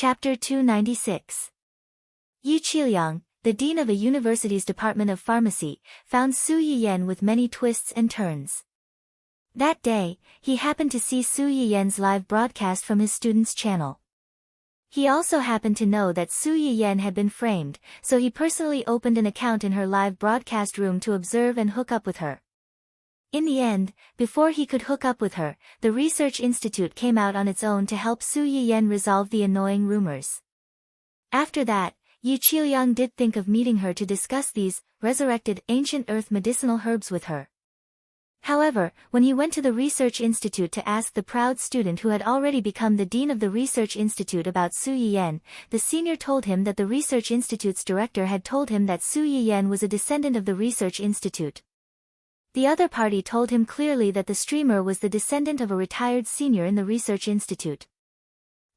Chapter 296. Yu Qiliang, the dean of a university's Department of Pharmacy, found Su Yiyan with many twists and turns. That day, he happened to see Su Yiyan's live broadcast from his student's channel. He also happened to know that Su Yiyan had been framed, so he personally opened an account in her live broadcast room to observe and hook up with her. In the end, before he could hook up with her, the research institute came out on its own to help Su Yiyan resolve the annoying rumors. After that, Yu Qiliang did think of meeting her to discuss these resurrected ancient earth medicinal herbs with her. However, when he went to the research institute to ask the proud student who had already become the dean of the research institute about Su Yiyan, the senior told him that the research institute's director had told him that Su Yiyan was a descendant of the research institute. The other party told him clearly that the streamer was the descendant of a retired senior in the research institute.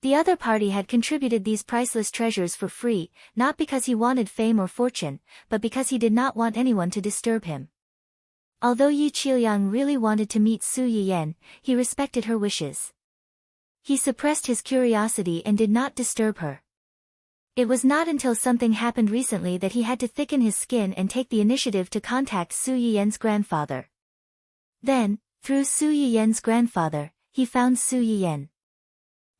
The other party had contributed these priceless treasures for free, not because he wanted fame or fortune, but because he did not want anyone to disturb him. Although Yu Qiliang really wanted to meet Su Yiyan, he respected her wishes. He suppressed his curiosity and did not disturb her. It was not until something happened recently that he had to thicken his skin and take the initiative to contact Su Yiyan's grandfather. Then, through Su Yiyan's grandfather, he found Su Yiyan.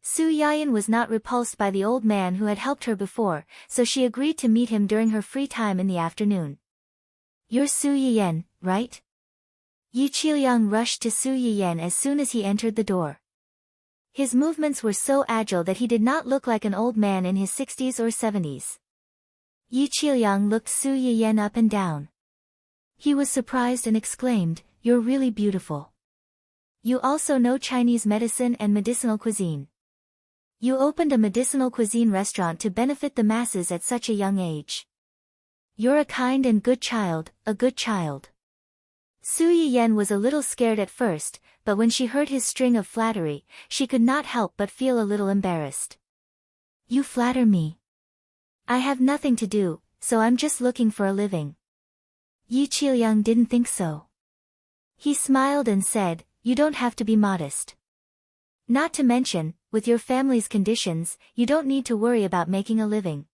Su Yiyan was not repulsed by the old man who had helped her before, so she agreed to meet him during her free time in the afternoon. "You're Su Yiyan, right?" Yu Qiliang rushed to Su Yiyan as soon as he entered the door. His movements were so agile that he did not look like an old man in his 60s or 70s. Yu Qiliang looked Su Yiyan up and down. He was surprised and exclaimed, "You're really beautiful. You also know Chinese medicine and medicinal cuisine. You opened a medicinal cuisine restaurant to benefit the masses at such a young age. You're a kind and good child, a good child." Su Yiyan was a little scared at first, but when she heard his string of flattery, she could not help but feel a little embarrassed. "You flatter me. I have nothing to do, so I'm just looking for a living." Yu Qiliang didn't think so. He smiled and said, "You don't have to be modest. Not to mention, with your family's conditions, you don't need to worry about making a living.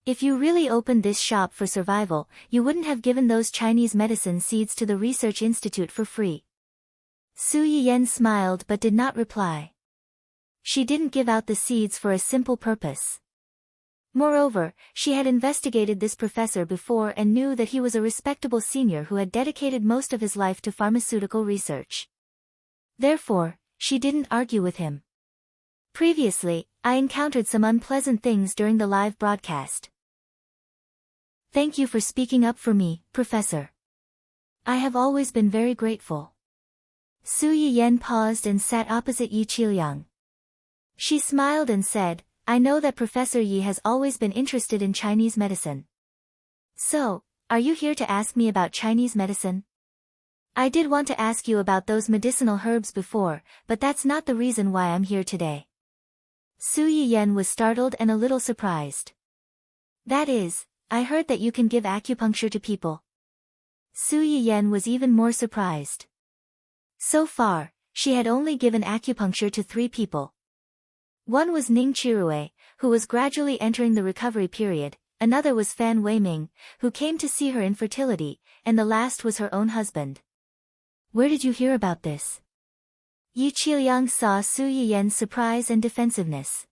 If you really opened this shop for survival, you wouldn't have given those Chinese medicine seeds to the research institute for free." Su Yiyan smiled but did not reply. She didn't give out the seeds for a simple purpose. Moreover, she had investigated this professor before and knew that he was a respectable senior who had dedicated most of his life to pharmaceutical research. Therefore, she didn't argue with him. "Previously, I encountered some unpleasant things during the live broadcast. Thank you for speaking up for me, Professor. I have always been very grateful." Su Yiyan paused and sat opposite Yu Qiliang. She smiled and said, "I know that Professor Yi has always been interested in Chinese medicine. So, are you here to ask me about Chinese medicine? I did want to ask you about those medicinal herbs before, but that's not the reason why I'm here today." Su Yiyan was startled and a little surprised. "That is, I heard that you can give acupuncture to people." Su Yiyan was even more surprised. So far, she had only given acupuncture to 3 people. One was Ning Chirue, who was gradually entering the recovery period, another was Fan Weiming, who came to see her infertility, and the last was her own husband. "Where did you hear about this?" Yu Qiliang saw Su Yiyan's surprise and defensiveness.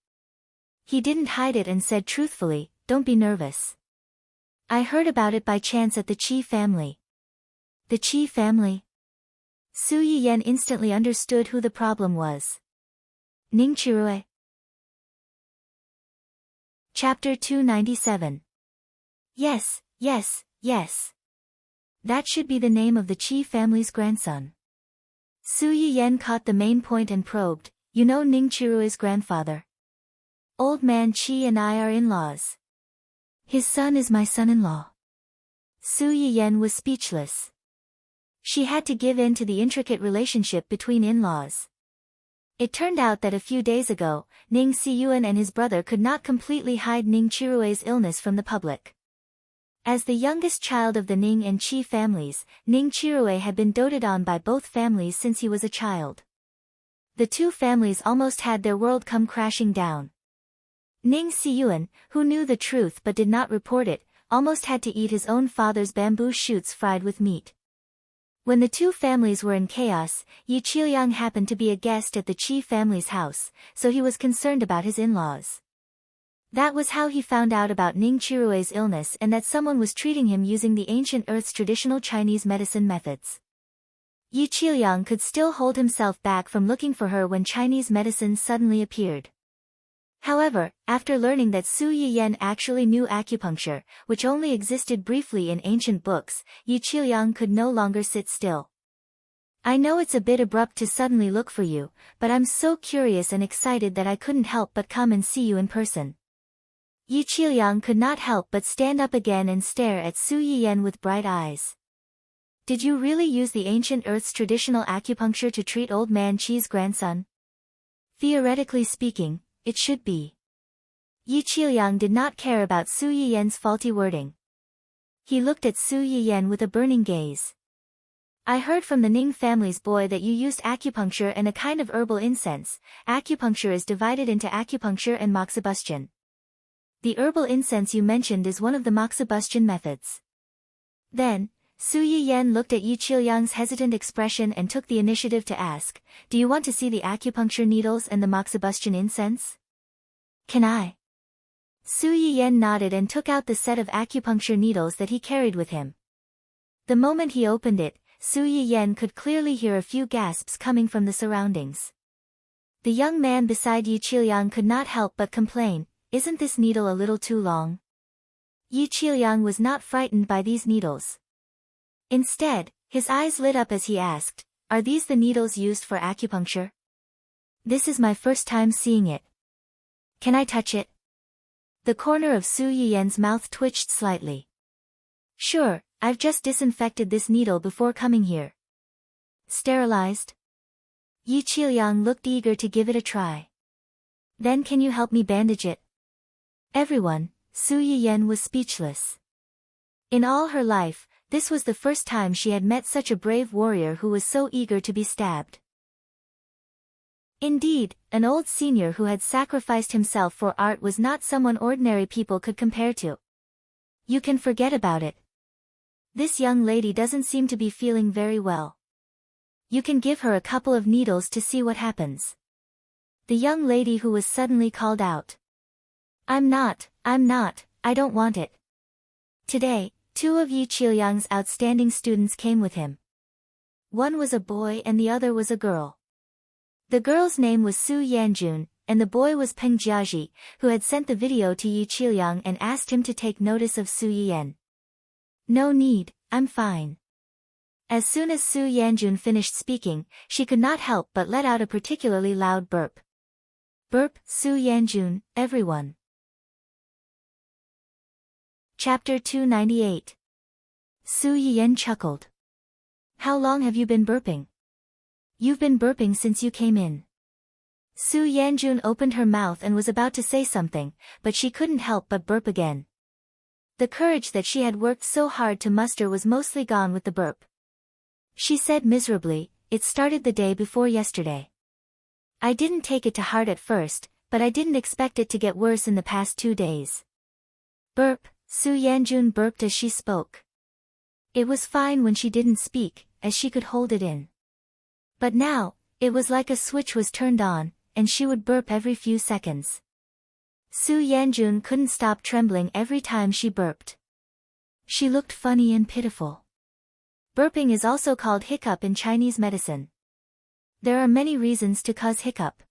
He didn't hide it and said truthfully, "Don't be nervous. I heard about it by chance at the Qi family." "The Qi family?" Su Yiyan instantly understood who the problem was. Ning Chirue. Chapter 297. Yes, yes, yes. That should be the name of the Qi family's grandson. Su Yiyan caught the main point and probed, "You know Ning Chirue's grandfather? Old man Qi and I are in-laws. His son is my son-in-law." Su Yiyan was speechless. She had to give in to the intricate relationship between in-laws. It turned out that a few days ago, Ning Siyuan and his brother could not completely hide Ning Chirue's illness from the public. As the youngest child of the Ning and Qi families, Ning Chirue had been doted on by both families since he was a child. The two families almost had their world come crashing down. Ning Siyuan, who knew the truth but did not report it, almost had to eat his own father's bamboo shoots fried with meat. When the two families were in chaos, Yi Qiliang happened to be a guest at the Qi family's house, so he was concerned about his in-laws. That was how he found out about Ning Chirue's illness and that someone was treating him using the ancient Earth's traditional Chinese medicine methods. Yi Qiliang could still hold himself back from looking for her when Chinese medicine suddenly appeared. However, after learning that Su Yiyan actually knew acupuncture, which only existed briefly in ancient books, Yi Qiliang could no longer sit still. I know it's a bit abrupt to suddenly look for you, but I'm so curious and excited that I couldn't help but come and see you in person. Yi Qiliang could not help but stand up again and stare at Su Yiyan with bright eyes. Did you really use the ancient Earth's traditional acupuncture to treat old man Qi's grandson? Theoretically speaking, it should be. Yi Qiliang did not care about Su Yiyan's faulty wording. He looked at Su Yiyan with a burning gaze. I heard from the Ning family's boy that you used acupuncture and a kind of herbal incense. Acupuncture is divided into acupuncture and moxibustion. The herbal incense you mentioned is one of the moxibustion methods. Then, Su Yiyan looked at Yi Qiliang's hesitant expression and took the initiative to ask, do you want to see the acupuncture needles and the moxibustion incense? Can I? Su Yiyan nodded and took out the set of acupuncture needles that he carried with him. The moment he opened it, Su Yiyan could clearly hear a few gasps coming from the surroundings. The young man beside Yi Qiliang could not help but complain, isn't this needle a little too long? Yi Qiliang was not frightened by these needles. Instead, his eyes lit up as he asked, are these the needles used for acupuncture? This is my first time seeing it. Can I touch it? The corner of Su Yiyan's mouth twitched slightly. Sure, I've just disinfected this needle before coming here. Sterilized? Yi Qiliang looked eager to give it a try. Then can you help me bandage it? Everyone, Su Yiyan was speechless. In all her life, this was the first time she had met such a brave warrior who was so eager to be stabbed. Indeed, an old senior who had sacrificed himself for art was not someone ordinary people could compare to. You can forget about it. This young lady doesn't seem to be feeling very well. You can give her a couple of needles to see what happens. The young lady who was suddenly called out. I'm not, I don't want it. Today, two of Yi Qiliang's outstanding students came with him. One was a boy and the other was a girl. The girl's name was Su Yanjun, and the boy was Peng Jiaji, who had sent the video to Yi Qiliang and asked him to take notice of Su Yiyan. No need, I'm fine. As soon as Su Yanjun finished speaking, she could not help but let out a particularly loud burp. Burp, Su Yanjun, everyone. Chapter 298. Su Yiyan chuckled. How long have you been burping? You've been burping since you came in. Su Yanjun opened her mouth and was about to say something, but she couldn't help but burp again. The courage that she had worked so hard to muster was mostly gone with the burp. She said miserably, it started the day before yesterday. I didn't take it to heart at first, but I didn't expect it to get worse in the past 2 days. Burp, Su Yanjun burped as she spoke. It was fine when she didn't speak, as she could hold it in. But now, it was like a switch was turned on, and she would burp every few seconds. Su Yanjun couldn't stop trembling every time she burped. She looked funny and pitiful. Burping is also called hiccup in Chinese medicine. There are many reasons to cause hiccup.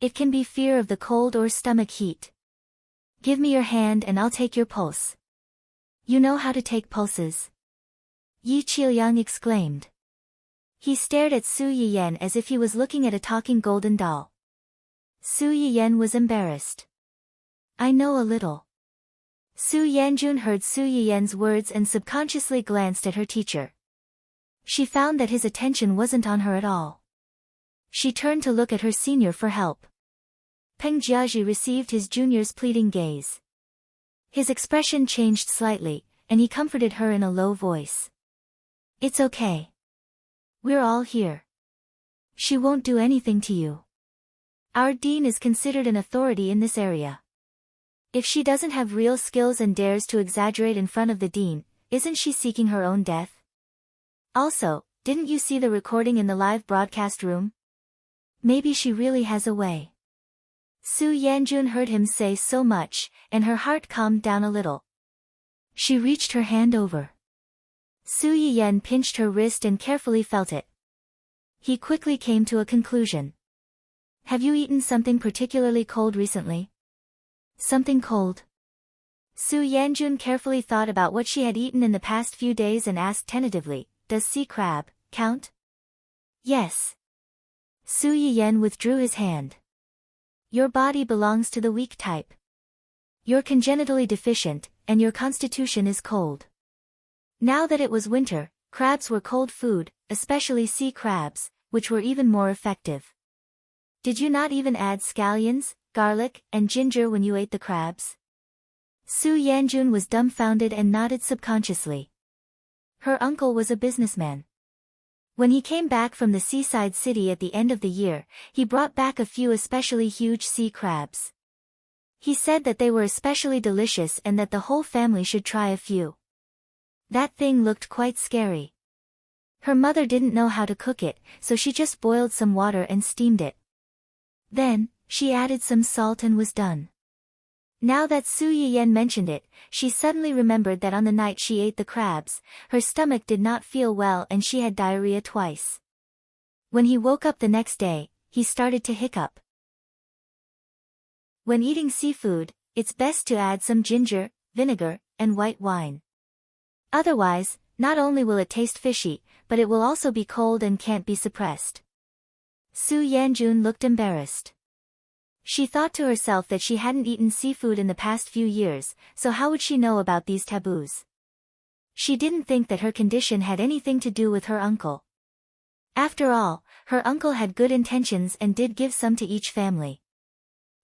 It can be fear of the cold or stomach heat. Give me your hand and I'll take your pulse. You know how to take pulses? Yi Qiliang exclaimed. He stared at Su Yiyan as if he was looking at a talking golden doll. Su Yiyan was embarrassed. I know a little. Su Yanjun heard Su Yiyan's words and subconsciously glanced at her teacher. She found that his attention wasn't on her at all. She turned to look at her senior for help. Peng Jiaji received his junior's pleading gaze. His expression changed slightly, and he comforted her in a low voice. It's okay. We're all here. She won't do anything to you. Our dean is considered an authority in this area. If she doesn't have real skills and dares to exaggerate in front of the dean, isn't she seeking her own death? Also, didn't you see the recording in the live broadcast room? Maybe she really has a way. Su Yanjun heard him say so much, and her heart calmed down a little. She reached her hand over. Su Yiyen pinched her wrist and carefully felt it. He quickly came to a conclusion. Have you eaten something particularly cold recently? Something cold? Su Yanjun carefully thought about what she had eaten in the past few days and asked tentatively, does sea crab count? Yes. Su Yiyen withdrew his hand. Your body belongs to the weak type. You're congenitally deficient, and your constitution is cold. Now that it was winter, crabs were cold food, especially sea crabs, which were even more effective. Did you not even add scallions, garlic, and ginger when you ate the crabs? Su Yanjun was dumbfounded and nodded subconsciously. Her uncle was a businessman. When he came back from the seaside city at the end of the year, he brought back a few especially huge sea crabs. He said that they were especially delicious and that the whole family should try a few. That thing looked quite scary. Her mother didn't know how to cook it, so she just boiled some water and steamed it. Then, she added some salt and was done. Now that Su Yiyen mentioned it, she suddenly remembered that on the night she ate the crabs, her stomach did not feel well and she had diarrhea twice. When he woke up the next day, he started to hiccup. When eating seafood, it's best to add some ginger, vinegar, and white wine. Otherwise, not only will it taste fishy, but it will also be cold and can't be suppressed. Su Yanjun looked embarrassed. She thought to herself that she hadn't eaten seafood in the past few years, so how would she know about these taboos? She didn't think that her condition had anything to do with her uncle. After all, her uncle had good intentions and did give some to each family.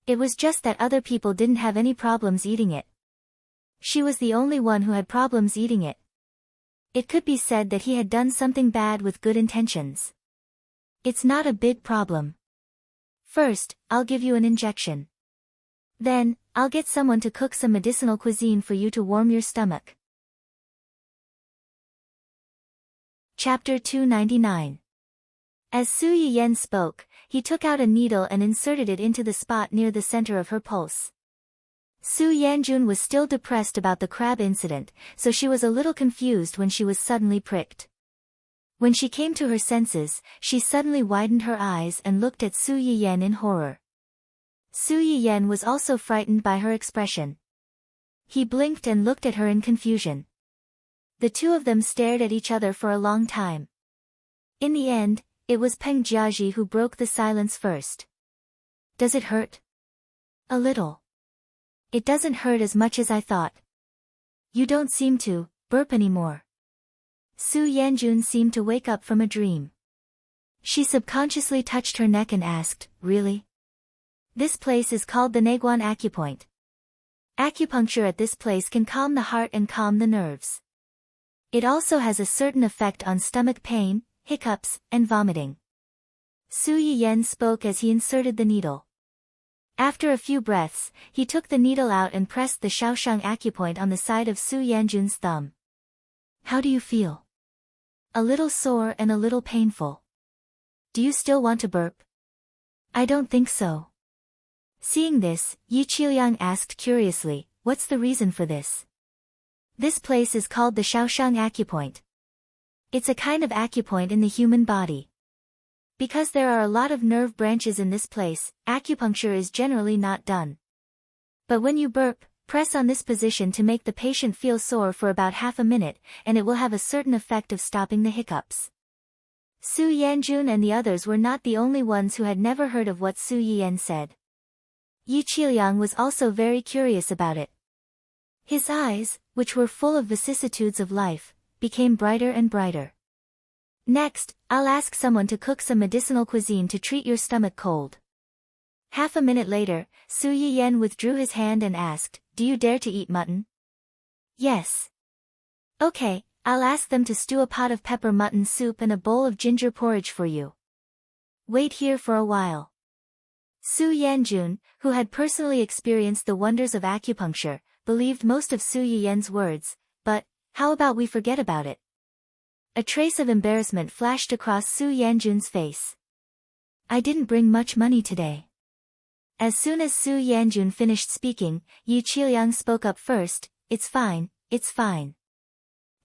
It was just that other people didn't have any problems eating it. She was the only one who had problems eating it. It could be said that he had done something bad with good intentions. It's not a big problem. First, I'll give you an injection. Then, I'll get someone to cook some medicinal cuisine for you to warm your stomach. Chapter 299. As Su Yiyen spoke, he took out a needle and inserted it into the spot near the center of her pulse. Su Yanjun was still depressed about the crab incident, so she was a little confused when she was suddenly pricked. When she came to her senses, she suddenly widened her eyes and looked at Su Yiyen in horror. Su Yiyen was also frightened by her expression. He blinked and looked at her in confusion. The two of them stared at each other for a long time. In the end, it was Peng Jiaji who broke the silence first. Does it hurt? A little. It doesn't hurt as much as I thought. You don't seem to burp anymore. Su Yanjun seemed to wake up from a dream. She subconsciously touched her neck and asked, really? This place is called the Naguan Acupoint. Acupuncture at this place can calm the heart and calm the nerves. It also has a certain effect on stomach pain, hiccups, and vomiting. Su Yiyen spoke as he inserted the needle. After a few breaths, he took the needle out and pressed the Shaoshang acupoint on the side of Su Yanjun's thumb. How do you feel? A little sore and a little painful. Do you still want to burp? I don't think so. Seeing this, Yi Qiliang asked curiously, what's the reason for this? This place is called the Shaoshang acupoint. It's a kind of acupoint in the human body. Because there are a lot of nerve branches in this place, acupuncture is generally not done. But when you burp, press on this position to make the patient feel sore for about half a minute, and it will have a certain effect of stopping the hiccups. Su Yanjun and the others were not the only ones who had never heard of what Su Yiyen said. Yi Qiliang was also very curious about it. His eyes, which were full of vicissitudes of life, became brighter and brighter. Next, I'll ask someone to cook some medicinal cuisine to treat your stomach cold. Half a minute later, Su Yiyen withdrew his hand and asked, do you dare to eat mutton? Yes. Okay, I'll ask them to stew a pot of pepper mutton soup and a bowl of ginger porridge for you. Wait here for a while. Su Yanjun, who had personally experienced the wonders of acupuncture, believed most of Su Yiyen's words, but, how about we forget about it? A trace of embarrassment flashed across Su Yanjun's face. I didn't bring much money today. As soon as Su Yanjun finished speaking, Yu Qiliang spoke up first, it's fine, it's fine.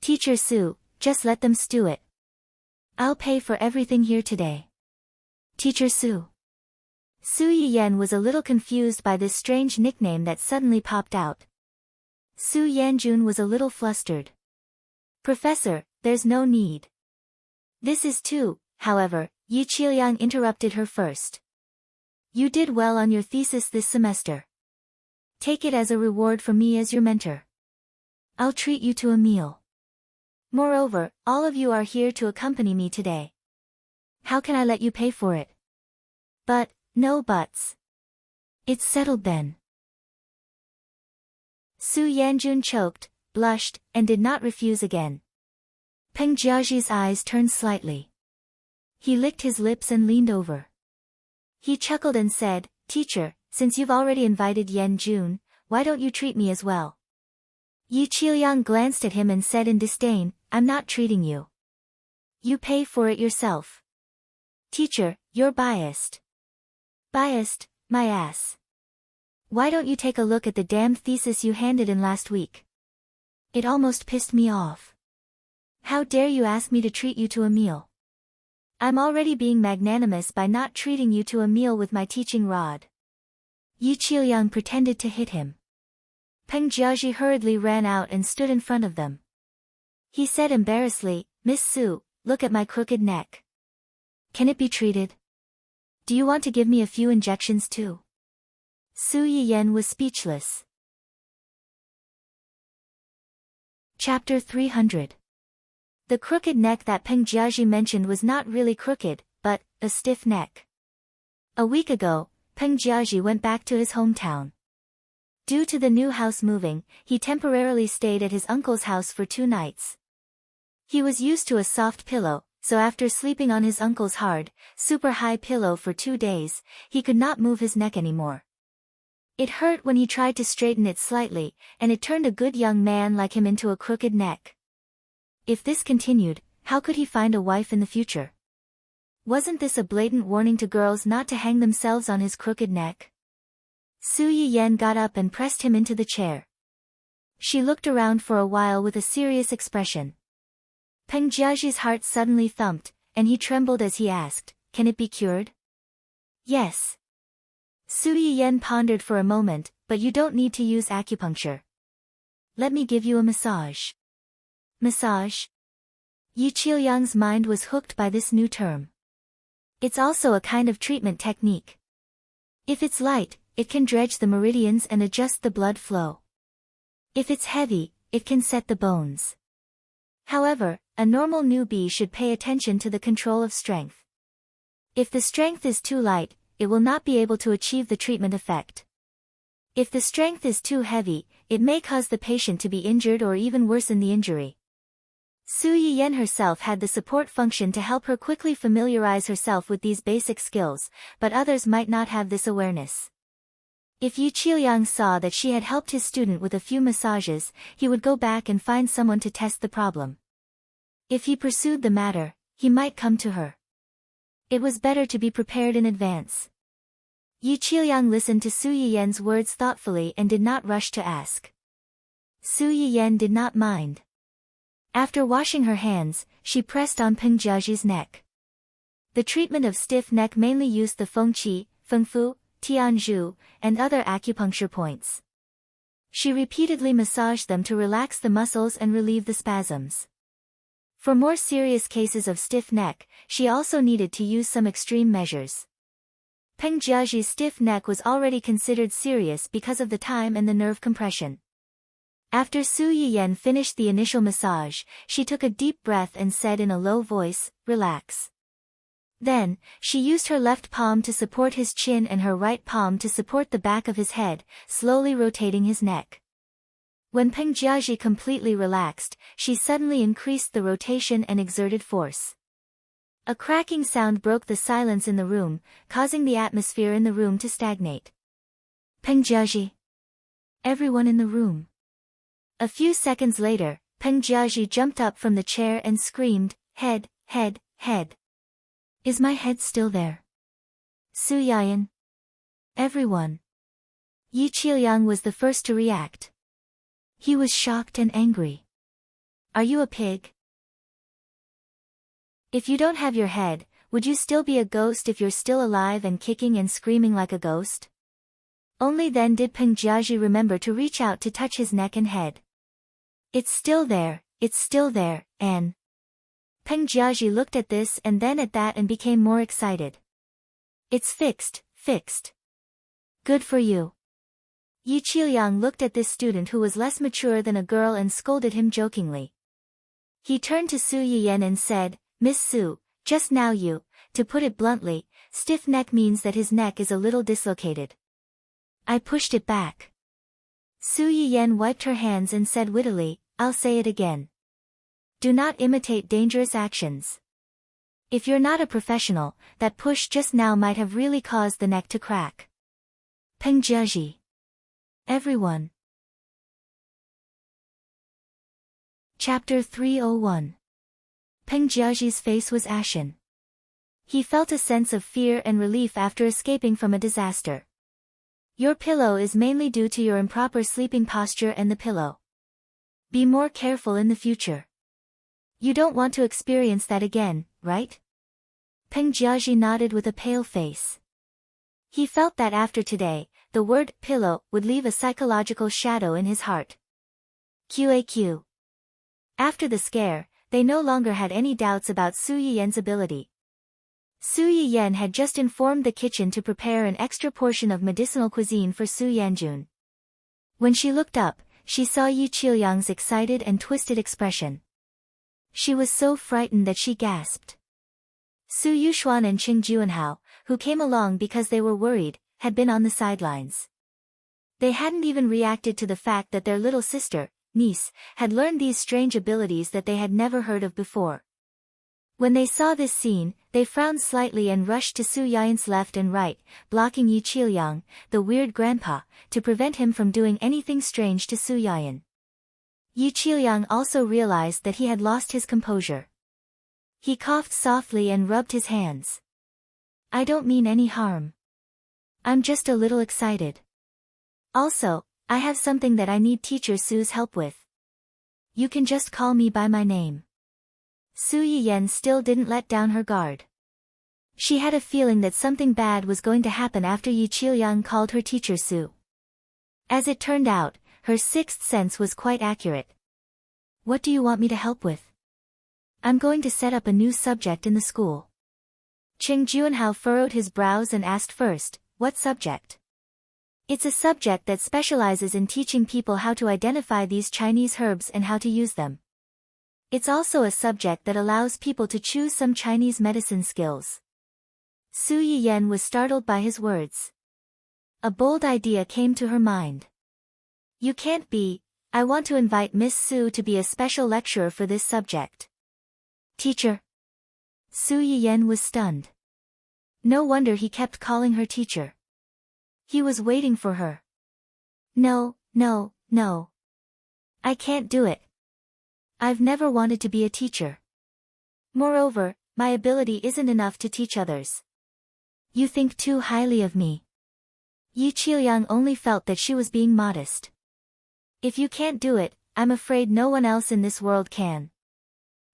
Teacher Su, just let them stew it. I'll pay for everything here today. Teacher Su. Su Yiyen was a little confused by this strange nickname that suddenly popped out. Su Yanjun was a little flustered. Professor, there's no need. This is too, however, Yu Qiliang interrupted her first. You did well on your thesis this semester. Take it as a reward from me as your mentor. I'll treat you to a meal. Moreover, all of you are here to accompany me today. How can I let you pay for it? But, no buts. It's settled then. Su Yanjun choked, blushed, and did not refuse again. Peng Jiaji's eyes turned slightly. He licked his lips and leaned over. He chuckled and said, Teacher, since you've already invited Yanjun, why don't you treat me as well? Yu Qiliang glanced at him and said in disdain, I'm not treating you. You pay for it yourself. Teacher, you're biased. Biased, my ass. Why don't you take a look at the damned thesis you handed in last week? It almost pissed me off. How dare you ask me to treat you to a meal? I'm already being magnanimous by not treating you to a meal with my teaching rod. Yu Qiliang pretended to hit him. Peng Jiaji hurriedly ran out and stood in front of them. He said embarrassedly, Miss Su, look at my crooked neck. Can it be treated? Do you want to give me a few injections too? Su Yiyen was speechless. Chapter 300. The crooked neck that Peng Jiaji mentioned was not really crooked, but a stiff neck. A week ago, Peng Jiaji went back to his hometown. Due to the new house moving, he temporarily stayed at his uncle's house for 2 nights. He was used to a soft pillow, so after sleeping on his uncle's hard, super high pillow for 2 days, he could not move his neck anymore. It hurt when he tried to straighten it slightly, and it turned a good young man like him into a crooked neck. If this continued, how could he find a wife in the future? Wasn't this a blatant warning to girls not to hang themselves on his crooked neck? Su Yiyen got up and pressed him into the chair. She looked around for a while with a serious expression. Peng Jiaji's heart suddenly thumped, and he trembled as he asked, Can it be cured? Yes. Su Yiyen pondered for a moment, but you don't need to use acupuncture. Let me give you a massage. Massage? Yu Qiliang's mind was hooked by this new term. It's also a kind of treatment technique. If it's light, it can dredge the meridians and adjust the blood flow. If it's heavy, it can set the bones. However, a normal newbie should pay attention to the control of strength. If the strength is too light, it will not be able to achieve the treatment effect. If the strength is too heavy, it may cause the patient to be injured or even worsen the injury. Su Yiyen herself had the support function to help her quickly familiarize herself with these basic skills, but others might not have this awareness. If Yu Qiliang saw that she had helped his student with a few massages, he would go back and find someone to test the problem. If he pursued the matter, he might come to her. It was better to be prepared in advance. Yu Qiliang listened to Su Yiyen's words thoughtfully and did not rush to ask. Su Yiyen did not mind. After washing her hands, she pressed on Peng Jiaji's neck. The treatment of stiff neck mainly used the Feng Qi, Feng Fu, Tianzhu, and other acupuncture points. She repeatedly massaged them to relax the muscles and relieve the spasms. For more serious cases of stiff neck, she also needed to use some extreme measures. Peng Jiaji's stiff neck was already considered serious because of the time and the nerve compression. After Su Yiyen finished the initial massage, she took a deep breath and said in a low voice, Relax. Then, she used her left palm to support his chin and her right palm to support the back of his head, slowly rotating his neck. When Peng Jiaji completely relaxed, she suddenly increased the rotation and exerted force. A cracking sound broke the silence in the room, causing the atmosphere in the room to stagnate. Peng Jiaji. Everyone in the room. A few seconds later, Peng Jiaji jumped up from the chair and screamed, "Head, head, head. Is my head still there?" Su Yayan. Everyone. Yi Qiuliang was the first to react. He was shocked and angry. Are you a pig? If you don't have your head, would you still be a ghost if you're still alive and kicking and screaming like a ghost? Only then did Peng Jiaji remember to reach out to touch his neck and head. It's still there, and... Peng Jiaji looked at this and then at that and became more excited. It's fixed, fixed. Good for you. Yi Qiuliang looked at this student who was less mature than a girl and scolded him jokingly. He turned to Su Yiyan and said, "Miss Su, just now to put it bluntly, stiff neck means that his neck is a little dislocated." I pushed it back. Su Yiyan wiped her hands and said wittily, "I'll say it again. Do not imitate dangerous actions. If you're not a professional, that push just now might have really caused the neck to crack." Peng Jiaji. Everyone. Chapter 301. Peng Jiaji's face was ashen. He felt a sense of fear and relief after escaping from a disaster. Your pillow is mainly due to your improper sleeping posture and the pillow. Be more careful in the future. You don't want to experience that again, right? Peng Jiaji nodded with a pale face. He felt that after today, the word pillow would leave a psychological shadow in his heart. QAQ. After the scare, they no longer had any doubts about Su Yiyan's ability. Su Yiyan had just informed the kitchen to prepare an extra portion of medicinal cuisine for Su Yanjun. When she looked up, she saw Yi Qiuliang's excited and twisted expression. She was so frightened that she gasped. Su Yuxuan and Qing Juanhao, who came along because they were worried, had been on the sidelines. They hadn't even reacted to the fact that their little sister, niece, had learned these strange abilities that they had never heard of before. When they saw this scene, they frowned slightly and rushed to Su Yayan's left and right, blocking Yi Qiuliang, the weird grandpa, to prevent him from doing anything strange to Su Yayan. Yi Qiuliang also realized that he had lost his composure. He coughed softly and rubbed his hands. "I don't mean any harm. I'm just a little excited. Also, I have something that I need Teacher Su's help with. You can just call me by my name." Su Yiyan still didn't let down her guard. She had a feeling that something bad was going to happen after Yi Qiuliang called her Teacher Su. As it turned out, her sixth sense was quite accurate. "What do you want me to help with?" "I'm going to set up a new subject in the school." Qing Juanhao furrowed his brows and asked first, "What subject?" "It's a subject that specializes in teaching people how to identify these Chinese herbs and how to use them. It's also a subject that allows people to choose some Chinese medicine skills." Su Yiyan was startled by his words. A bold idea came to her mind. "You can't be. I want to invite Miss Su to be a special lecturer for this subject." "Teacher?" Su Yiyan was stunned. No wonder he kept calling her teacher. He was waiting for her. No. I can't do it. I've never wanted to be a teacher. Moreover, my ability isn't enough to teach others. You think too highly of me." Yi Qiuliang only felt that she was being modest. "If you can't do it, I'm afraid no one else in this world can.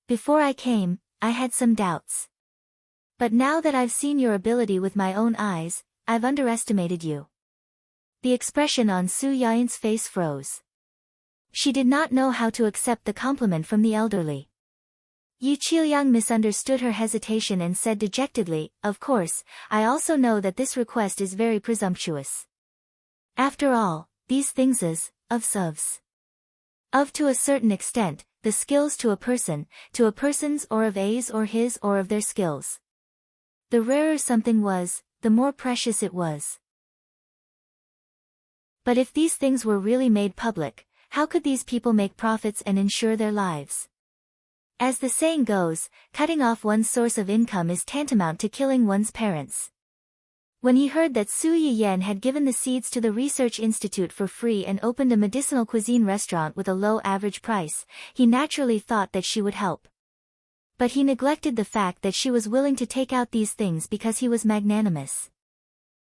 Before I came, I had some doubts. But now that I've seen your ability with my own eyes, I've underestimated you." The expression on Su Yayan's face froze. She did not know how to accept the compliment from the elderly. Yi Qiuliang misunderstood her hesitation and said dejectedly, "Of course, I also know that this request is very presumptuous. After all, these things is, of to a certain extent, the skills to a person's or of A's or his or of their skills. The rarer something was, the more precious it was. But if these things were really made public, how could these people make profits and ensure their lives? As the saying goes, cutting off one's source of income is tantamount to killing one's parents. When he heard that Su Yiyan had given the seeds to the research institute for free and opened a medicinal cuisine restaurant with a low average price, he naturally thought that she would help. But he neglected the fact that she was willing to take out these things because he was magnanimous.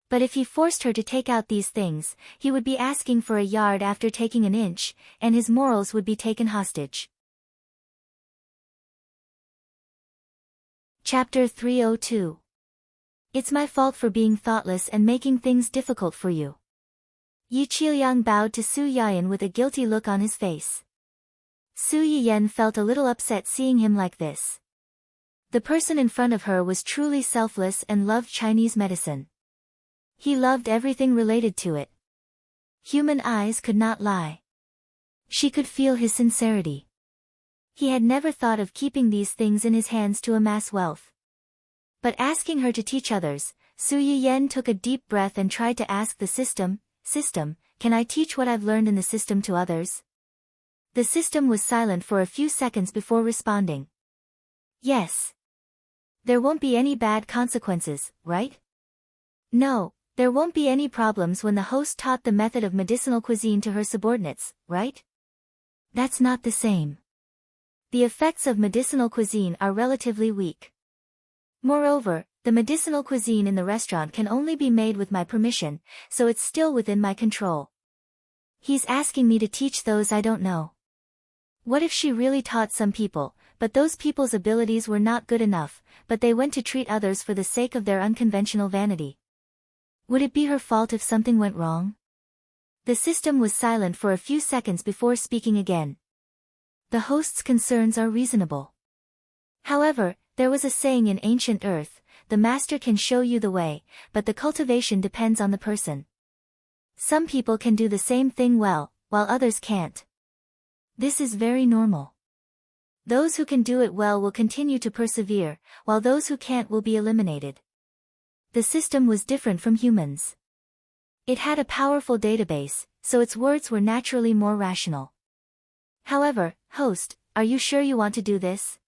But if he forced her to take out these things, he would be asking for a yard after taking an inch, and his morals would be taken hostage. Chapter 302. It's my fault for being thoughtless and making things difficult for you. Yi Qiliang bowed to Su Yiyan with a guilty look on his face. Su Yiyan felt a little upset seeing him like this. The person in front of her was truly selfless and loved Chinese medicine. He loved everything related to it. Human eyes could not lie. She could feel his sincerity. He had never thought of keeping these things in his hands to amass wealth. But asking her to teach others, Su Yiyan took a deep breath and tried to ask the system, can I teach what I've learned in the system to others? The system was silent for a few seconds before responding. Yes. There won't be any bad consequences, right? No, there won't be any problems when the host taught the method of medicinal cuisine to her subordinates, right? That's not the same. The effects of medicinal cuisine are relatively weak. Moreover, the medicinal cuisine in the restaurant can only be made with my permission, so it's still within my control. He's asking me to teach those I don't know. What if she really taught some people, but those people's abilities were not good enough, but they went to treat others for the sake of their unconventional vanity? Would it be her fault if something went wrong? The system was silent for a few seconds before speaking again. The host's concerns are reasonable. However, there was a saying in ancient Earth, the master can show you the way, but the cultivation depends on the person. Some people can do the same thing well, while others can't. This is very normal. Those who can do it well will continue to persevere, while those who can't will be eliminated. The system was different from humans. It had a powerful database, so its words were naturally more rational. However, host, are you sure you want to do this?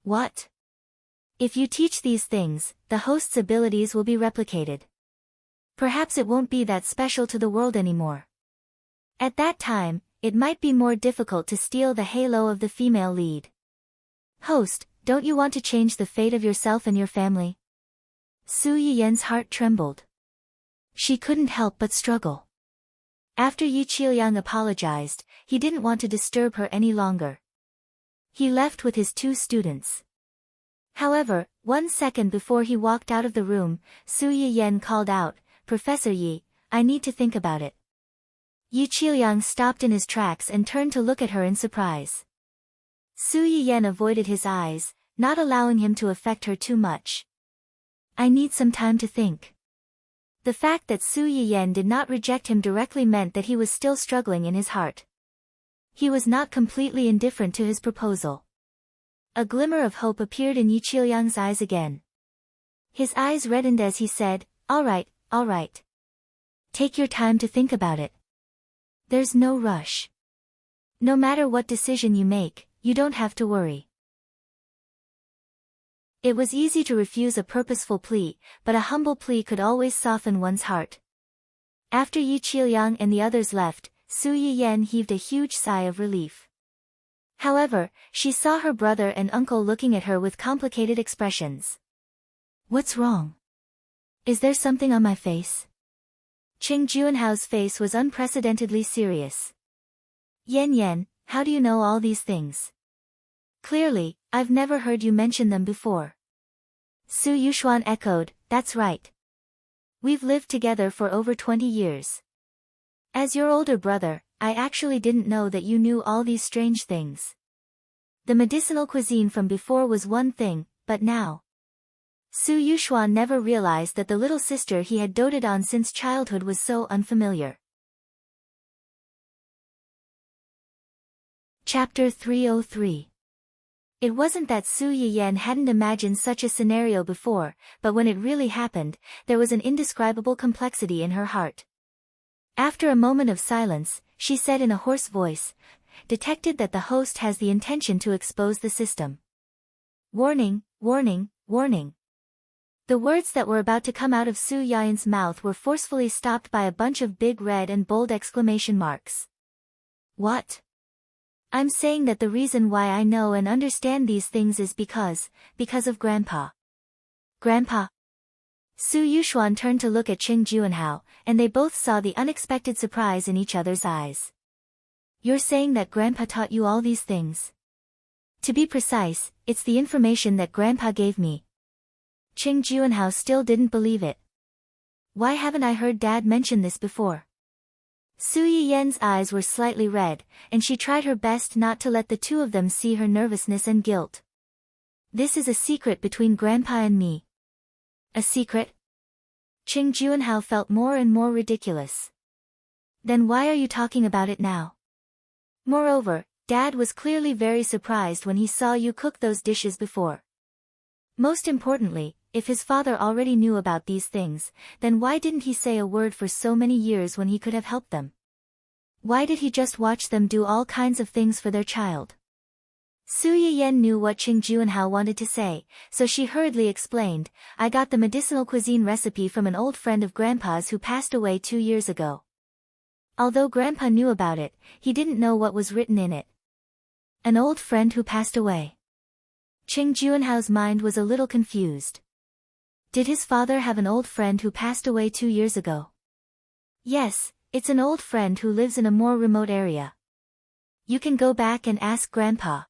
What? If you teach these things, the host's abilities will be replicated. Perhaps it won't be that special to the world anymore. At that time, it might be more difficult to steal the halo of the female lead. Host, don't you want to change the fate of yourself and your family? Su Yiyan's heart trembled. She couldn't help but struggle. After Yi Qiliang apologized, he didn't want to disturb her any longer. He left with his 2 students. However, 1 second before he walked out of the room, Su Yiyan called out, Professor Yi, I need to think about it. Yi Qiliang stopped in his tracks and turned to look at her in surprise. Su Yiyan avoided his eyes, not allowing him to affect her too much. I need some time to think. The fact that Su Yiyan did not reject him directly meant that he was still struggling in his heart. He was not completely indifferent to his proposal. A glimmer of hope appeared in Yi Qiliang's eyes again. His eyes reddened as he said, all right. Take your time to think about it. There's no rush. No matter what decision you make, you don't have to worry. It was easy to refuse a purposeful plea, but a humble plea could always soften one's heart. After Yi Qiliang and the others left, Su Yiyan heaved a huge sigh of relief. However, she saw her brother and uncle looking at her with complicated expressions. What's wrong? Is there something on my face? Qing Juanhao's face was unprecedentedly serious. Yan, how do you know all these things? Clearly, I've never heard you mention them before. Su Yuxuan echoed, that's right. We've lived together for over 20 years. As your older brother, I actually didn't know that you knew all these strange things. The medicinal cuisine from before was one thing, but now. Su Yuxuan never realized that the little sister he had doted on since childhood was so unfamiliar. Chapter 303. It wasn't that Su Yiyan hadn't imagined such a scenario before, but when it really happened, there was an indescribable complexity in her heart. After a moment of silence, she said in a hoarse voice, detected that the host has the intention to expose the system. Warning, warning, warning. The words that were about to come out of Su Yan's mouth were forcefully stopped by a bunch of big red and bold exclamation marks. What? I'm saying that the reason why I know and understand these things is because of Grandpa. Grandpa? Su Yuxuan turned to look at Qing Juanhao, and they both saw the unexpected surprise in each other's eyes. You're saying that Grandpa taught you all these things? To be precise, it's the information that Grandpa gave me. Qing Juanhao still didn't believe it. Why haven't I heard Dad mention this before? Su Yiyen's eyes were slightly red, and she tried her best not to let the two of them see her nervousness and guilt. This is a secret between Grandpa and me. A secret? Qing Juanhao felt more and more ridiculous. Then why are you talking about it now? Moreover, Dad was clearly very surprised when he saw you cook those dishes before. Most importantly, if his father already knew about these things, then why didn't he say a word for so many years when he could have helped them? Why did he just watch them do all kinds of things for their child? Su Yiyen knew what Qing Juanhao wanted to say, so she hurriedly explained, I got the medicinal cuisine recipe from an old friend of Grandpa's who passed away 2 years ago. Although Grandpa knew about it, he didn't know what was written in it. An old friend who passed away. Qing Juanhao's mind was a little confused. Did his father have an old friend who passed away 2 years ago? Yes, it's an old friend who lives in a more remote area. You can go back and ask Grandpa.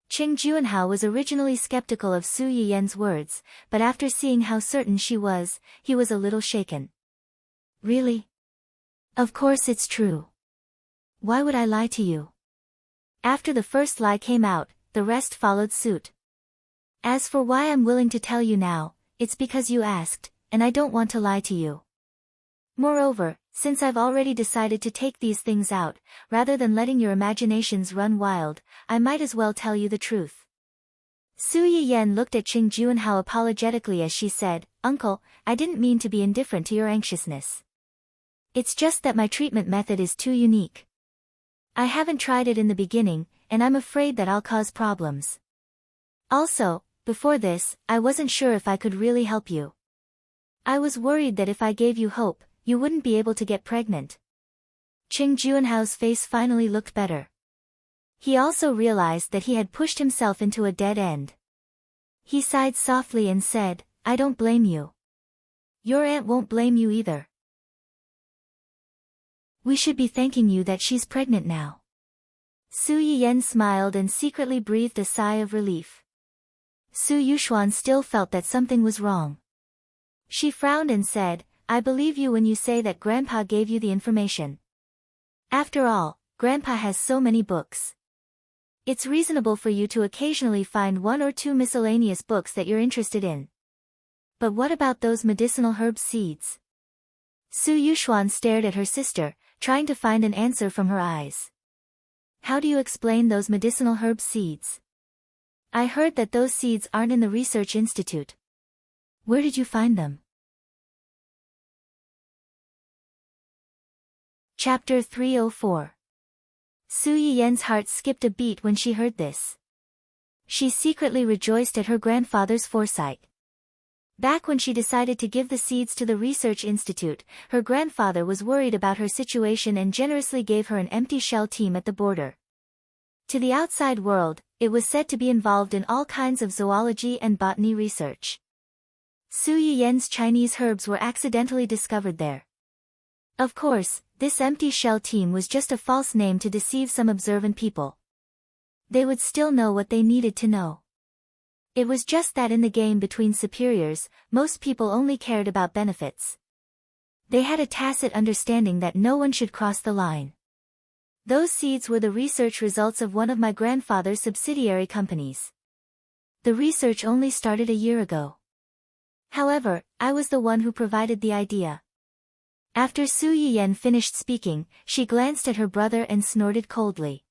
Qing Juanhao was originally skeptical of Su Yiyen's words, but after seeing how certain she was, he was a little shaken. Really? Of course it's true. Why would I lie to you? After the first lie came out, the rest followed suit. As for why I'm willing to tell you now, it's because you asked, and I don't want to lie to you. Moreover, since I've already decided to take these things out, rather than letting your imaginations run wild, I might as well tell you the truth. Su Yiyen looked at Qing Juanhao apologetically as she said, Uncle, I didn't mean to be indifferent to your anxiousness. It's just that my treatment method is too unique. I haven't tried it in the beginning, and I'm afraid that I'll cause problems. Also, before this, I wasn't sure if I could really help you. I was worried that if I gave you hope, you wouldn't be able to get pregnant. Qing Juanhao's face finally looked better. He also realized that he had pushed himself into a dead end. He sighed softly and said, I don't blame you. Your aunt won't blame you either. We should be thanking you that she's pregnant now. Su Yiyen smiled and secretly breathed a sigh of relief. Su Yuxuan still felt that something was wrong. She frowned and said, I believe you when you say that Grandpa gave you the information. After all, Grandpa has so many books. It's reasonable for you to occasionally find 1 or 2 miscellaneous books that you're interested in. But what about those medicinal herb seeds? Su Yuxuan stared at her sister, trying to find an answer from her eyes. How do you explain those medicinal herb seeds? I heard that those seeds aren't in the research institute. Where did you find them? Chapter 304. Su Yiyen's heart skipped a beat when she heard this. She secretly rejoiced at her grandfather's foresight. Back when she decided to give the seeds to the research institute, her grandfather was worried about her situation and generously gave her an empty shell team at the border. To the outside world, it was said to be involved in all kinds of zoology and botany research. Su Yiyen's Chinese herbs were accidentally discovered there. Of course, this empty shell team was just a false name to deceive some observant people. They would still know what they needed to know. It was just that in the game between superiors, most people only cared about benefits. They had a tacit understanding that no one should cross the line. Those seeds were the research results of one of my grandfather's subsidiary companies. The research only started a year ago. However, I was the one who provided the idea. After Su Yiyen finished speaking, she glanced at her brother and snorted coldly.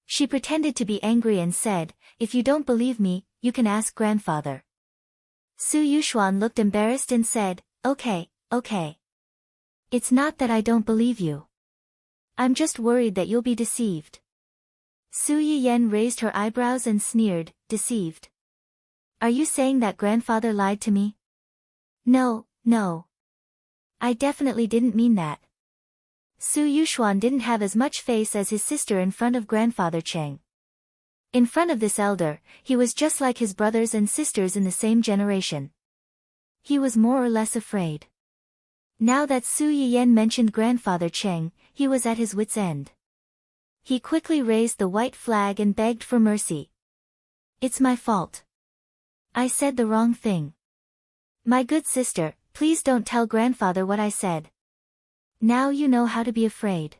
She pretended to be angry and said, If you don't believe me, you can ask grandfather. Su Yuxuan looked embarrassed and said, Okay. It's not that I don't believe you. I'm just worried that you'll be deceived. Su Yiyen raised her eyebrows and sneered, deceived. Are you saying that grandfather lied to me? No, no. I definitely didn't mean that. Su Yuxuan didn't have as much face as his sister in front of grandfather Cheng. In front of this elder, he was just like his brothers and sisters in the same generation. He was more or less afraid. Now that Su Yiyen mentioned grandfather Cheng, he was at his wit's end. He quickly raised the white flag and begged for mercy. It's my fault. I said the wrong thing. My good sister, please don't tell grandfather what I said. Now you know how to be afraid.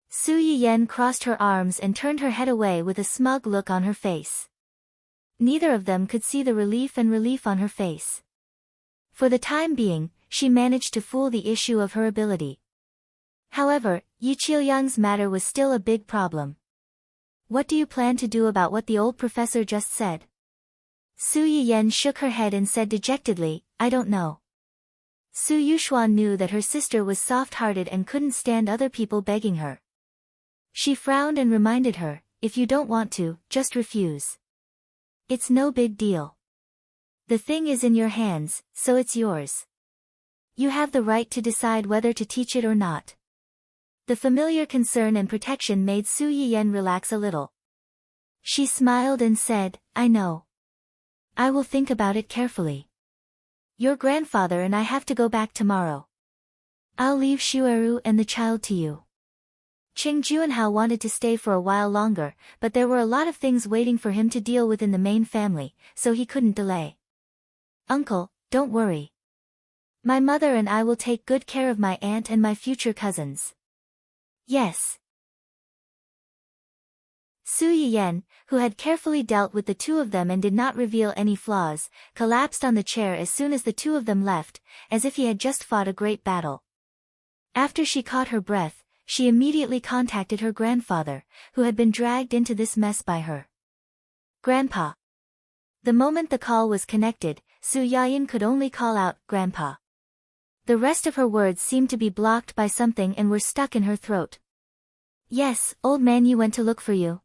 Su Yiyen crossed her arms and turned her head away with a smug look on her face. Neither of them could see the relief on her face. For the time being, she managed to fool the issue of her ability. However, Yi Qiuliang's matter was still a big problem. What do you plan to do about what the old professor just said? Su Yiyen shook her head and said dejectedly, I don't know. Su Yuxuan knew that her sister was soft-hearted and couldn't stand other people begging her. She frowned and reminded her, if you don't want to, just refuse. It's no big deal. The thing is in your hands, so it's yours. You have the right to decide whether to teach it or not. The familiar concern and protection made Su Yiyen relax a little. She smiled and said, I know. I will think about it carefully. Your grandfather and I have to go back tomorrow. I'll leave Shueru and the child to you. Qing Juanhao wanted to stay for a while longer, but there were a lot of things waiting for him to deal with in the main family, so he couldn't delay. Uncle, don't worry. My mother and I will take good care of my aunt and my future cousins. Yes. Su Yiyen, who had carefully dealt with the two of them and did not reveal any flaws, collapsed on the chair as soon as the two of them left, as if he had just fought a great battle. After she caught her breath, she immediately contacted her grandfather, who had been dragged into this mess by her. Grandpa. The moment the call was connected, Su Yiyen could only call out, Grandpa. The rest of her words seemed to be blocked by something and were stuck in her throat. Yes, old man, you went to look for you.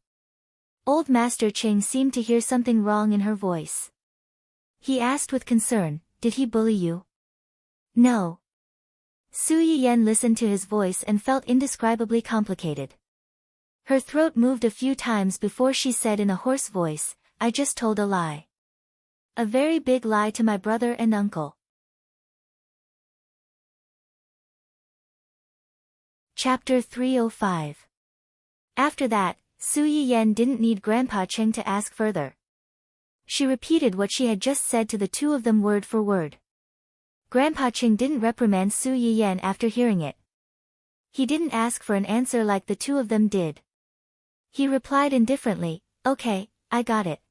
Old Master Ching seemed to hear something wrong in her voice. He asked with concern, did he bully you? No. Su Yiyen listened to his voice and felt indescribably complicated. Her throat moved a few times before she said in a hoarse voice, I just told a lie. A very big lie to my brother and uncle. Chapter 305. After that, Su Yiyen didn't need Grandpa Cheng to ask further. She repeated what she had just said to the two of them word for word. Grandpa Cheng didn't reprimand Su Yiyen after hearing it. He didn't ask for an answer like the two of them did. He replied indifferently, okay, I got it.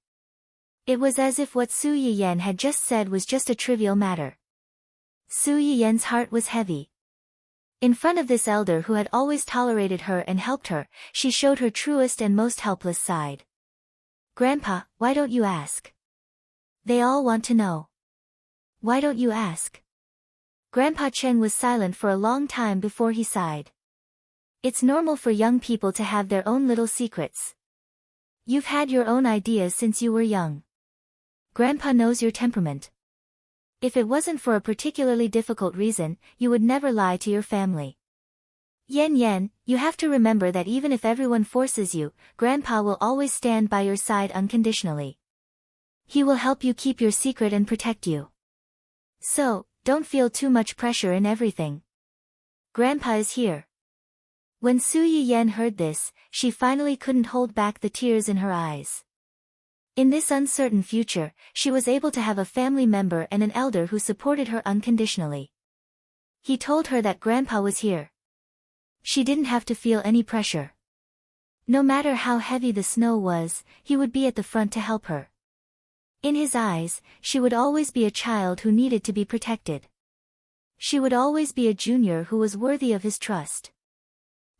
It was as if what Su Yiyen had just said was just a trivial matter. Su Yiyen's heart was heavy. In front of this elder who had always tolerated her and helped her, she showed her truest and most helpless side. Grandpa, why don't you ask? They all want to know. Why don't you ask? Grandpa Cheng was silent for a long time before he sighed. It's normal for young people to have their own little secrets. You've had your own ideas since you were young. Grandpa knows your temperament. If it wasn't for a particularly difficult reason, you would never lie to your family. Yen, you have to remember that even if everyone forces you, Grandpa will always stand by your side unconditionally. He will help you keep your secret and protect you. So, don't feel too much pressure in everything. Grandpa is here. When Su Yiyen heard this, she finally couldn't hold back the tears in her eyes. In this uncertain future, she was able to have a family member and an elder who supported her unconditionally. He told her that Grandpa was here. She didn't have to feel any pressure. No matter how heavy the snow was, he would be at the front to help her. In his eyes, she would always be a child who needed to be protected. She would always be a junior who was worthy of his trust.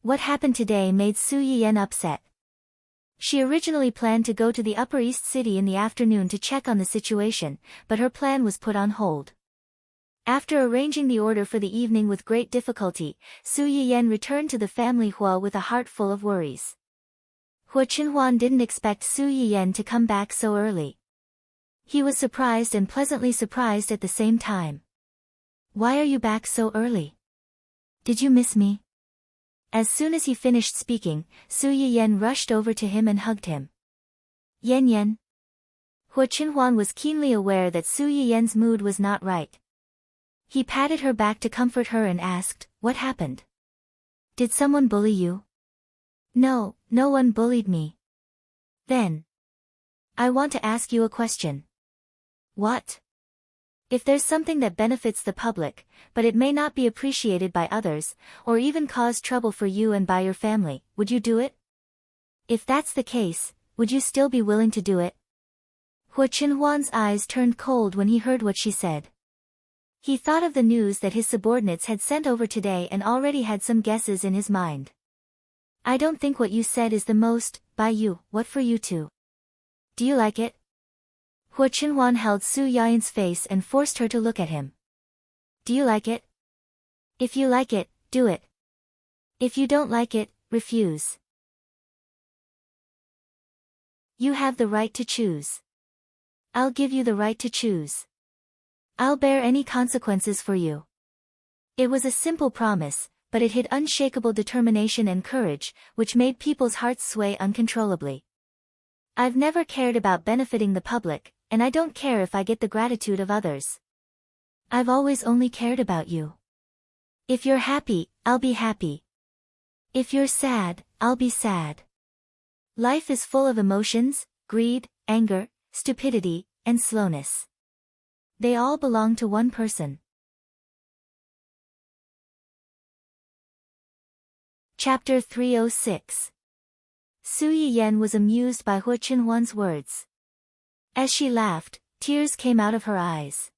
What happened today made Su Yiyen upset. She originally planned to go to the Upper East City in the afternoon to check on the situation, but her plan was put on hold. After arranging the order for the evening with great difficulty, Su Yiyen returned to the family Hua with a heart full of worries. Hua Chenhuan didn't expect Su Yiyan to come back so early. He was surprised and pleasantly surprised at the same time. Why are you back so early? Did you miss me? As soon as he finished speaking, Su Yiyan rushed over to him and hugged him. Yan. Hua Chenhuan was keenly aware that Su Yiyan's mood was not right. He patted her back to comfort her and asked, "What happened? Did someone bully you?" "No, no one bullied me." "Then, I want to ask you a question." "What?" "If there's something that benefits the public, but it may not be appreciated by others, or even cause trouble for you and by your family, would you do it? If that's the case, would you still be willing to do it?" Hua Chenhuan's eyes turned cold when he heard what she said. He thought of the news that his subordinates had sent over today and already had some guesses in his mind. "I don't think what you said is the most, by you, what for you too. Do you like it?" Hua Chenhuan held Su Yiyan's face and forced her to look at him. "Do you like it? If you like it, do it. If you don't like it, refuse. You have the right to choose. I'll give you the right to choose. I'll bear any consequences for you." It was a simple promise, but it hid unshakable determination and courage, which made people's hearts sway uncontrollably. "I've never cared about benefiting the public, and I don't care if I get the gratitude of others. I've always only cared about you. If you're happy, I'll be happy. If you're sad, I'll be sad. Life is full of emotions, greed, anger, stupidity, and slowness. They all belong to one person." Chapter 306. Su Yiyan was amused by Hua Chenhuan's words. As she laughed, tears came out of her eyes.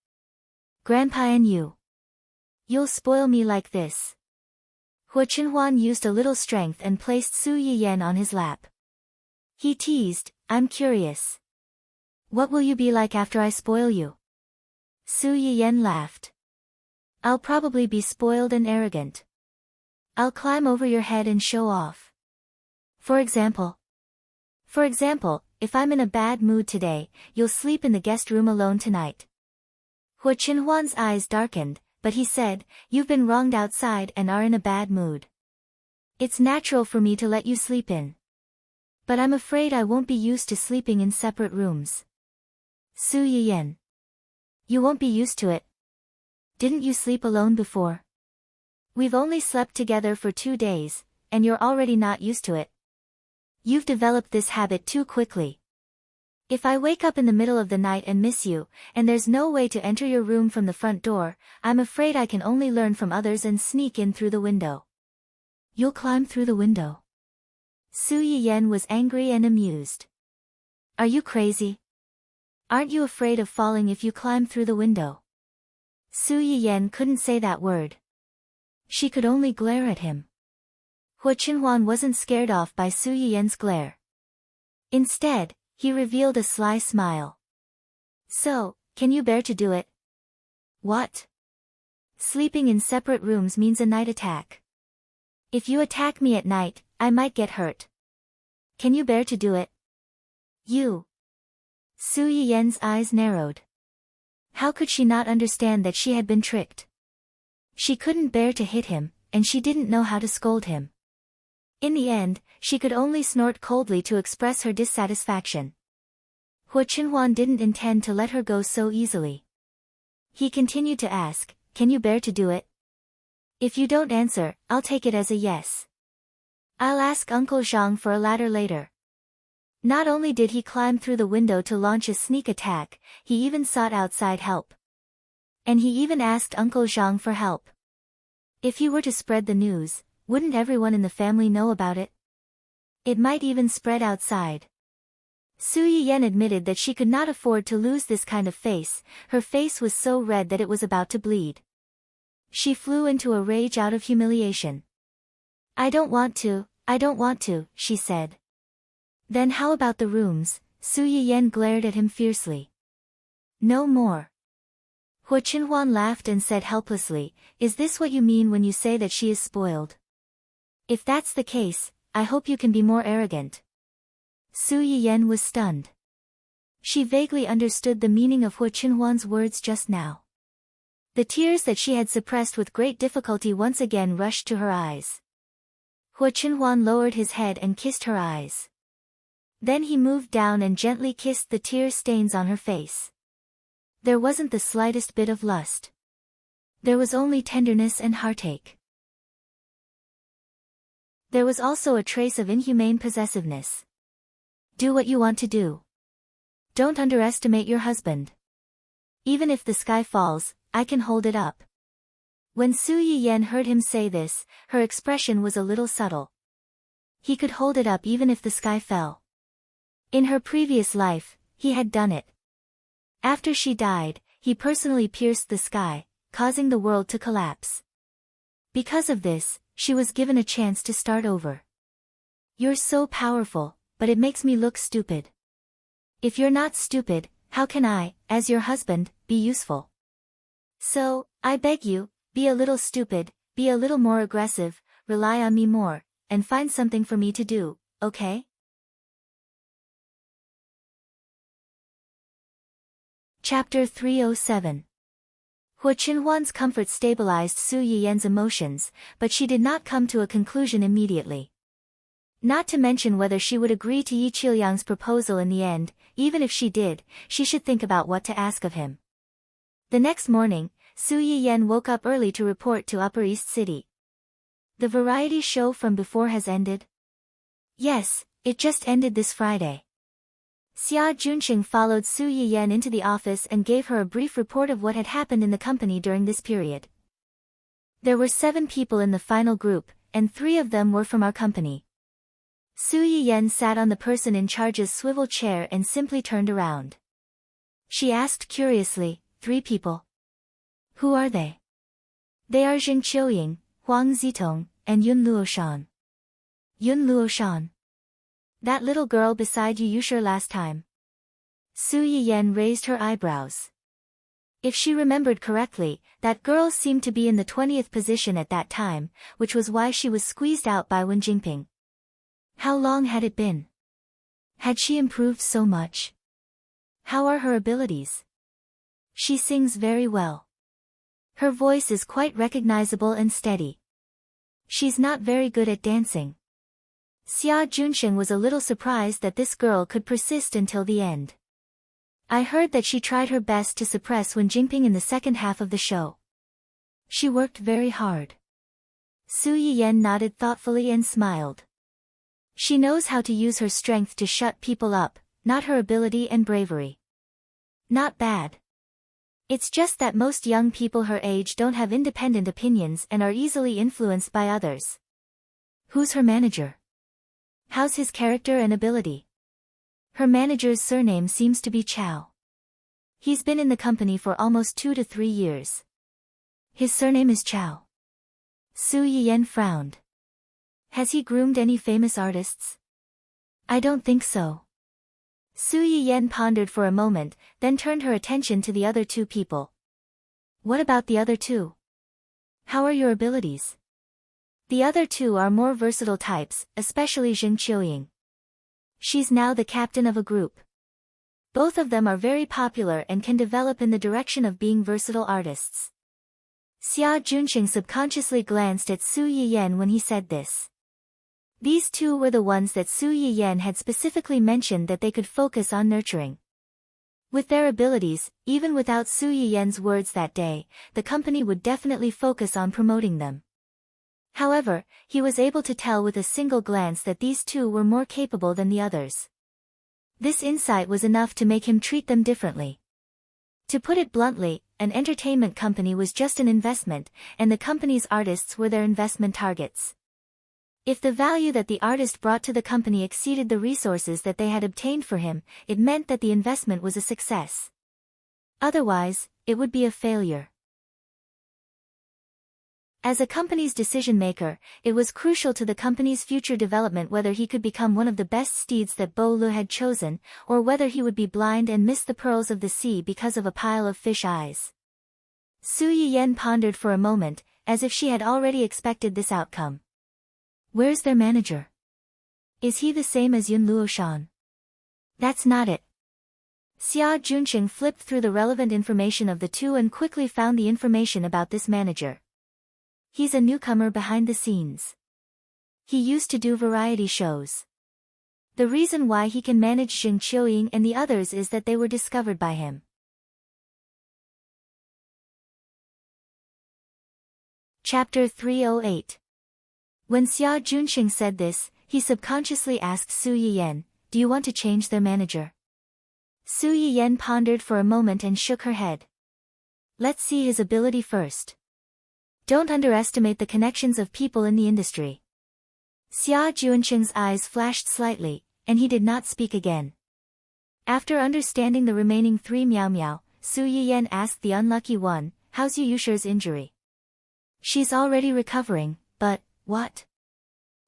"Grandpa and you'll spoil me like this." Hua Chenhuan used a little strength and placed Su Yiyan on his lap. He teased, "I'm curious. What will you be like after I spoil you?" Su Yiyan laughed. "I'll probably be spoiled and arrogant. I'll climb over your head and show off. For example, if I'm in a bad mood today, you'll sleep in the guest room alone tonight." Hua Chenhuan's eyes darkened, but he said, "You've been wronged outside and are in a bad mood. It's natural for me to let you sleep in. But I'm afraid I won't be used to sleeping in separate rooms." "Su Yiyan. You won't be used to it. Didn't you sleep alone before? We've only slept together for 2 days, and you're already not used to it. You've developed this habit too quickly. If I wake up in the middle of the night and miss you, and there's no way to enter your room from the front door, I'm afraid I can only learn from others and sneak in through the window." "You'll climb through the window?" Su Yiyan was angry and amused. "Are you crazy? Aren't you afraid of falling if you climb through the window?" Su Yiyan couldn't say that word. She could only glare at him. Hua Chenhuan wasn't scared off by Su Yiyan's glare. Instead, he revealed a sly smile. "So, can you bear to do it?" "What?" "Sleeping in separate rooms means a night attack. If you attack me at night, I might get hurt. Can you bear to do it?" "You." Su Yiyan's eyes narrowed. How could she not understand that she had been tricked? She couldn't bear to hit him, and she didn't know how to scold him. In the end, she could only snort coldly to express her dissatisfaction. Hua Chenhuan didn't intend to let her go so easily. He continued to ask, "Can you bear to do it? If you don't answer, I'll take it as a yes. I'll ask Uncle Zhang for a ladder later." Not only did he climb through the window to launch a sneak attack, he even sought outside help. And he even asked Uncle Zhang for help. If he were to spread the news, wouldn't everyone in the family know about it? It might even spread outside. Su Yiyan admitted that she could not afford to lose this kind of face. Her face was so red that it was about to bleed. She flew into a rage out of humiliation. I don't want to, she said. "Then how about the rooms?" Su Yiyan glared at him fiercely. "No more." Hua Chenhuan laughed and said helplessly, "Is this what you mean when you say that she is spoiled? If that's the case, I hope you can be more arrogant. Su Yiyan was stunned. She vaguely understood the meaning of Hu Qinhuan's words just now. The tears that she had suppressed with great difficulty once again rushed to her eyes. Hu Qinhuan lowered his head and kissed her eyes. Then he moved down and gently kissed the tear stains on her face. There wasn't the slightest bit of lust. There was only tenderness and heartache. There was also a trace of inhumane possessiveness. Do what you want to do. Don't underestimate your husband. Even if the sky falls, I can hold it up. When Su Yiyan heard him say this, her expression was a little subtle. He could hold it up even if the sky fell. In her previous life, he had done it. After she died, he personally pierced the sky, causing the world to collapse. Because of this, she was given a chance to start over. You're so powerful, but it makes me look stupid. If you're not stupid, how can I, as your husband, be useful? So, I beg you, be a little stupid, be a little more aggressive, rely on me more, and find something for me to do, okay? Chapter 307. Hu Qinhuan's comfort stabilized Su Yiyan's emotions, but she did not come to a conclusion immediately. Not to mention whether she would agree to Yi Qiuliang's proposal in the end. Even if she did, she should think about what to ask of him. The next morning, Su Yiyan woke up early to report to Upper East City. The variety show from before has ended? Yes, it just ended this Friday. Xia Junqing followed Su Yiyan into the office and gave her a brief report of what had happened in the company during this period. There were 7 people in the final group, and 3 of them were from our company. Su Yiyan sat on the person in charge's swivel chair and simply turned around. She asked curiously, 3 people? Who are they? They are Zheng Qiuying, Huang Zitong, and Yun Luoshan. Yun Luoshan? That little girl beside you sure last time? Su Yiyan raised her eyebrows. If she remembered correctly, that girl seemed to be in the 20th position at that time, which was why she was squeezed out by Wen Jingping. How long had it been? Had she improved so much? How are her abilities? She sings very well. Her voice is quite recognizable and steady. She's not very good at dancing. Xia Junqing was a little surprised that this girl could persist until the end. I heard that she tried her best to suppress Wen Jingping in the second half of the show. She worked very hard. Su Yiyan nodded thoughtfully and smiled. She knows how to use her strength to shut people up, not her ability and bravery. Not bad. It's just that most young people her age don't have independent opinions and are easily influenced by others. Who's her manager? How's his character and ability? Her manager's surname seems to be Chao. He's been in the company for almost 2 to 3 years. His surname is Chao. Su Yiyan frowned. Has he groomed any famous artists? I don't think so. Su Yiyan pondered for a moment, then turned her attention to the other 2 people. What about the other 2? How are your abilities? The other 2 are more versatile types, especially Zheng Qiuying. She's now the captain of a group. Both of them are very popular and can develop in the direction of being versatile artists. Xia Junqing subconsciously glanced at Su Yiyan when he said this. These 2 were the ones that Su Yiyan had specifically mentioned that they could focus on nurturing. With their abilities, even without Su Yiyan's words that day, the company would definitely focus on promoting them. However, he was able to tell with a single glance that these 2 were more capable than the others. This insight was enough to make him treat them differently. To put it bluntly, an entertainment company was just an investment, and the company's artists were their investment targets. If the value that the artist brought to the company exceeded the resources that they had obtained for him, it meant that the investment was a success. Otherwise, it would be a failure. As a company's decision-maker, it was crucial to the company's future development whether he could become one of the best steeds that Bo Lu had chosen, or whether he would be blind and miss the pearls of the sea because of a pile of fish eyes. Su Yiyan pondered for a moment, as if she had already expected this outcome. Where's their manager? Is he the same as Yun Luoshan? That's not it. Xia Junqing flipped through the relevant information of the two and quickly found the information about this manager. He's a newcomer behind the scenes. He used to do variety shows. The reason why he can manage Xing Qiuying and the others is that they were discovered by him. Chapter 308. When Xia Junqing said this, he subconsciously asked Su Yiyan, "Do you want to change their manager?" Su Yiyan pondered for a moment and shook her head. "Let's see his ability first. Don't underestimate the connections of people in the industry." Xia Junqing's eyes flashed slightly, and he did not speak again. After understanding the remaining three Miao Miao, Su Yiyan asked the unlucky one, "How's Yu Yusher's injury?" "She's already recovering, but, what?"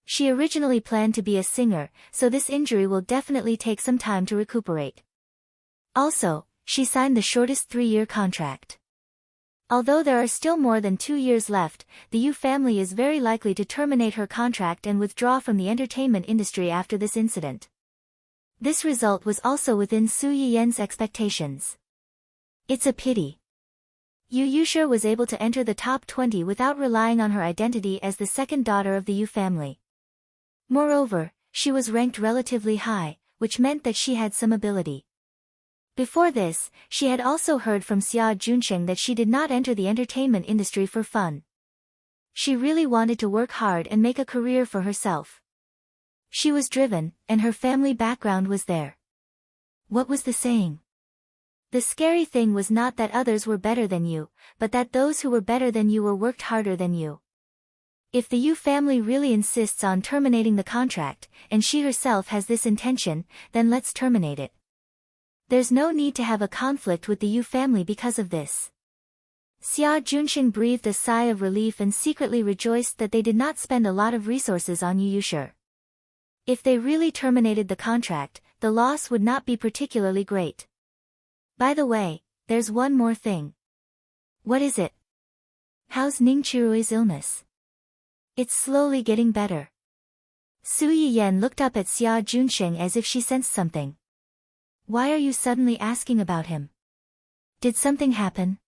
"She originally planned to be a singer, so this injury will definitely take some time to recuperate. Also, she signed the shortest 3-year contract. Although there are still more than 2 years left, the Yu family is very likely to terminate her contract and withdraw from the entertainment industry after this incident." This result was also within Su Yiyan's expectations. It's a pity. Yu Yusher was able to enter the top 20 without relying on her identity as the second daughter of the Yu family. Moreover, she was ranked relatively high, which meant that she had some ability. Before this, she had also heard from Xia Junqing that she did not enter the entertainment industry for fun. She really wanted to work hard and make a career for herself. She was driven, and her family background was there. What was the saying? The scary thing was not that others were better than you, but that those who were better than you were worked harder than you. If the Yu family really insists on terminating the contract, and she herself has this intention, then let's terminate it. There's no need to have a conflict with the Yu family because of this. Xia Junqing breathed a sigh of relief and secretly rejoiced that they did not spend a lot of resources on Yu Yusher. If they really terminated the contract, the loss would not be particularly great. By the way, there's one more thing. What is it? How's Ning Qirui's illness? It's slowly getting better. Su Yiyan looked up at Xia Junqing as if she sensed something. Why are you suddenly asking about him? Did something happen?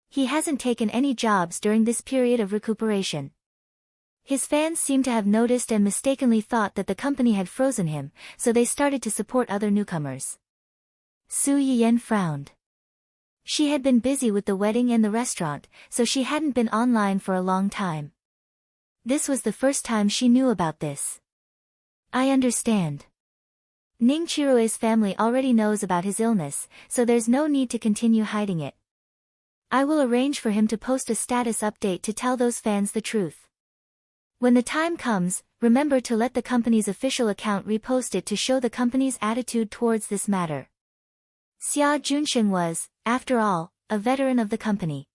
He hasn't taken any jobs during this period of recuperation. His fans seem to have noticed and mistakenly thought that the company had frozen him, so they started to support other newcomers. Su Yiyan frowned. She had been busy with the wedding and the restaurant, so she hadn't been online for a long time. This was the first time she knew about this. I understand. Ning Qirui's family already knows about his illness, so there's no need to continue hiding it. I will arrange for him to post a status update to tell those fans the truth. When the time comes, remember to let the company's official account repost it to show the company's attitude towards this matter. Xia Junqing was, after all, a veteran of the company.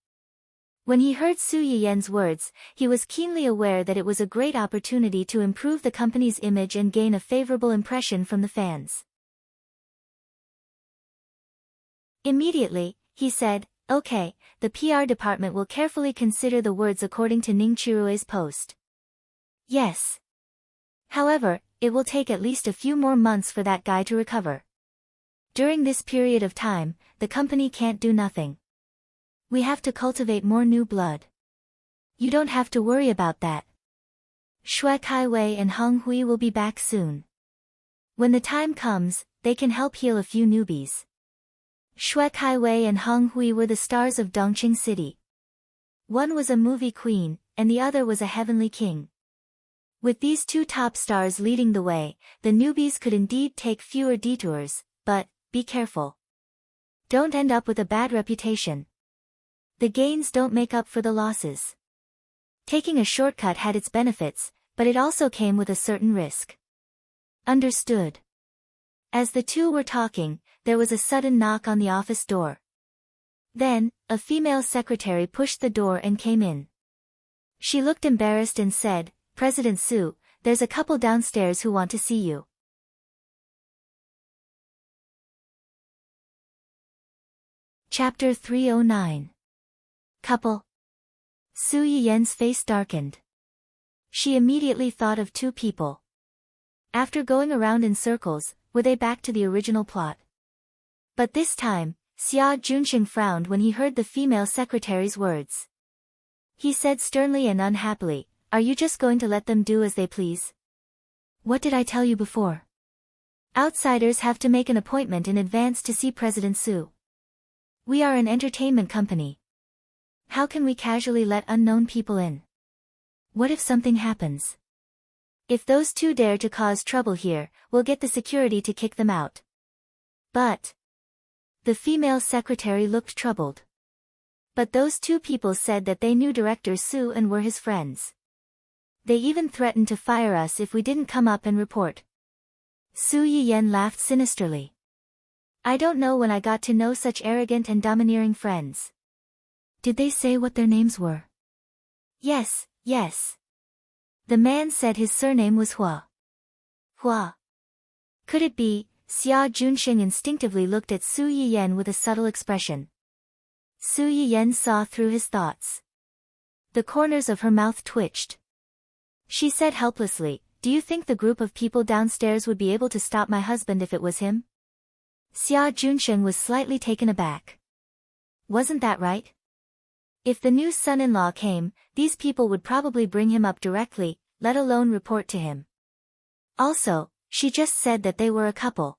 When he heard Su Yiyan's words, he was keenly aware that it was a great opportunity to improve the company's image and gain a favorable impression from the fans. Immediately, he said, "Okay, the PR department will carefully consider the words according to Ning Qirui's post." Yes. However, it will take at least a few more months for that guy to recover. During this period of time, the company can't do nothing. We have to cultivate more new blood. You don't have to worry about that. Shui Kaiwei and Heng Hui will be back soon. When the time comes, they can help heal a few newbies. Shui Kaiwei and Heng Hui were the stars of Dongqing City. One was a movie queen, and the other was a heavenly king. With these two top stars leading the way, the newbies could indeed take fewer detours, but be careful. Don't end up with a bad reputation. The gains don't make up for the losses. Taking a shortcut had its benefits, but it also came with a certain risk. Understood. As the two were talking, there was a sudden knock on the office door. Then, a female secretary pushed the door and came in. She looked embarrassed and said, "President Su, there's a couple downstairs who want to see you." Chapter 309. Couple. Su Yiyan's face darkened. She immediately thought of two people. After going around in circles, were they back to the original plot? But this time, Xia Junxing frowned when he heard the female secretary's words. He said sternly and unhappily, "Are you just going to let them do as they please? What did I tell you before? Outsiders have to make an appointment in advance to see President Su. We are an entertainment company. How can we casually let unknown people in? What if something happens? If those two dare to cause trouble here, we'll get the security to kick them out." But the female secretary looked troubled. "But those two people said that they knew Director Su and were his friends. They even threatened to fire us if we didn't come up and report." Su Yiyan laughed sinisterly. "I don't know when I got to know such arrogant and domineering friends." "Did they say what their names were?" Yes. The man said his surname was Hua. Hua. Could it be? Xia Junxing instinctively looked at Su Yiyan with a subtle expression. Su Yiyan saw through his thoughts. The corners of her mouth twitched. She said helplessly, "Do you think the group of people downstairs would be able to stop my husband if it was him?" Xia Junxing was slightly taken aback. Wasn't that right? If the new son-in-law came, these people would probably bring him up directly, let alone report to him. Also, she just said that they were a couple.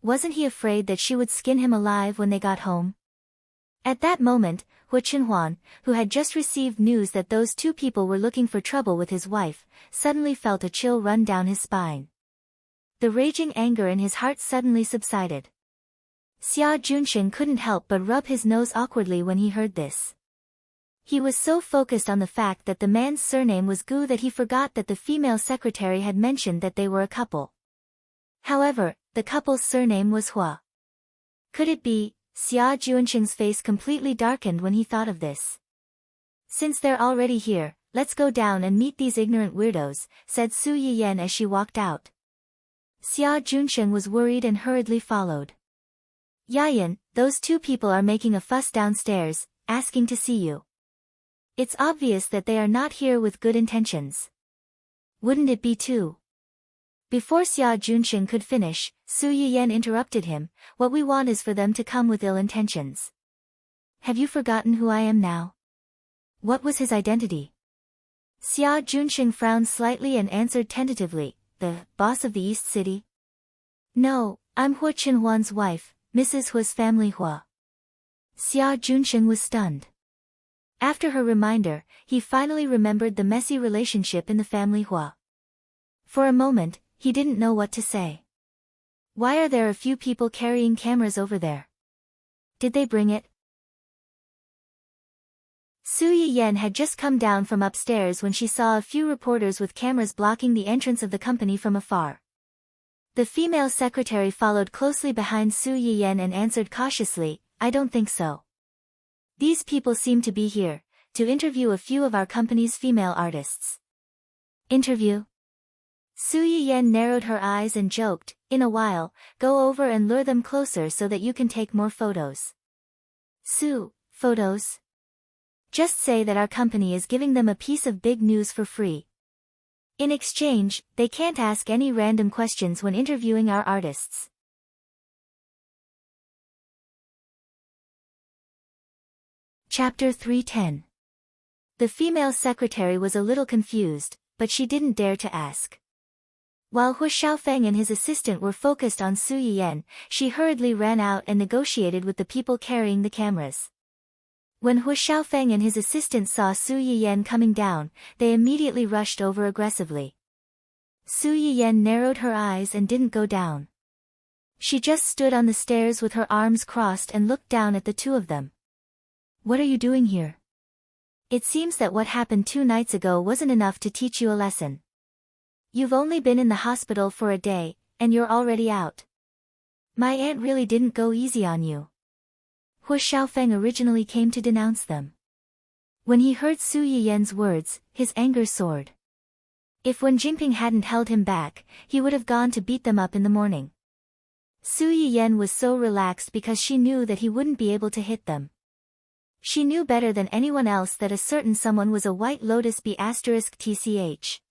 Wasn't he afraid that she would skin him alive when they got home? At that moment, Hu Chenhuan, who had just received news that those two people were looking for trouble with his wife, suddenly felt a chill run down his spine. The raging anger in his heart suddenly subsided. Xia Junxing couldn't help but rub his nose awkwardly when he heard this. He was so focused on the fact that the man's surname was Gu that he forgot that the female secretary had mentioned that they were a couple. However, the couple's surname was Hua. Could it be? Xia Junxing's face completely darkened when he thought of this. "Since they're already here, let's go down and meet these ignorant weirdos," said Su Yiyan as she walked out. Xia Junxing was worried and hurriedly followed. "Yayan, those two people are making a fuss downstairs, asking to see you. It's obvious that they are not here with good intentions. Wouldn't it be too?" Before Xia Junxing could finish, Su Yiyan interrupted him, "What we want is for them to come with ill intentions. Have you forgotten who I am now? What was his identity?" Xia Junxing frowned slightly and answered tentatively, "The boss of the East City?" "No, I'm Hu Chenhuan's wife, Mrs. Hua's family Hua." Xia Junxing was stunned. After her reminder, he finally remembered the messy relationship in the family Hua. For a moment, he didn't know what to say. Why are there a few people carrying cameras over there? Did they bring it? Su Yiyan had just come down from upstairs when she saw a few reporters with cameras blocking the entrance of the company from afar. The female secretary followed closely behind Su Yiyan and answered cautiously, "I don't think so. These people seem to be here to interview a few of our company's female artists." "Interview?" Su Yiyan narrowed her eyes and joked, "In a while, go over and lure them closer so that you can take more photos." "Su, photos? Just say that our company is giving them a piece of big news for free. In exchange, they can't ask any random questions when interviewing our artists." Chapter 310. The female secretary was a little confused, but she didn't dare to ask. While Hu Xiaofeng and his assistant were focused on Su Yiyan, she hurriedly ran out and negotiated with the people carrying the cameras. When Hu Xiaofeng and his assistant saw Su Yiyan coming down, they immediately rushed over aggressively. Su Yiyan narrowed her eyes and didn't go down. She just stood on the stairs with her arms crossed and looked down at the two of them. "What are you doing here? It seems that what happened 2 nights ago wasn't enough to teach you a lesson. You've only been in the hospital for a day, and you're already out. My aunt really didn't go easy on you." Hu Xiaofeng originally came to denounce them. When he heard Su Yiyan's words, his anger soared. If Wen Jingping hadn't held him back, he would have gone to beat them up in the morning. Su Yiyan was so relaxed because she knew that he wouldn't be able to hit them. She knew better than anyone else that a certain someone was a White Lotus B***tch.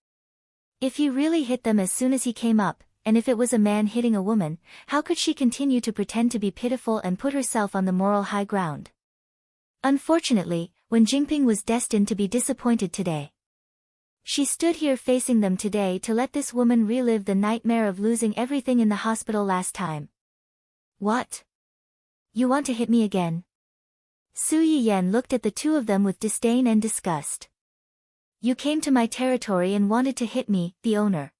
If he really hit them as soon as he came up, and if it was a man hitting a woman, how could she continue to pretend to be pitiful and put herself on the moral high ground? Unfortunately, Wen Jingping was destined to be disappointed today. She stood here facing them today to let this woman relive the nightmare of losing everything in the hospital last time. What? You want to hit me again? Su Yiyan looked at the two of them with disdain and disgust. You came to my territory and wanted to hit me, the owner.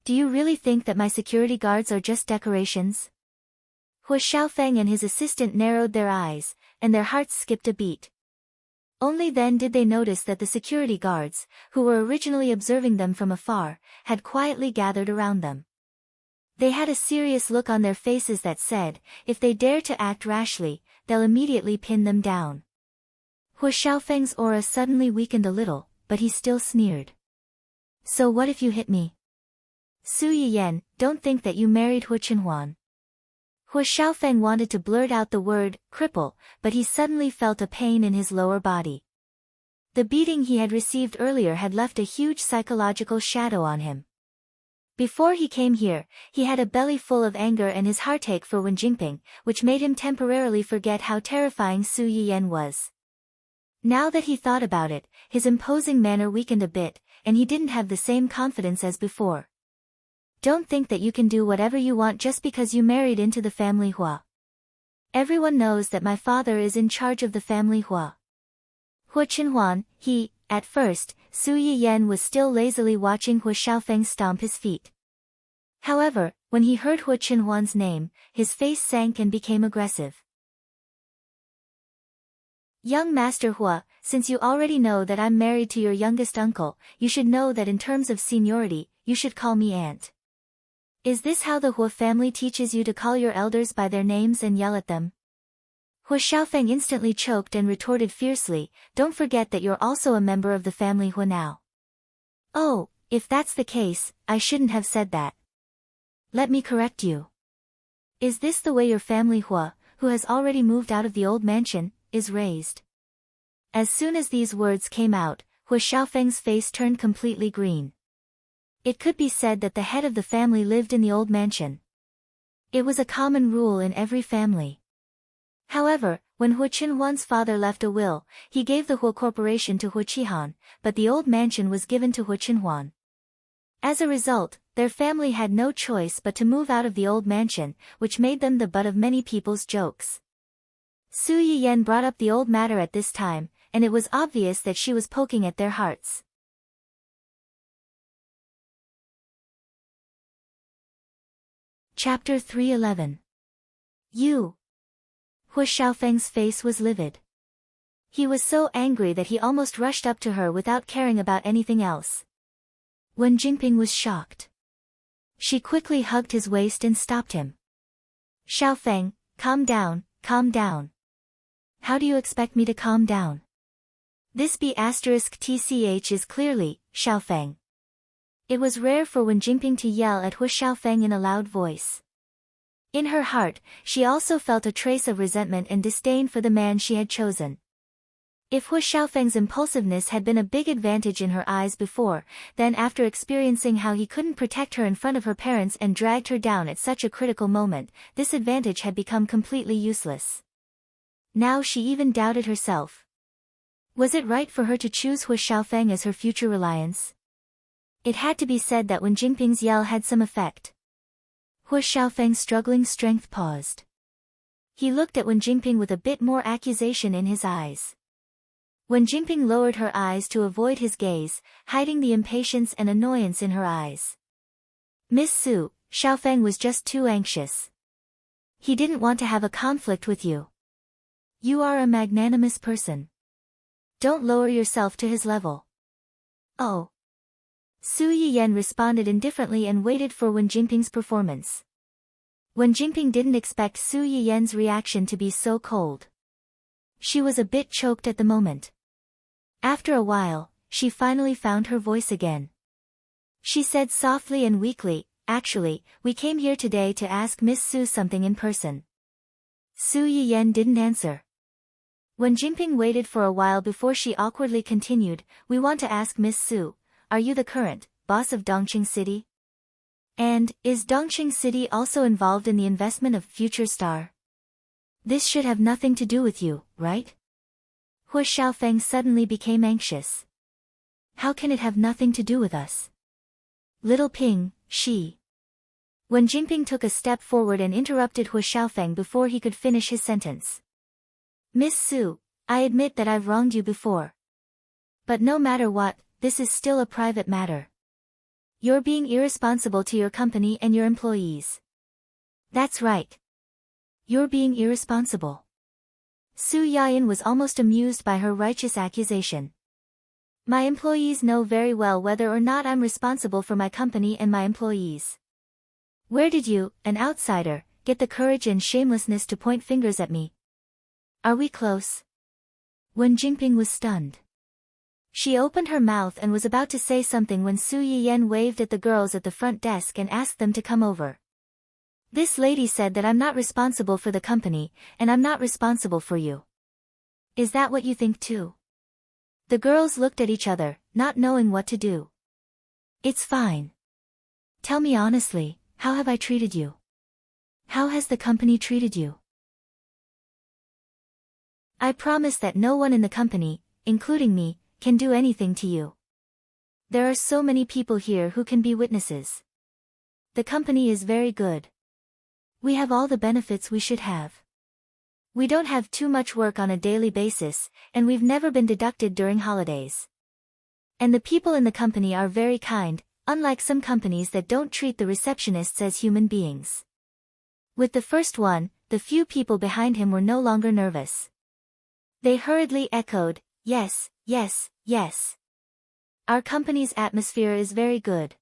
Do you really think that my security guards are just decorations? Hu Xiaofeng and his assistant narrowed their eyes, and their hearts skipped a beat. Only then did they notice that the security guards, who were originally observing them from afar, had quietly gathered around them. They had a serious look on their faces that said, if they dare to act rashly, they'll immediately pin them down. Hu Xiaofeng's aura suddenly weakened a little, but he still sneered. So what if you hit me? Su Yiyan, don't think that you married Hu Chenhuan. Hu Xiaofeng wanted to blurt out the word, cripple, but he suddenly felt a pain in his lower body. The beating he had received earlier had left a huge psychological shadow on him. Before he came here, he had a belly full of anger and his heartache for Wen Jingping, which made him temporarily forget how terrifying Su Yiyan was. Now that he thought about it, his imposing manner weakened a bit, and he didn't have the same confidence as before. Don't think that you can do whatever you want just because you married into the family Hua. Everyone knows that my father is in charge of the family Hua. Hu Chenhuan, at first, Su Yiyan was still lazily watching Hu Xiaofeng stomp his feet. However, when he heard Hu Chenhuan's name, his face sank and became aggressive. Young Master Hua, since you already know that I'm married to your youngest uncle, you should know that in terms of seniority, you should call me aunt. Is this how the Hua family teaches you to call your elders by their names and yell at them? Hu Xiaofeng instantly choked and retorted fiercely, don't forget that you're also a member of the family Hua now. Oh, if that's the case, I shouldn't have said that. Let me correct you. Is this the way your family Hua, who has already moved out of the old mansion, is raised? As soon as these words came out, Hu Xiaofeng's face turned completely green. It could be said that the head of the family lived in the old mansion. It was a common rule in every family. However, when Hu Chenhuan's father left a will, he gave the Hua Corporation to Hu Qihan, but the old mansion was given to Hu Chenhuan. As a result, their family had no choice but to move out of the old mansion, which made them the butt of many people's jokes. Su Yiyan brought up the old matter at this time, and it was obvious that she was poking at their hearts. Chapter 311. You. Hu Xiaofeng's face was livid. He was so angry that he almost rushed up to her without caring about anything else. Wen Jingping was shocked. She quickly hugged his waist and stopped him. Xiaofeng, calm down, calm down. How do you expect me to calm down? This B*TCH is clearly, Xiaofeng. It was rare for Wen Jingping to yell at Hu Xiaofeng in a loud voice. In her heart, she also felt a trace of resentment and disdain for the man she had chosen. If Hu Xiaofeng's impulsiveness had been a big advantage in her eyes before, then after experiencing how he couldn't protect her in front of her parents and dragged her down at such a critical moment, this advantage had become completely useless. Now she even doubted herself. Was it right for her to choose Hu Xiaofeng as her future reliance? It had to be said that Wen Jingping's yell had some effect. Hu Xiaofeng's struggling strength paused. He looked at Wen Jingping with a bit more accusation in his eyes. Wen Jingping lowered her eyes to avoid his gaze, hiding the impatience and annoyance in her eyes. Miss Su, Xiaofeng was just too anxious. He didn't want to have a conflict with you. You are a magnanimous person. Don't lower yourself to his level. Oh. Su Yiyan responded indifferently and waited for Wen Jingping's performance. Wen Jingping didn't expect Su Yiyan's reaction to be so cold. She was a bit choked at the moment. After a while, she finally found her voice again. She said softly and weakly, actually, we came here today to ask Miss Su something in person. Su Yiyan didn't answer. Wen Jingping waited for a while before she awkwardly continued, we want to ask Miss Su, are you the current boss of Dongqing City? And, is Dongqing City also involved in the investment of Future Star? This should have nothing to do with you, right? Hu Xiaofeng suddenly became anxious. How can it have nothing to do with us? Little Ping, she. Wen Jingping took a step forward and interrupted Hu Xiaofeng before he could finish his sentence. Miss Su, I admit that I've wronged you before. But no matter what, this is still a private matter. You're being irresponsible to your company and your employees. That's right. You're being irresponsible. Su Yayan was almost amused by her righteous accusation. My employees know very well whether or not I'm responsible for my company and my employees. Where did you, an outsider, get the courage and shamelessness to point fingers at me? Are we close? Wen Jingping was stunned. She opened her mouth and was about to say something when Su Yiyan waved at the girls at the front desk and asked them to come over. This lady said that I'm not responsible for the company, and I'm not responsible for you. Is that what you think too? The girls looked at each other, not knowing what to do. It's fine. Tell me honestly, how have I treated you? How has the company treated you? I promise that no one in the company, including me, can do anything to you. There are so many people here who can be witnesses. The company is very good. We have all the benefits we should have. We don't have too much work on a daily basis, and we've never been deducted during holidays. And the people in the company are very kind, unlike some companies that don't treat the receptionists as human beings. With the first one, the few people behind him were no longer nervous. They hurriedly echoed, yes, yes, yes. Our company's atmosphere is very good.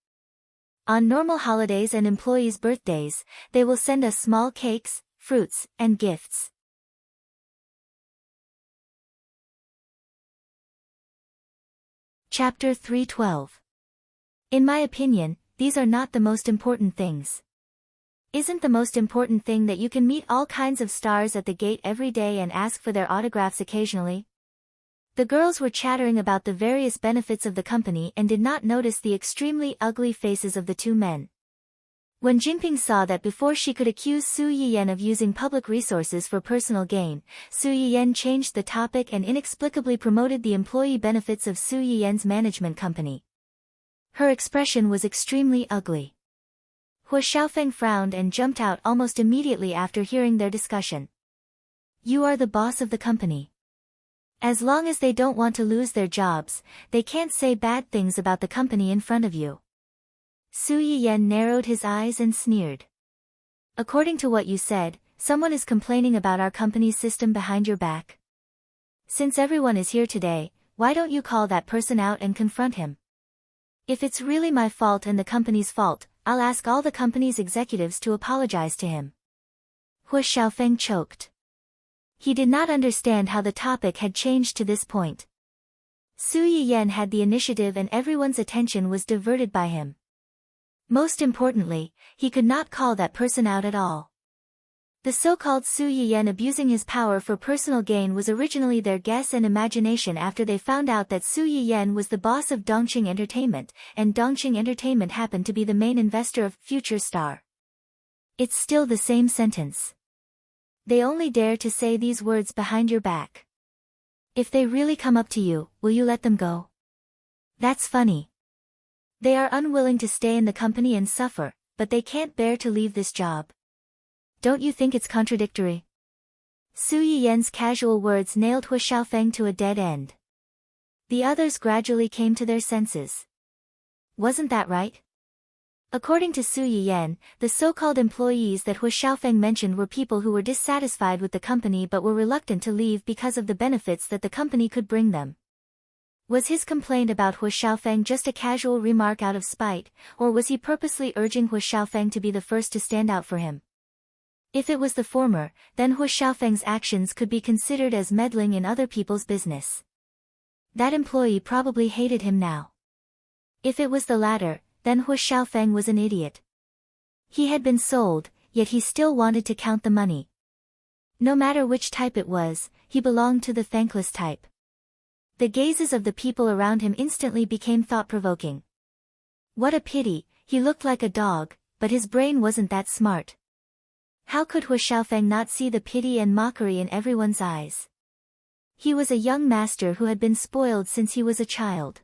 On normal holidays and employees' birthdays, they will send us small cakes, fruits, and gifts. Chapter 312. In my opinion, these are not the most important things. Isn't the most important thing that you can meet all kinds of stars at the gate every day and ask for their autographs occasionally? The girls were chattering about the various benefits of the company and did not notice the extremely ugly faces of the two men. When Jingping saw that before she could accuse Su Yiyan of using public resources for personal gain, Su Yiyan changed the topic and inexplicably promoted the employee benefits of Su Yiyan's management company. Her expression was extremely ugly. Hu Xiaofeng frowned and jumped out almost immediately after hearing their discussion. You are the boss of the company. As long as they don't want to lose their jobs, they can't say bad things about the company in front of you. Su Yiyan narrowed his eyes and sneered. According to what you said, someone is complaining about our company's system behind your back. Since everyone is here today, why don't you call that person out and confront him? If it's really my fault and the company's fault, I'll ask all the company's executives to apologize to him. Hu Xiaofeng choked. He did not understand how the topic had changed to this point. Su Yiyan had the initiative and everyone's attention was diverted by him. Most importantly, he could not call that person out at all. The so-called Su Yiyan abusing his power for personal gain was originally their guess and imagination after they found out that Su Yiyan was the boss of Dongqing Entertainment, and Dongqing Entertainment happened to be the main investor of Future Star. It's still the same sentence. They only dare to say these words behind your back. If they really come up to you, will you let them go? That's funny. They are unwilling to stay in the company and suffer, but they can't bear to leave this job. Don't you think it's contradictory? Su Yiyan's casual words nailed Hu Xiaofeng to a dead end. The others gradually came to their senses. Wasn't that right? According to Su Yiyan, the so-called employees that Hu Xiaofeng mentioned were people who were dissatisfied with the company but were reluctant to leave because of the benefits that the company could bring them. Was his complaint about Hu Xiaofeng just a casual remark out of spite, or was he purposely urging Hu Xiaofeng to be the first to stand out for him? If it was the former, then Hu Xiaofeng's actions could be considered as meddling in other people's business. That employee probably hated him now. If it was the latter, then Hu Xiaofeng was an idiot. He had been sold, yet he still wanted to count the money. No matter which type it was, he belonged to the thankless type. The gazes of the people around him instantly became thought-provoking. What a pity, he looked like a dog, but his brain wasn't that smart. How could Hu Xiaofeng not see the pity and mockery in everyone's eyes? He was a young master who had been spoiled since he was a child.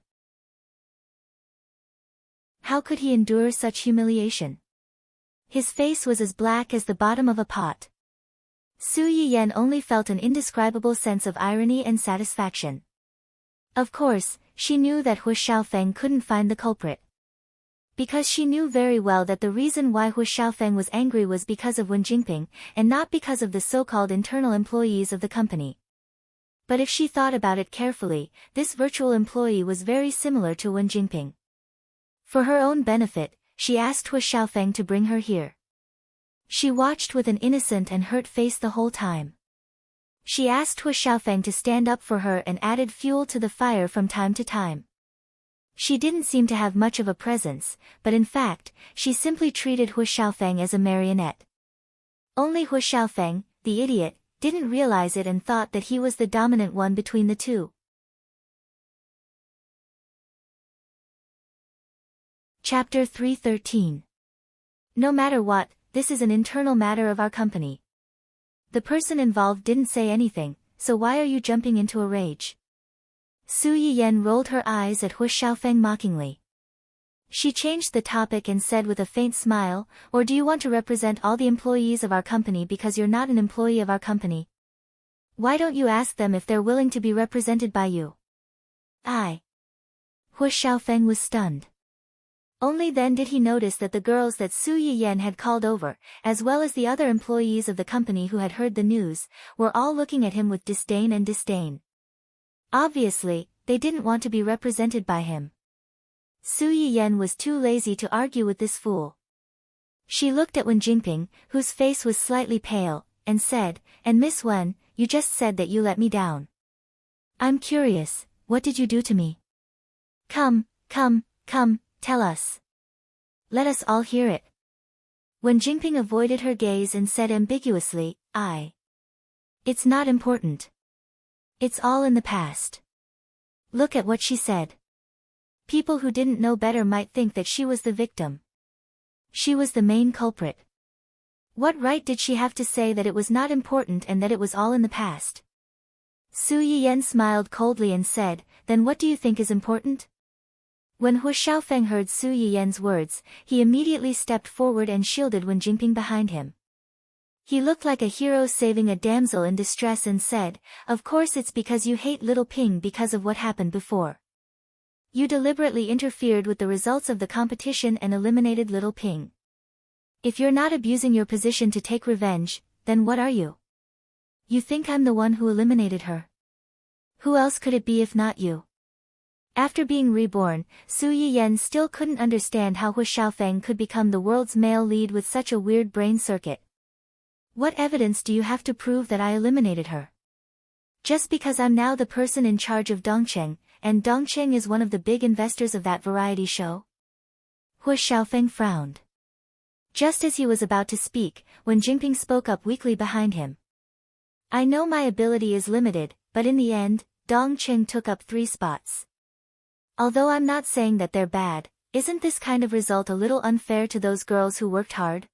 How could he endure such humiliation? His face was as black as the bottom of a pot. Su Yiyan only felt an indescribable sense of irony and satisfaction. Of course, she knew that Hu Xiaofeng couldn't find the culprit. Because she knew very well that the reason why Hu Xiaofeng was angry was because of Wen Jingping, and not because of the so-called internal employees of the company. But if she thought about it carefully, this virtual employee was very similar to Wen Jingping. For her own benefit, she asked Hu Xiaofeng to bring her here. She watched with an innocent and hurt face the whole time. She asked Hu Xiaofeng to stand up for her and added fuel to the fire from time to time. She didn't seem to have much of a presence, but in fact, she simply treated Hu Xiaofeng as a marionette. Only Hu Xiaofeng, the idiot, didn't realize it and thought that he was the dominant one between the two. Chapter 313. No matter what, this is an internal matter of our company. The person involved didn't say anything, so why are you jumping into a rage? Su Yiyan rolled her eyes at Hu Xiaofeng mockingly. She changed the topic and said with a faint smile, or do you want to represent all the employees of our company because you're not an employee of our company? Why don't you ask them if they're willing to be represented by you? Hu Xiaofeng was stunned. Only then did he notice that the girls that Su Yiyan had called over, as well as the other employees of the company who had heard the news, were all looking at him with disdain. Obviously, they didn't want to be represented by him. Su Yiyan was too lazy to argue with this fool. She looked at Wen Jingping, whose face was slightly pale, and said, "And Miss Wen, you just said that you let me down. I'm curious, what did you do to me? Come, tell us. Let us all hear it." Wen Jingping avoided her gaze and said ambiguously, It's not important. It's all in the past. Look at what she said. People who didn't know better might think that she was the victim. She was the main culprit. What right did she have to say that it was not important and that it was all in the past? Su Yiyan smiled coldly and said, "Then what do you think is important?" When Hu Xiaofeng heard Su Yiyan's words, he immediately stepped forward and shielded Wen Jingping behind him. He looked like a hero saving a damsel in distress and said, "Of course it's because you hate little Ping because of what happened before. You deliberately interfered with the results of the competition and eliminated little Ping. If you're not abusing your position to take revenge, then what are you? You think I'm the one who eliminated her? Who else could it be if not you?" After being reborn, Su Yiyan still couldn't understand how Hu Xiaofeng could become the world's male lead with such a weird brain circuit. What evidence do you have to prove that I eliminated her? Just because I'm now the person in charge of Dongcheng, and Dongcheng is one of the big investors of that variety show? Hu Xiaofeng frowned. Just as he was about to speak, when Jingping spoke up weakly behind him. "I know my ability is limited, but in the end, Dongcheng took up 3 spots. Although I'm not saying that they're bad, isn't this kind of result a little unfair to those girls who worked hard?"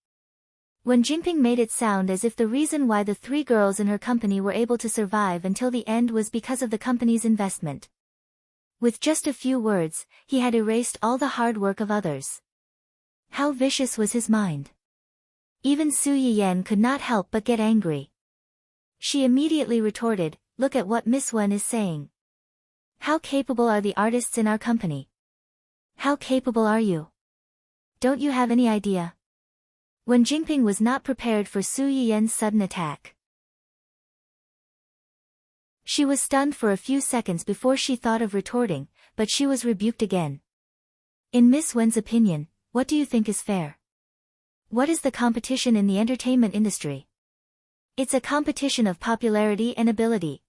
When Jingping made it sound as if the reason why the 3 girls in her company were able to survive until the end was because of the company's investment. With just a few words, he had erased all the hard work of others. How vicious was his mind? Even Su Yiyan could not help but get angry. She immediately retorted, "Look at what Miss Wen is saying. How capable are the artists in our company? How capable are you? Don't you have any idea?" When Jingping was not prepared for Su Yiyan's sudden attack. She was stunned for a few seconds before she thought of retorting, but she was rebuked again. "In Miss Wen's opinion, what do you think is fair? What is the competition in the entertainment industry? It's a competition of popularity and ability.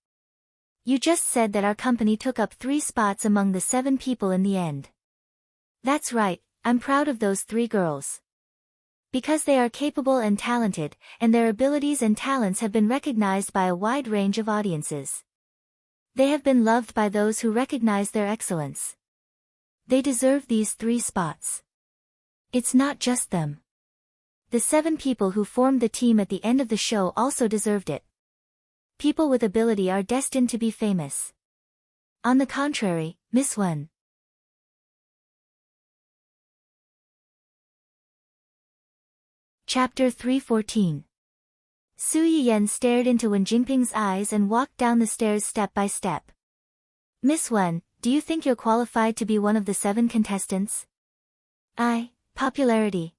You just said that our company took up 3 spots among the 7 people in the end. That's right, I'm proud of those 3 girls. Because they are capable and talented, and their abilities and talents have been recognized by a wide range of audiences. They have been loved by those who recognize their excellence. They deserve these 3 spots. It's not just them. The 7 people who formed the team at the end of the show also deserved it. People with ability are destined to be famous. On the contrary, Miss Wen. Chapter 314. Su Yiyan stared into Wen Jingping's eyes and walked down the stairs step by step. Miss Wen, do you think you're qualified to be one of the 7 contestants? Popularity.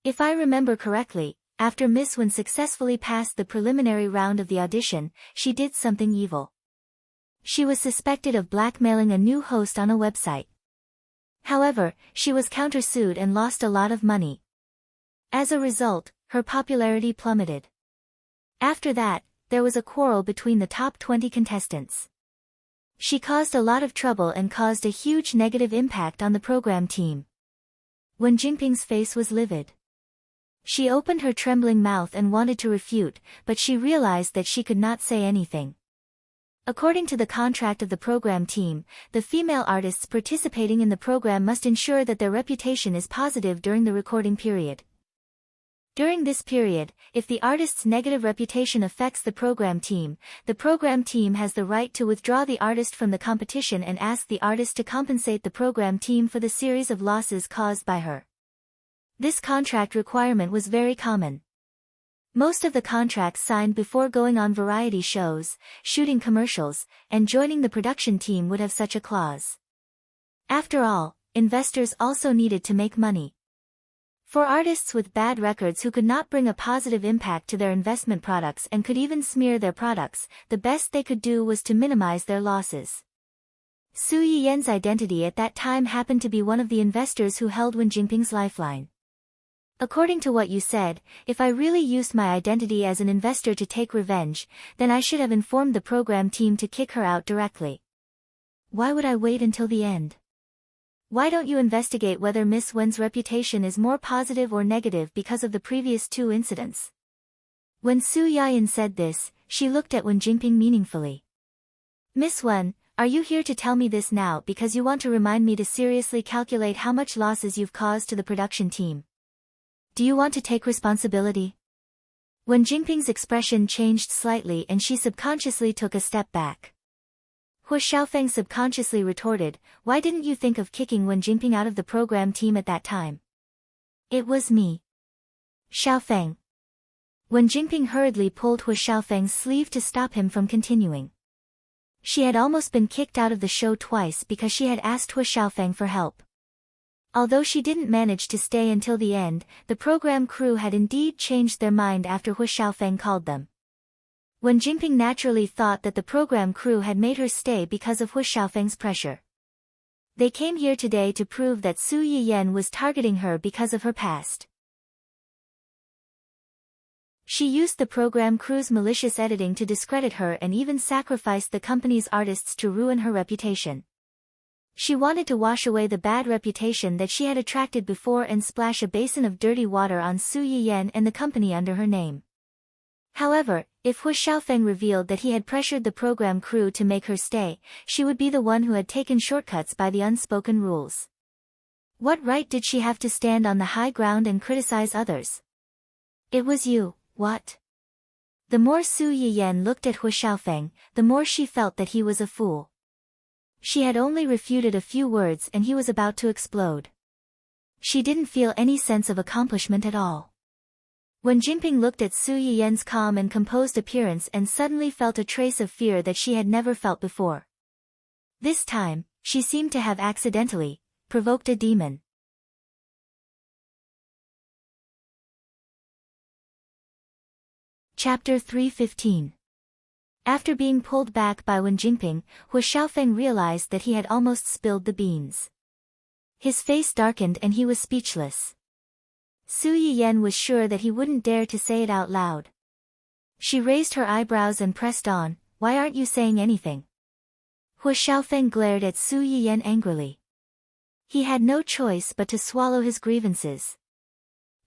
If I remember correctly, after Miss Wen successfully passed the preliminary round of the audition, she did something evil. She was suspected of blackmailing a new host on a website. However, she was countersued and lost a lot of money. As a result, her popularity plummeted. After that, there was a quarrel between the top 20 contestants. She caused a lot of trouble and caused a huge negative impact on the program team. Wen Jingping's face was livid. She opened her trembling mouth and wanted to refute, but she realized that she could not say anything. According to the contract of the program team, the female artists participating in the program must ensure that their reputation is positive during the recording period. During this period, if the artist's negative reputation affects the program team has the right to withdraw the artist from the competition and ask the artist to compensate the program team for the series of losses caused by her. This contract requirement was very common. Most of the contracts signed before going on variety shows, shooting commercials, and joining the production team would have such a clause. After all, investors also needed to make money. For artists with bad records who could not bring a positive impact to their investment products and could even smear their products, the best they could do was to minimize their losses. Su Yiyan's identity at that time happened to be one of the investors who held Wen Jingping's lifeline. According to what you said, if I really used my identity as an investor to take revenge, then I should have informed the program team to kick her out directly. Why would I wait until the end? Why don't you investigate whether Miss Wen's reputation is more positive or negative because of the previous 2 incidents? When Su Yiyan said this, she looked at Wen Jingping meaningfully. Miss Wen, are you here to tell me this now because you want to remind me to seriously calculate how much losses you've caused to the production team? Do you want to take responsibility? Wen Jingping's expression changed slightly and she subconsciously took a step back. Hu Xiaofeng subconsciously retorted, why didn't you think of kicking Wen Jingping out of the program team at that time? It was me. Xiaofeng. Wen Jingping hurriedly pulled Hu Xiaofeng's sleeve to stop him from continuing. She had almost been kicked out of the show twice because she had asked Hu Xiaofeng for help. Although she didn't manage to stay until the end, the program crew had indeed changed their mind after Hu Xiaofeng called them. Wen Jingping naturally thought that the program crew had made her stay because of Hu Xiaofeng's pressure. They came here today to prove that Su Yiyan was targeting her because of her past. She used the program crew's malicious editing to discredit her and even sacrificed the company's artists to ruin her reputation. She wanted to wash away the bad reputation that she had attracted before and splash a basin of dirty water on Su Yiyan and the company under her name. However, if Hu Xiaofeng revealed that he had pressured the program crew to make her stay, she would be the one who had taken shortcuts by the unspoken rules. What right did she have to stand on the high ground and criticize others? It was you, what? The more Su Yiyan looked at Hu Xiaofeng, the more she felt that he was a fool. She had only refuted a few words and he was about to explode. She didn't feel any sense of accomplishment at all. Wen Jingping looked at Su Yiyan's calm and composed appearance and suddenly felt a trace of fear that she had never felt before. This time, she seemed to have accidentally provoked a demon. Chapter 315. After being pulled back by Wen Jingping, Hu Xiaofeng realized that he had almost spilled the beans. His face darkened and he was speechless. Su Yiyan was sure that he wouldn't dare to say it out loud. She raised her eyebrows and pressed on, why aren't you saying anything? Hu Xiaofeng glared at Su Yiyan angrily. He had no choice but to swallow his grievances.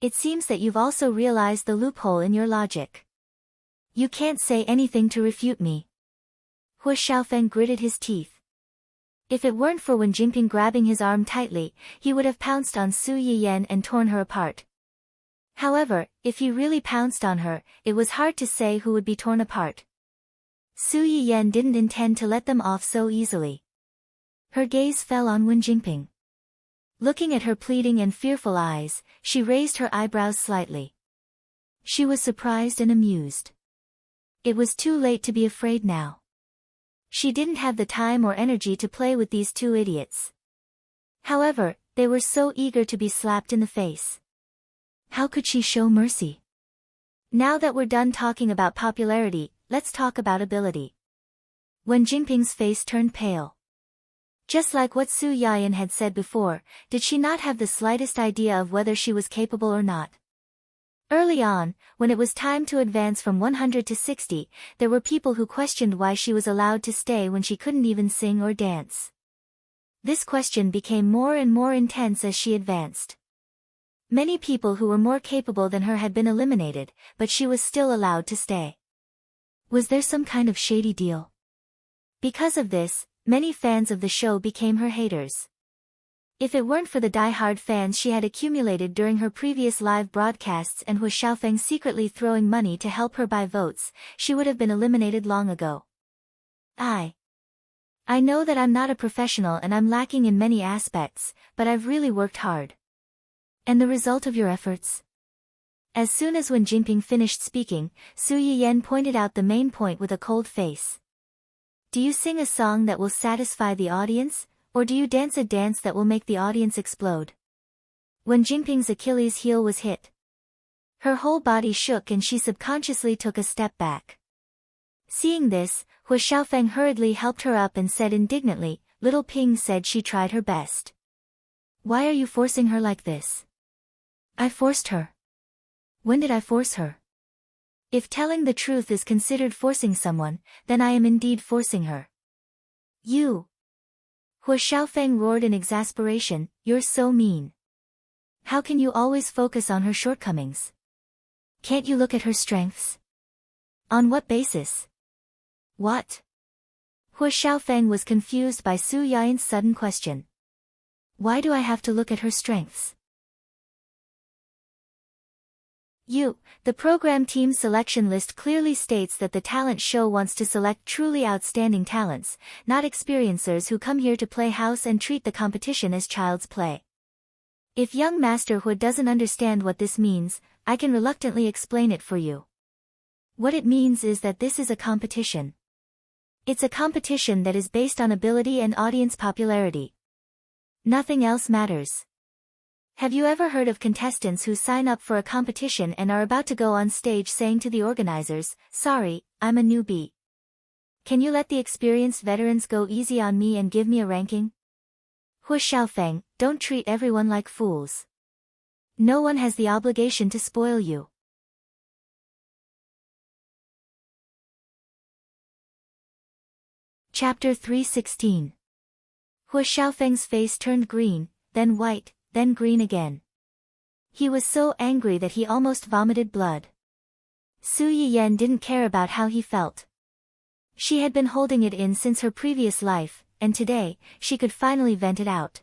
It seems that you've also realized the loophole in your logic. You can't say anything to refute me. Hu Xiaofeng gritted his teeth. If it weren't for Wen Jingping grabbing his arm tightly, he would have pounced on Su Yiyan and torn her apart. However, if he really pounced on her, it was hard to say who would be torn apart. Su Yiyan didn't intend to let them off so easily. Her gaze fell on Wen Jingping. Looking at her pleading and fearful eyes, she raised her eyebrows slightly. She was surprised and amused. It was too late to be afraid now. She didn't have the time or energy to play with these two idiots. However, they were so eager to be slapped in the face. How could she show mercy? Now that we're done talking about popularity, let's talk about ability. Wen Jingping's face turned pale. Just like what Su Yiyan had said before, did she not have the slightest idea of whether she was capable or not? Early on, when it was time to advance from 100 to 60, there were people who questioned why she was allowed to stay when she couldn't even sing or dance. This question became more and more intense as she advanced. Many people who were more capable than her had been eliminated, but she was still allowed to stay. Was there some kind of shady deal? Because of this, many fans of the show became her haters. If it weren't for the die-hard fans she had accumulated during her previous live broadcasts and Hu Xiaofeng secretly throwing money to help her buy votes, she would have been eliminated long ago. I know that I'm not a professional and I'm lacking in many aspects, but I've really worked hard. And the result of your efforts? As soon as Wen Jingping finished speaking, Su Yiyan pointed out the main point with a cold face. Do you sing a song that will satisfy the audience, or do you dance a dance that will make the audience explode? Wen Jingping's Achilles heel was hit. Her whole body shook and she subconsciously took a step back. Seeing this, Hu Xiaofeng hurriedly helped her up and said indignantly, Little Ping said she tried her best. Why are you forcing her like this? I forced her. When did I force her? If telling the truth is considered forcing someone, then I am indeed forcing her. You! Hu Xiaofeng roared in exasperation, you're so mean. How can you always focus on her shortcomings? Can't you look at her strengths? On what basis? What? Hu Xiaofeng was confused by Su Yian's sudden question. Why do I have to look at her strengths? The program team selection list clearly states that the talent show wants to select truly outstanding talents, not experiencers who come here to play house and treat the competition as child's play. If young Master Hu doesn't understand what this means, I can reluctantly explain it for you. What it means is that this is a competition. It's a competition that is based on ability and audience popularity. Nothing else matters. Have you ever heard of contestants who sign up for a competition and are about to go on stage saying to the organizers, sorry, I'm a newbie. Can you let the experienced veterans go easy on me and give me a ranking? Hu Xiaofeng, don't treat everyone like fools. No one has the obligation to spoil you. Chapter 316. Hu Xiaofeng's face turned green, then white, then green again. He was so angry that he almost vomited blood. Su Yiyan didn't care about how he felt. She had been holding it in since her previous life, and today, she could finally vent it out.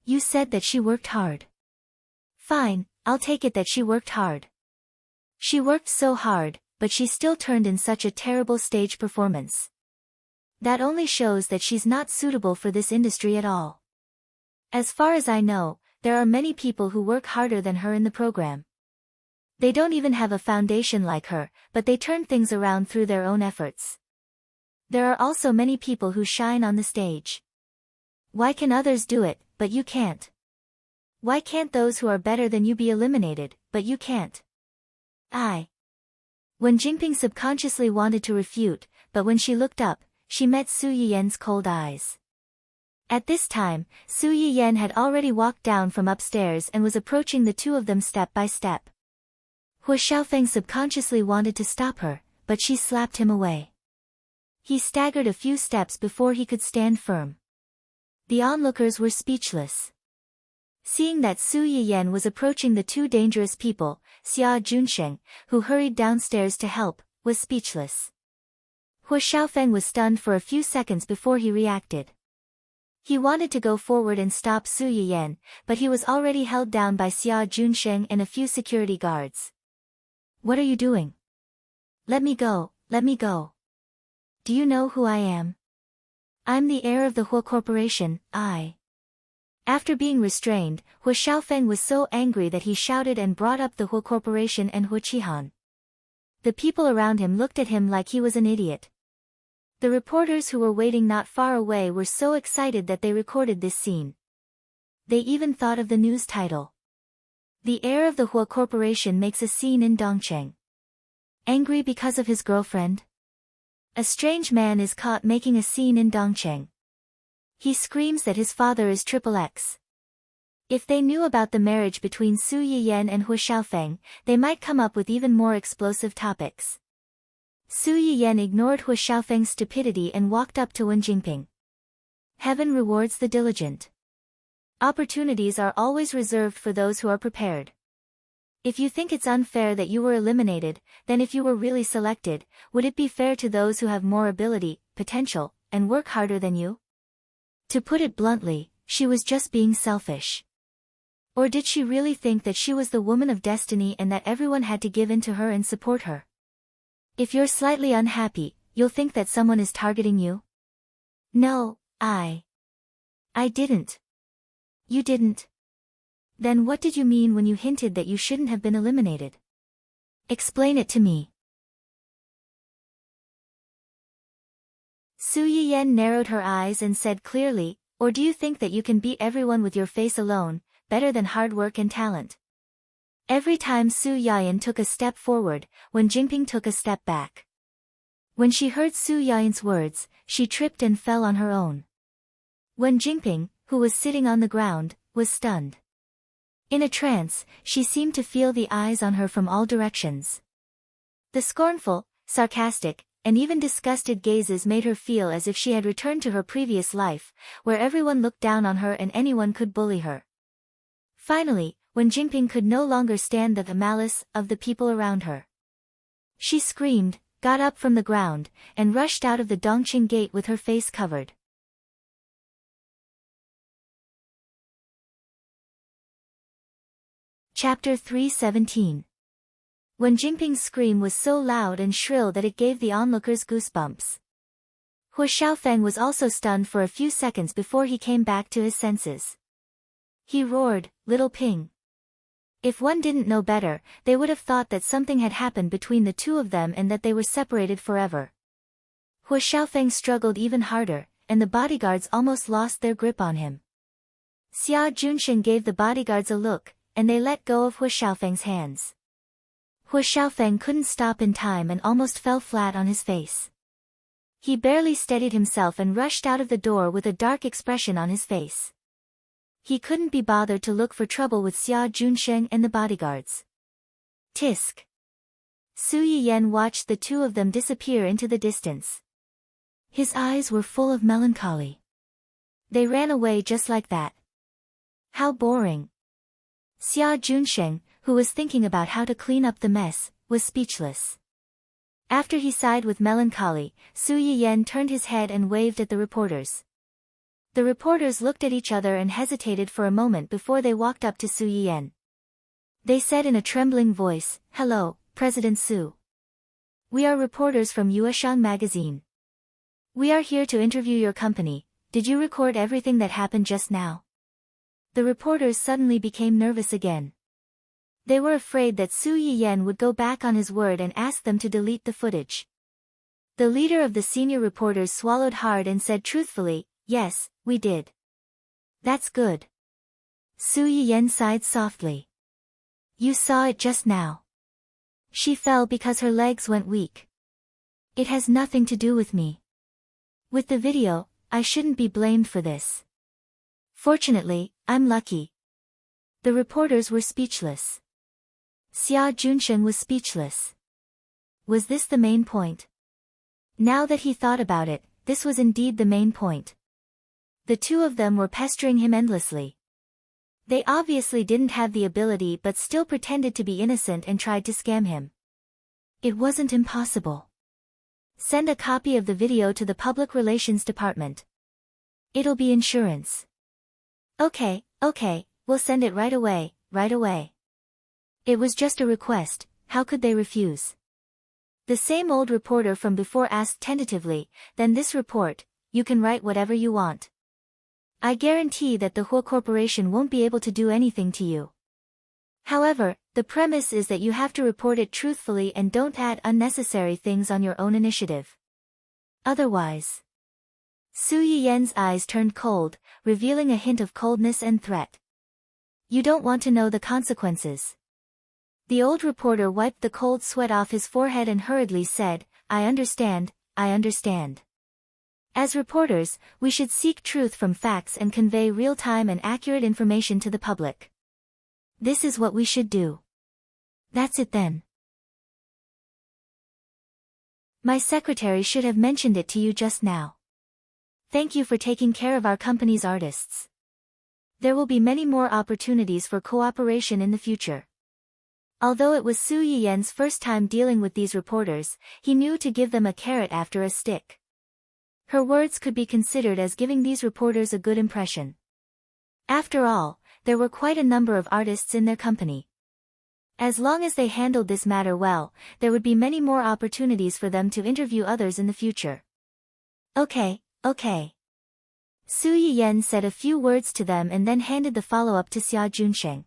You said that she worked hard. Fine, I'll take it that she worked hard. She worked so hard, but she still turned in such a terrible stage performance. That only shows that she's not suitable for this industry at all. As far as I know, there are many people who work harder than her in the program. They don't even have a foundation like her, but they turn things around through their own efforts. There are also many people who shine on the stage. Why can others do it, but you can't? Why can't those who are better than you be eliminated, but you can't? When Jingping subconsciously wanted to refute, but when she looked up, she met Su Yiyan's cold eyes. At this time, Su Yiyan had already walked down from upstairs and was approaching the two of them step by step. Hu Xiaofeng subconsciously wanted to stop her, but she slapped him away. He staggered a few steps before he could stand firm. The onlookers were speechless. Seeing that Su Yiyan was approaching the two dangerous people, Xia Junsheng, who hurried downstairs to help, was speechless. Hu Xiaofeng was stunned for a few seconds before he reacted. He wanted to go forward and stop Su Yiyan, but he was already held down by Xia Junsheng and a few security guards. What are you doing? Let me go, let me go. Do you know who I am? I'm the heir of the Hua Corporation, After being restrained, Hua Xiaofeng was so angry that he shouted and brought up the Hua Corporation and Hua Qihan. The people around him looked at him like he was an idiot. The reporters who were waiting not far away were so excited that they recorded this scene. They even thought of the news title. The heir of the Hua Corporation makes a scene in Dongcheng. Angry because of his girlfriend? A strange man is caught making a scene in Dongcheng. He screams that his father is XXX. If they knew about the marriage between Su Yiyan and Hua Xiaofeng, they might come up with even more explosive topics. Su Yiyan ignored Hua Xiaofeng's stupidity and walked up to Wen Jingping. Heaven rewards the diligent. Opportunities are always reserved for those who are prepared. If you think it's unfair that you were eliminated, then if you were really selected, would it be fair to those who have more ability, potential, and work harder than you? To put it bluntly, she was just being selfish. Or did she really think that she was the woman of destiny and that everyone had to give in to her and support her? If you're slightly unhappy, you'll think that someone is targeting you? No, I didn't. You didn't. Then what did you mean when you hinted that you shouldn't have been eliminated? Explain it to me. Su Yiyan narrowed her eyes and said clearly, or do you think that you can beat everyone with your face alone, better than hard work and talent? Every time Su Yiyan took a step forward, Wen Jingping took a step back. When she heard Su Yiyan's words, she tripped and fell on her own. Wen Jingping, who was sitting on the ground, was stunned. In a trance, she seemed to feel the eyes on her from all directions. The scornful, sarcastic, and even disgusted gazes made her feel as if she had returned to her previous life, where everyone looked down on her and anyone could bully her. Finally, Wen Jingping could no longer stand the malice of the people around her. She screamed, got up from the ground, and rushed out of the Dongqing gate with her face covered. Chapter 317. Wen Jingping's scream was so loud and shrill that it gave the onlookers goosebumps. Hua Xiaofeng was also stunned for a few seconds before he came back to his senses. He roared, "Little Ping." If one didn't know better, they would have thought that something had happened between the two of them and that they were separated forever. Hua Xiaofeng struggled even harder, and the bodyguards almost lost their grip on him. Xia Junsheng gave the bodyguards a look, and they let go of Hua Xiaofeng's hands. Hua Xiaofeng couldn't stop in time and almost fell flat on his face. He barely steadied himself and rushed out of the door with a dark expression on his face. He couldn't be bothered to look for trouble with Xia Junsheng and the bodyguards. Tisk. Su Yiyan watched the two of them disappear into the distance. His eyes were full of melancholy. They ran away just like that. How boring. Xia Junsheng, who was thinking about how to clean up the mess, was speechless. After he sighed with melancholy, Su Yiyan turned his head and waved at the reporters. The reporters looked at each other and hesitated for a moment before they walked up to Su Yiyan. They said in a trembling voice, "Hello, President Su. We are reporters from Yueshang magazine. We are here to interview your company. Did you record everything that happened just now?" The reporters suddenly became nervous again. They were afraid that Su Yiyan would go back on his word and ask them to delete the footage. The leader of the senior reporters swallowed hard and said truthfully, "Yes, we did." "That's good." Su Yiyan sighed softly. "You saw it just now. She fell because her legs went weak. It has nothing to do with me. With the video, I shouldn't be blamed for this. Fortunately, I'm lucky." The reporters were speechless. Xia Junsheng was speechless. Was this the main point? Now that he thought about it, this was indeed the main point. The two of them were pestering him endlessly. They obviously didn't have the ability but still pretended to be innocent and tried to scam him. It wasn't impossible. Send a copy of the video to the Public Relations Department. It'll be insurance. Okay, we'll send it right away, right away. It was just a request, how could they refuse? The same old reporter from before asked tentatively, then this report, you can write whatever you want. I guarantee that the Hua Corporation won't be able to do anything to you. However, the premise is that you have to report it truthfully and don't add unnecessary things on your own initiative. Otherwise. Su Yiyen's eyes turned cold, revealing a hint of coldness and threat. You don't want to know the consequences. The old reporter wiped the cold sweat off his forehead and hurriedly said, I understand. As reporters, we should seek truth from facts and convey real-time and accurate information to the public. This is what we should do. That's it then. My secretary should have mentioned it to you just now. Thank you for taking care of our company's artists. There will be many more opportunities for cooperation in the future. Although it was Su Yiyen's first time dealing with these reporters, he knew to give them a carrot after a stick. Her words could be considered as giving these reporters a good impression. After all, there were quite a number of artists in their company. As long as they handled this matter well, there would be many more opportunities for them to interview others in the future. Okay. Su Yiyen said a few words to them and then handed the follow-up to Xia Junsheng.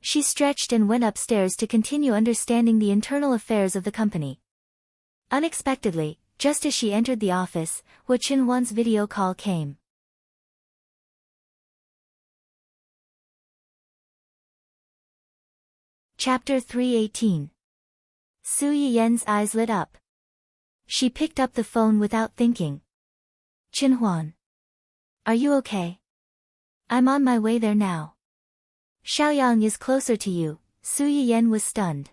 She stretched and went upstairs to continue understanding the internal affairs of the company. Unexpectedly, just as she entered the office, Hua Qinhuan's video call came. Chapter 318. Su Yiyen's eyes lit up. She picked up the phone without thinking. Qinhuan. Are you okay? I'm on my way there now. Xiaoyang is closer to you. Su Yiyen was stunned.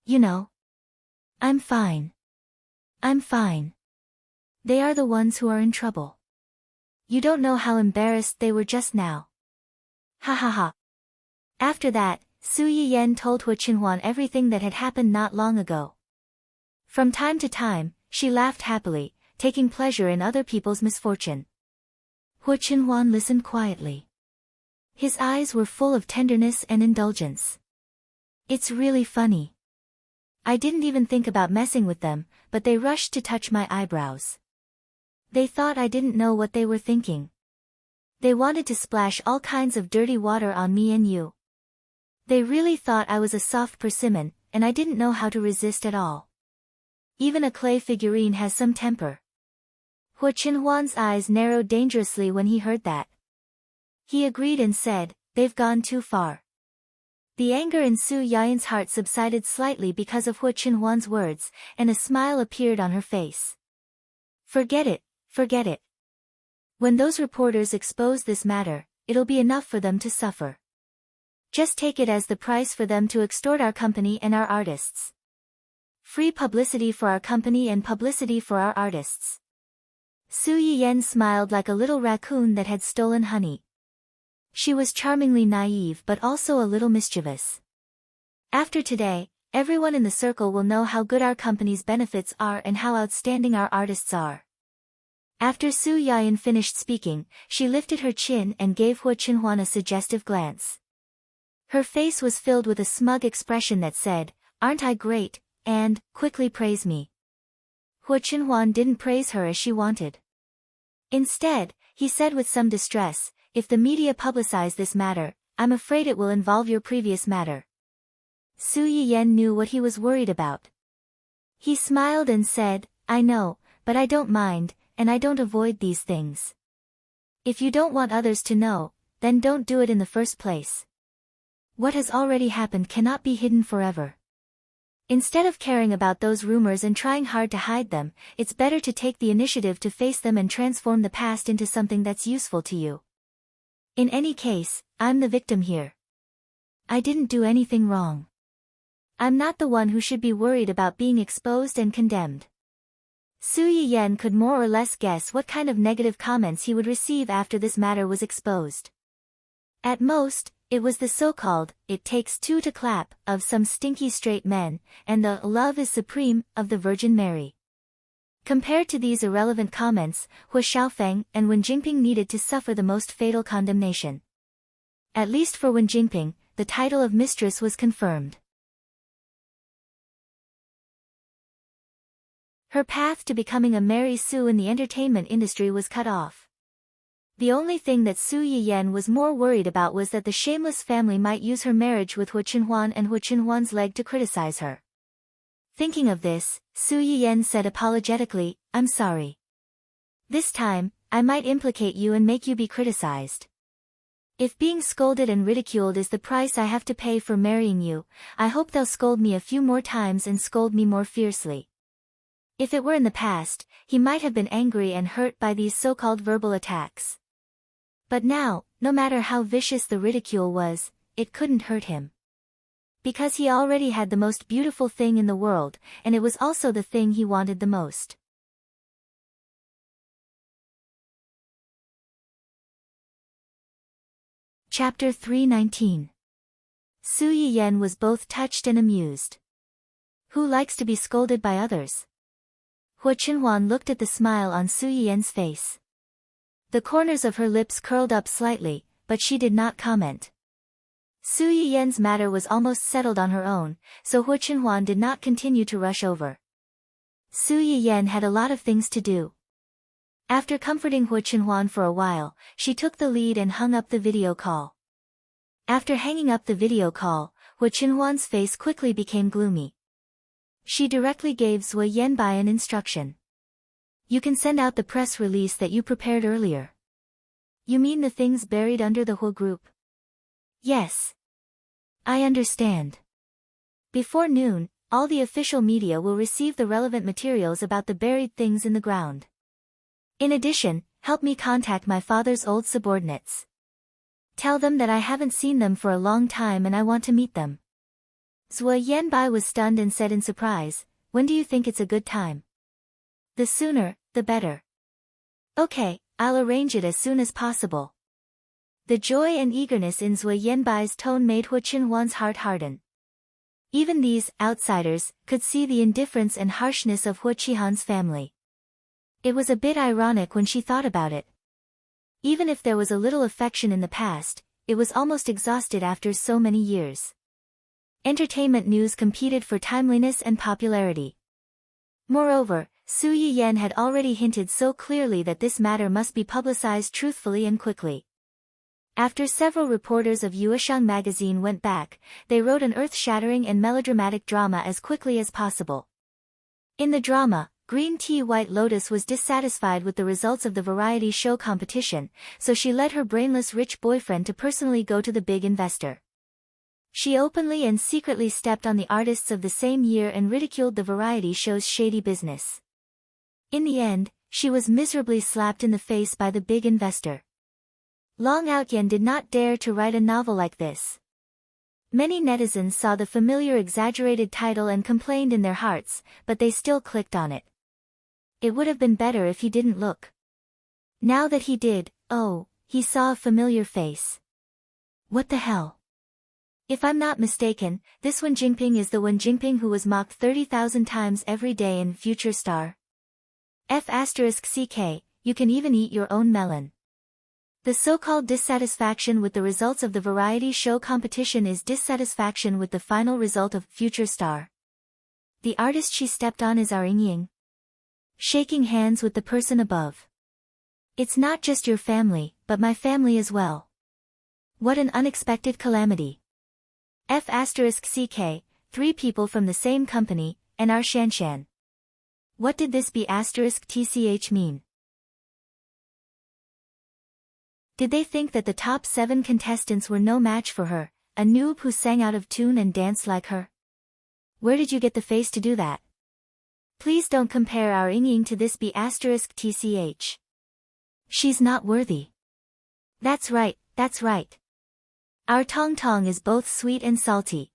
You know. I'm fine. They are the ones who are in trouble. You don't know how embarrassed they were just now. Ha. After that, Su Yiyen told Hua Qinhuan everything that had happened not long ago. From time to time, she laughed happily, taking pleasure in other people's misfortune. Hua Qinhuan listened quietly. His eyes were full of tenderness and indulgence. It's really funny. I didn't even think about messing with them, but they rushed to touch my eyebrows. They thought I didn't know what they were thinking. They wanted to splash all kinds of dirty water on me and you. They really thought I was a soft persimmon, and I didn't know how to resist at all. Even a clay figurine has some temper. Hua Qinhuan's eyes narrowed dangerously when he heard that. He agreed and said, they've gone too far. The anger in Su Yiyen's heart subsided slightly because of Hua Qinhuan's words, and a smile appeared on her face. Forget it. When those reporters expose this matter, it'll be enough for them to suffer. Just take it as the price for them to extort our company and our artists. Free publicity for our company and publicity for our artists. Su Yiyen smiled like a little raccoon that had stolen honey. She was charmingly naive but also a little mischievous. After today, everyone in the circle will know how good our company's benefits are and how outstanding our artists are. After Su Yiyen finished speaking, she lifted her chin and gave Hua Qinhuan a suggestive glance. Her face was filled with a smug expression that said, aren't I great, and, quickly praise me. Hua Qinhuan didn't praise her as she wanted. Instead, he said with some distress, if the media publicize this matter, I'm afraid it will involve your previous matter. Su Yiyen knew what he was worried about. He smiled and said, I know, but I don't mind, and I don't avoid these things. If you don't want others to know, then don't do it in the first place. What has already happened cannot be hidden forever. Instead of caring about those rumors and trying hard to hide them, it's better to take the initiative to face them and transform the past into something that's useful to you. In any case, I'm the victim here. I didn't do anything wrong. I'm not the one who should be worried about being exposed and condemned. Su Yiyen could more or less guess what kind of negative comments he would receive after this matter was exposed. At most, it was the so-called, it takes two to clap, of some stinky straight men, and the love is supreme, of the Virgin Mary. Compared to these irrelevant comments, Hu Xiaofeng and Wen Jingping needed to suffer the most fatal condemnation. At least for Wen Jingping, the title of mistress was confirmed. Her path to becoming a Mary Sue in the entertainment industry was cut off. The only thing that Su Yiyan was more worried about was that the shameless family might use her marriage with Hu Qinhuan and Hu Qinhuan's leg to criticize her. Thinking of this, Su Yiyan said apologetically, "I'm sorry. This time, I might implicate you and make you be criticized. If being scolded and ridiculed is the price I have to pay for marrying you, I hope they'll scold me a few more times and scold me more fiercely." If it were in the past, he might have been angry and hurt by these so-called verbal attacks. But now, no matter how vicious the ridicule was, it couldn't hurt him. Because he already had the most beautiful thing in the world, and it was also the thing he wanted the most. Chapter 319. Su Yiyan was both touched and amused. Who likes to be scolded by others? Hu Qinhuan looked at the smile on Su Yiyan's face. The corners of her lips curled up slightly, but she did not comment. Su Yiyan's matter was almost settled on her own, so Hu Qinhuan did not continue to rush over. Su Yiyan had a lot of things to do. After comforting Hu Qinhuan for a while, she took the lead and hung up the video call. After hanging up the video call, Hu Qinhuan's face quickly became gloomy. She directly gave Zhuo Yanbai an instruction. "You can send out the press release that you prepared earlier." "You mean the things buried under the Hu group?" "Yes. I understand. Before noon, all the official media will receive the relevant materials about the buried things in the ground. In addition, help me contact my father's old subordinates. Tell them that I haven't seen them for a long time and I want to meet them." Zhuo Yanbai was stunned and said in surprise, "When do you think it's a good time?" "The sooner, the better." "Okay, I'll arrange it as soon as possible." The joy and eagerness in Zhuo Yanbai's tone made Hu Qinhuan's heart harden. Even these outsiders could see the indifference and harshness of Hu Qihan's family. It was a bit ironic when she thought about it. Even if there was a little affection in the past, it was almost exhausted after so many years. Entertainment news competed for timeliness and popularity. Moreover, Su Yiyan had already hinted so clearly that this matter must be publicized truthfully and quickly. After several reporters of Yueshang magazine went back, they wrote an earth-shattering and melodramatic drama as quickly as possible. In the drama, Green Tea White Lotus was dissatisfied with the results of the variety show competition, so she led her brainless rich boyfriend to personally go to the big investor. She openly and secretly stepped on the artists of the same year and ridiculed the variety show's shady business. In the end, she was miserably slapped in the face by the big investor. Long Outyen did not dare to write a novel like this. Many netizens saw the familiar exaggerated title and complained in their hearts, but they still clicked on it. It would have been better if he didn't look. Now that he did, oh, he saw a familiar face. What the hell? If I'm not mistaken, this Wen Jingping is the Wen Jingping who was mocked 30,000 times every day in Future Star. F***ck, you can even eat your own melon. The so-called dissatisfaction with the results of the variety show competition is dissatisfaction with the final result of Future Star. The artist she stepped on is our Ying. Shaking hands with the person above. It's not just your family, but my family as well. What an unexpected calamity. F***ck, 3 people from the same company, and our Shanshan. What did this B***tch mean? Did they think that the top 7 contestants were no match for her, a noob who sang out of tune and danced like her? Where did you get the face to do that? Please don't compare our Ying to this B***tch. She's not worthy. That's right, that's right. Our Tong Tong is both sweet and salty.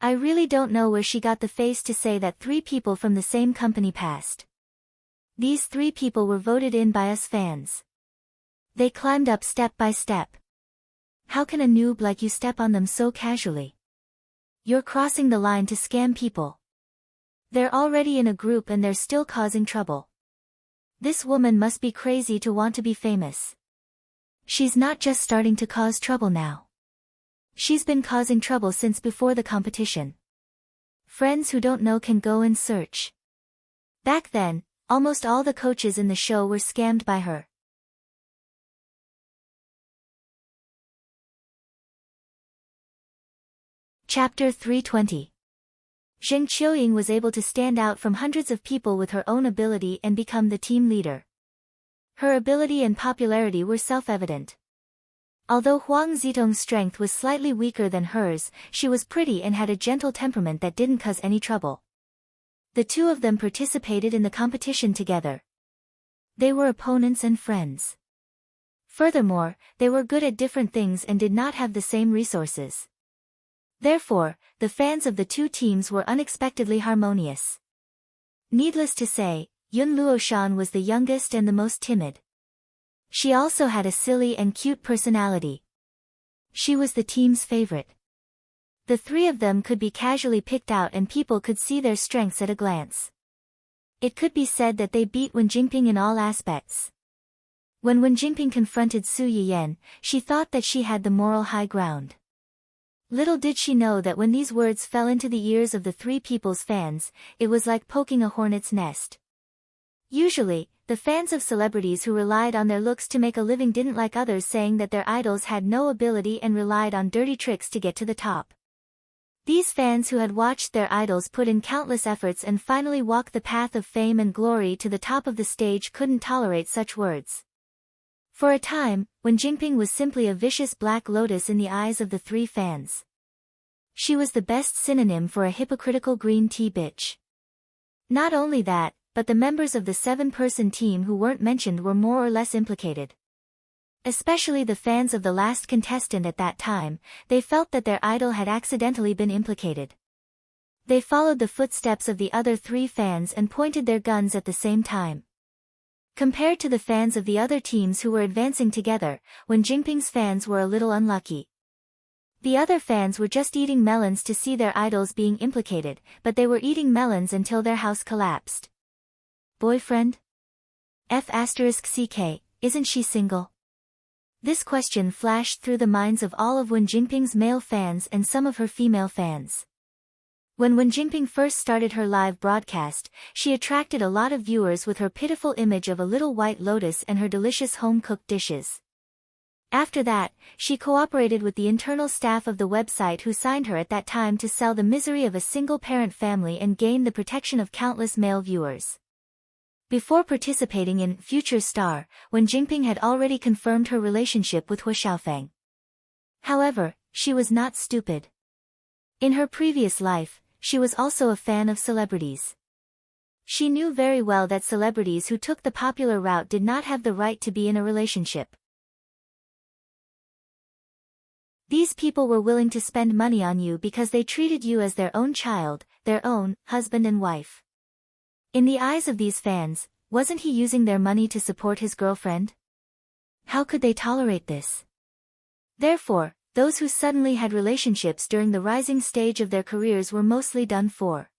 I really don't know where she got the face to say that 3 people from the same company passed. These 3 people were voted in by us fans. They climbed up step by step. How can a noob like you step on them so casually? You're crossing the line to scam people. They're already in a group and they're still causing trouble. This woman must be crazy to want to be famous. She's not just starting to cause trouble now. She's been causing trouble since before the competition. Friends who don't know can go and search. Back then, almost all the coaches in the show were scammed by her. Chapter 320. Zheng Qiuying was able to stand out from hundreds of people with her own ability and become the team leader. Her ability and popularity were self-evident. Although Huang Zitong's strength was slightly weaker than hers, she was pretty and had a gentle temperament that didn't cause any trouble. The two of them participated in the competition together. They were opponents and friends. Furthermore, they were good at different things and did not have the same resources. Therefore, the fans of the two teams were unexpectedly harmonious. Needless to say, Yun Luoshan was the youngest and the most timid. She also had a silly and cute personality. She was the team's favorite. The three of them could be casually picked out and people could see their strengths at a glance. It could be said that they beat Wen Jingping in all aspects. When Wen Jingping confronted Su Yiyan, she thought that she had the moral high ground. Little did she know that when these words fell into the ears of the three people's fans, it was like poking a hornet's nest. Usually, the fans of celebrities who relied on their looks to make a living didn't like others saying that their idols had no ability and relied on dirty tricks to get to the top. These fans who had watched their idols put in countless efforts and finally walk the path of fame and glory to the top of the stage couldn't tolerate such words. For a time, Wen Jingping was simply a vicious black lotus in the eyes of the three fans. She was the best synonym for a hypocritical green tea bitch. Not only that, but the members of the 7-person team who weren't mentioned were more or less implicated. Especially the fans of the last contestant at that time, they felt that their idol had accidentally been implicated. They followed the footsteps of the other three fans and pointed their guns at the same time. Compared to the fans of the other teams who were advancing together, Wen Jingping's fans were a little unlucky. The other fans were just eating melons to see their idols being implicated, but they were eating melons until their house collapsed. Boyfriend? F***ck, isn't she single? This question flashed through the minds of all of Wen Jingping's male fans and some of her female fans. When Wen Jingping first started her live broadcast, she attracted a lot of viewers with her pitiful image of a little white lotus and her delicious home-cooked dishes. After that, she cooperated with the internal staff of the website who signed her at that time to sell the misery of a single-parent family and gain the protection of countless male viewers. Before participating in Future Star, Wen Jingping had already confirmed her relationship with Hua Xiaofeng. However, she was not stupid. In her previous life, she was also a fan of celebrities. She knew very well that celebrities who took the popular route did not have the right to be in a relationship. These people were willing to spend money on you because they treated you as their own child, their own husband and wife. In the eyes of these fans, wasn't he using their money to support his girlfriend? How could they tolerate this? Therefore, those who suddenly had relationships during the rising stage of their careers were mostly done for.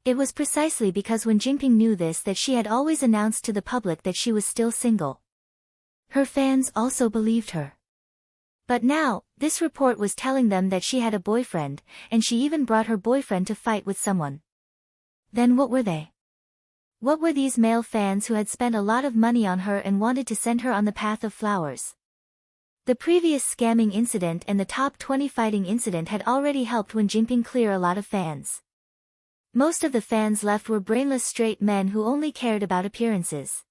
It was precisely because Wen Jingping knew this that she had always announced to the public that she was still single. Her fans also believed her. But now, this report was telling them that she had a boyfriend, and she even brought her boyfriend to fight with someone. Then what were they? What were these male fans who had spent a lot of money on her and wanted to send her on the path of flowers? The previous scamming incident and the top 20 fighting incident had already helped Wen Jingping clear a lot of fans. Most of the fans left were brainless straight men who only cared about appearances.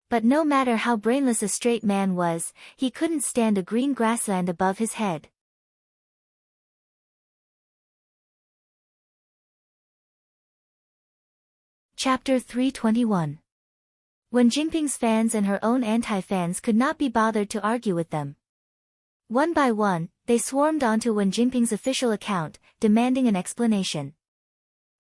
But no matter how brainless a straight man was, he couldn't stand a green grassland above his head. Chapter 321. Wen Jingping's fans and her own anti-fans could not be bothered to argue with them. One by one, they swarmed onto Wen Jingping's official account, demanding an explanation.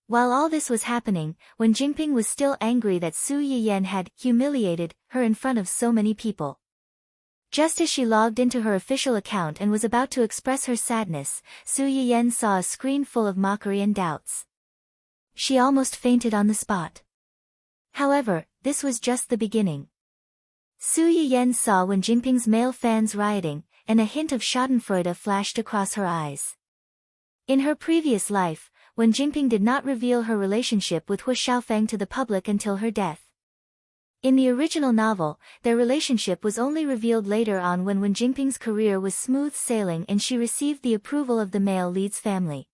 While all this was happening, Wen Jingping was still angry that Su Yiyan had humiliated her in front of so many people. Just as she logged into her official account and was about to express her sadness, Su Yiyan saw a screen full of mockery and doubts. She almost fainted on the spot. However, this was just the beginning. Su Yiyen saw Wen Jingping's male fans rioting, and a hint of schadenfreude flashed across her eyes. In her previous life, Wen Jingping did not reveal her relationship with Hu Xiaofeng to the public until her death. In the original novel, their relationship was only revealed later on when Wen Jingping's career was smooth sailing and she received the approval of the male lead's family.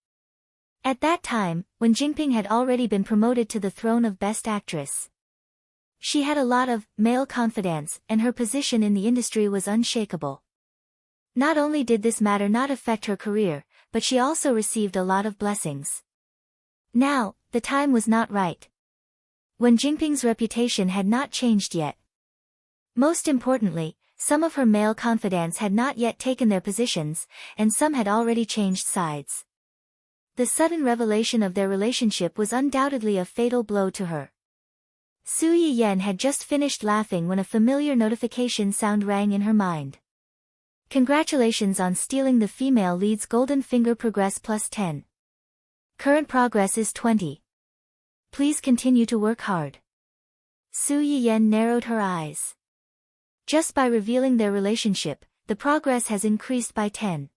At that time, Wen Jingping had already been promoted to the throne of Best Actress. She had a lot of male confidence, and her position in the industry was unshakable. Not only did this matter not affect her career, but she also received a lot of blessings. Now, the time was not right. Wen Jingping's reputation had not changed yet. Most importantly, some of her male confidants had not yet taken their positions, and some had already changed sides. The sudden revelation of their relationship was undoubtedly a fatal blow to her. Su Yiyen had just finished laughing when a familiar notification sound rang in her mind. Congratulations on stealing the female lead's golden finger. Progress +10. Current progress is 20. Please continue to work hard. Su Yiyen narrowed her eyes. Just by revealing their relationship, the progress has increased by 10.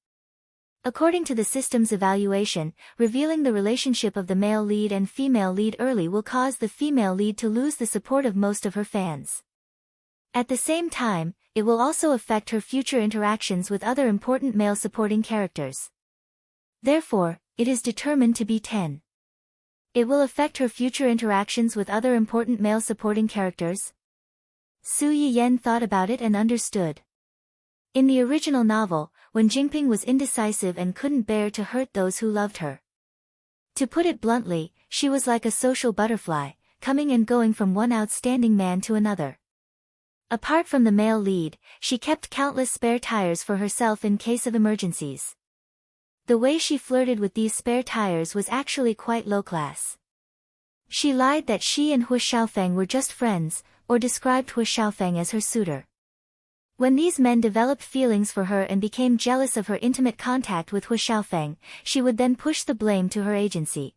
According to the system's evaluation, revealing the relationship of the male lead and female lead early will cause the female lead to lose the support of most of her fans. At the same time, it will also affect her future interactions with other important male supporting characters. Therefore, it is determined to be 10. It will affect her future interactions with other important male supporting characters. Su Yiyen thought about it and understood. In the original novel, Wen Jingping was indecisive and couldn't bear to hurt those who loved her. To put it bluntly, she was like a social butterfly, coming and going from one outstanding man to another. Apart from the male lead, she kept countless spare tires for herself in case of emergencies. The way she flirted with these spare tires was actually quite low class. She lied that she and Hu Xiaofeng were just friends, or described Hu Xiaofeng as her suitor. When these men developed feelings for her and became jealous of her intimate contact with Hu Xiaofeng, she would then push the blame to her agency.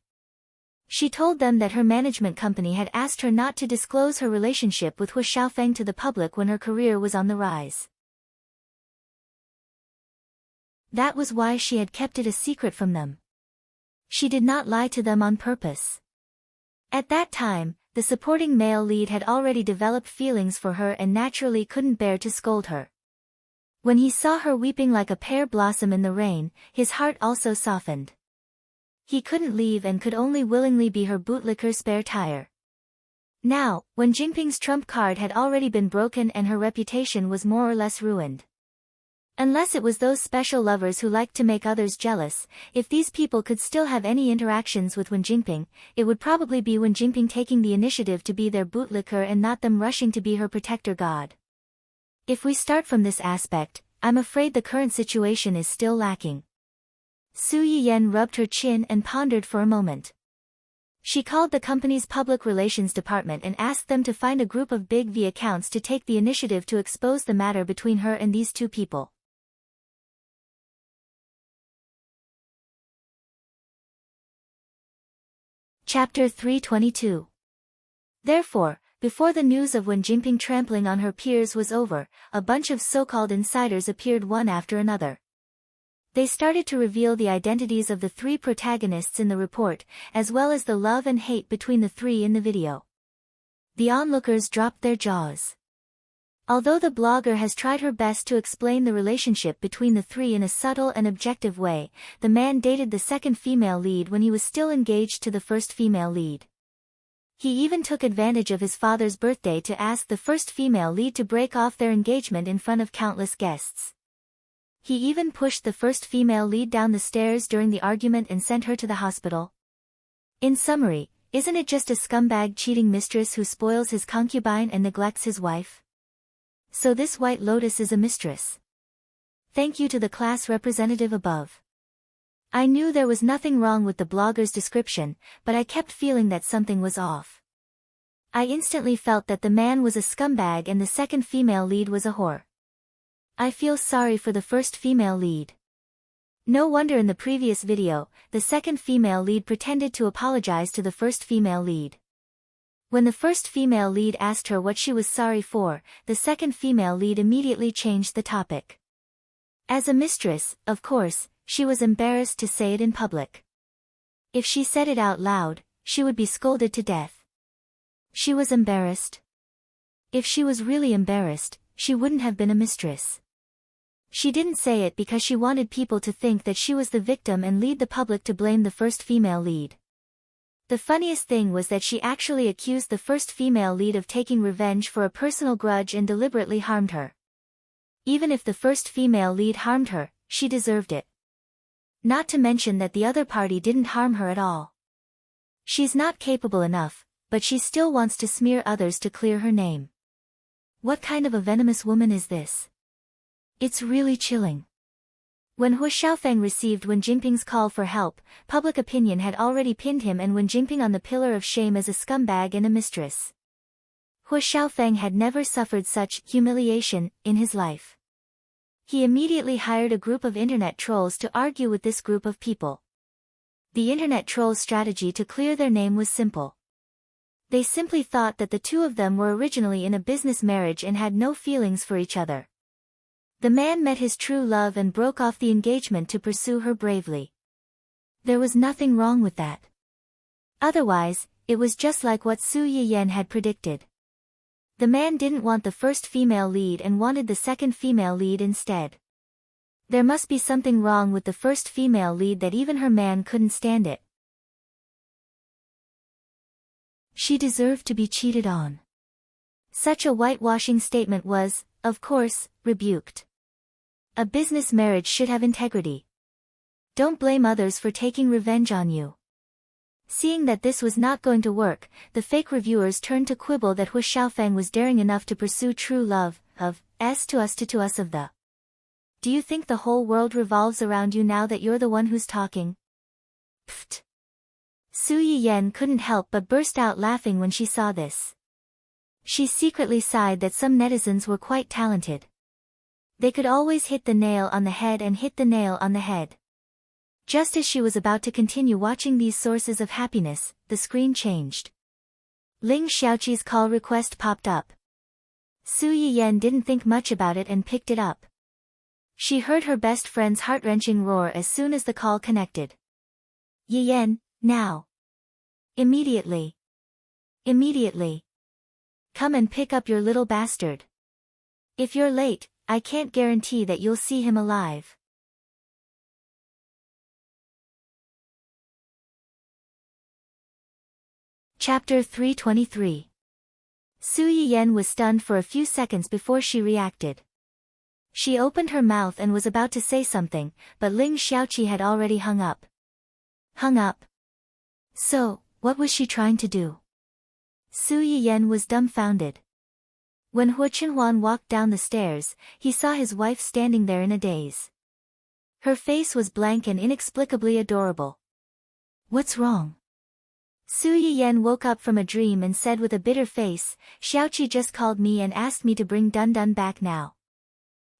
She told them that her management company had asked her not to disclose her relationship with Hu Xiaofeng to the public when her career was on the rise. That was why she had kept it a secret from them. She did not lie to them on purpose. At that time, the supporting male lead had already developed feelings for her and naturally couldn't bear to scold her. When he saw her weeping like a pear blossom in the rain, his heart also softened. He couldn't leave and could only willingly be her bootlicker spare tire. Now, when Jingping's trump card had already been broken and her reputation was more or less ruined. Unless it was those special lovers who liked to make others jealous, if these people could still have any interactions with Wen Jingping, it would probably be Wen Jingping taking the initiative to be their bootlicker and not them rushing to be her protector god. If we start from this aspect, I'm afraid the current situation is still lacking. Su Yiyen rubbed her chin and pondered for a moment. She called the company's public relations department and asked them to find a group of Big V accounts to take the initiative to expose the matter between her and these two people. Chapter 322. Therefore, before the news of Wen Jingping trampling on her peers was over, a bunch of so-called insiders appeared one after another. They started to reveal the identities of the three protagonists in the report, as well as the love and hate between the three in the video. The onlookers dropped their jaws. Although the blogger has tried her best to explain the relationship between the three in a subtle and objective way, the man dated the second female lead when he was still engaged to the first female lead. He even took advantage of his father's birthday to ask the first female lead to break off their engagement in front of countless guests. He even pushed the first female lead down the stairs during the argument and sent her to the hospital. In summary, isn't it just a scumbag cheating mistress who spoils his concubine and neglects his wife? So this White Lotus is a mistress. Thank you to the class representative above. I knew there was nothing wrong with the blogger's description, but I kept feeling that something was off. I instantly felt that the man was a scumbag and the second female lead was a whore. I feel sorry for the first female lead. No wonder in the previous video, the second female lead pretended to apologize to the first female lead. When the first female lead asked her what she was sorry for, the second female lead immediately changed the topic. As a mistress, of course, she was embarrassed to say it in public. If she said it out loud, she would be scolded to death. She was embarrassed. If she was really embarrassed, she wouldn't have been a mistress. She didn't say it because she wanted people to think that she was the victim and lead the public to blame the first female lead. The funniest thing was that she actually accused the first female lead of taking revenge for a personal grudge and deliberately harmed her. Even if the first female lead harmed her, she deserved it. Not to mention that the other party didn't harm her at all. She's not capable enough, but she still wants to smear others to clear her name. What kind of a venomous woman is this? It's really chilling. When Hu Xiaofeng received Wen Jingping's call for help, public opinion had already pinned him and Wen Jingping on the pillar of shame as a scumbag and a mistress. Hu Xiaofeng had never suffered such humiliation in his life. He immediately hired a group of internet trolls to argue with this group of people. The internet trolls' strategy to clear their name was simple. They simply thought that the two of them were originally in a business marriage and had no feelings for each other. The man met his true love and broke off the engagement to pursue her bravely. There was nothing wrong with that. Otherwise, it was just like what Su Yiyan had predicted. The man didn't want the first female lead and wanted the second female lead instead. There must be something wrong with the first female lead that even her man couldn't stand it. She deserved to be cheated on. Such a whitewashing statement was, of course, rebuked. A business marriage should have integrity. Don't blame others for taking revenge on you. Seeing that this was not going to work, the fake reviewers turned to quibble that Hu Xiaofeng was daring enough to pursue true love, of S to us of the. Do you think the whole world revolves around you now that you're the one who's talking? Pfft. Su Yiyan couldn't help but burst out laughing when she saw this. She secretly sighed that some netizens were quite talented. They could always hit the nail on the head and hit the nail on the head. Just as she was about to continue watching these sources of happiness, the screen changed. Ling Xiaoqi's call request popped up. Su Yiyan didn't think much about it and picked it up. She heard her best friend's heart-wrenching roar as soon as the call connected. Yiyan, now. Immediately. Immediately. Come and pick up your little bastard. If you're late, I can't guarantee that you'll see him alive. Chapter 323. Su Yiyan was stunned for a few seconds before she reacted. She opened her mouth and was about to say something, but Ling Xiaoqi had already hung up. Hung up? So, what was she trying to do? Su Yiyan was dumbfounded. When Hu Qinhuan walked down the stairs, he saw his wife standing there in a daze. Her face was blank and inexplicably adorable. What's wrong? Su Yiyan woke up from a dream and said with a bitter face, Xiaoqi just called me and asked me to bring Dun Dun back now.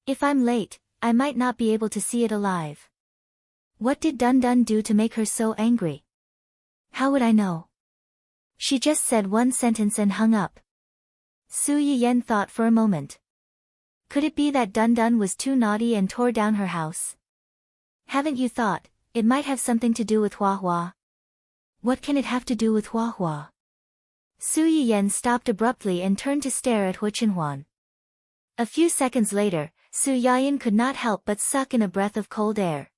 If I'm late, I might not be able to see it alive. What did Dun Dun do to make her so angry? How would I know? She just said one sentence and hung up. Su Yiyan thought for a moment. Could it be that Dun Dun was too naughty and tore down her house? Haven't you thought, it might have something to do with Hua Hua? What can it have to do with Hua Hua? Su Yiyan stopped abruptly and turned to stare at Hu Qinhuan. A few seconds later, Su Yiyan could not help but suck in a breath of cold air.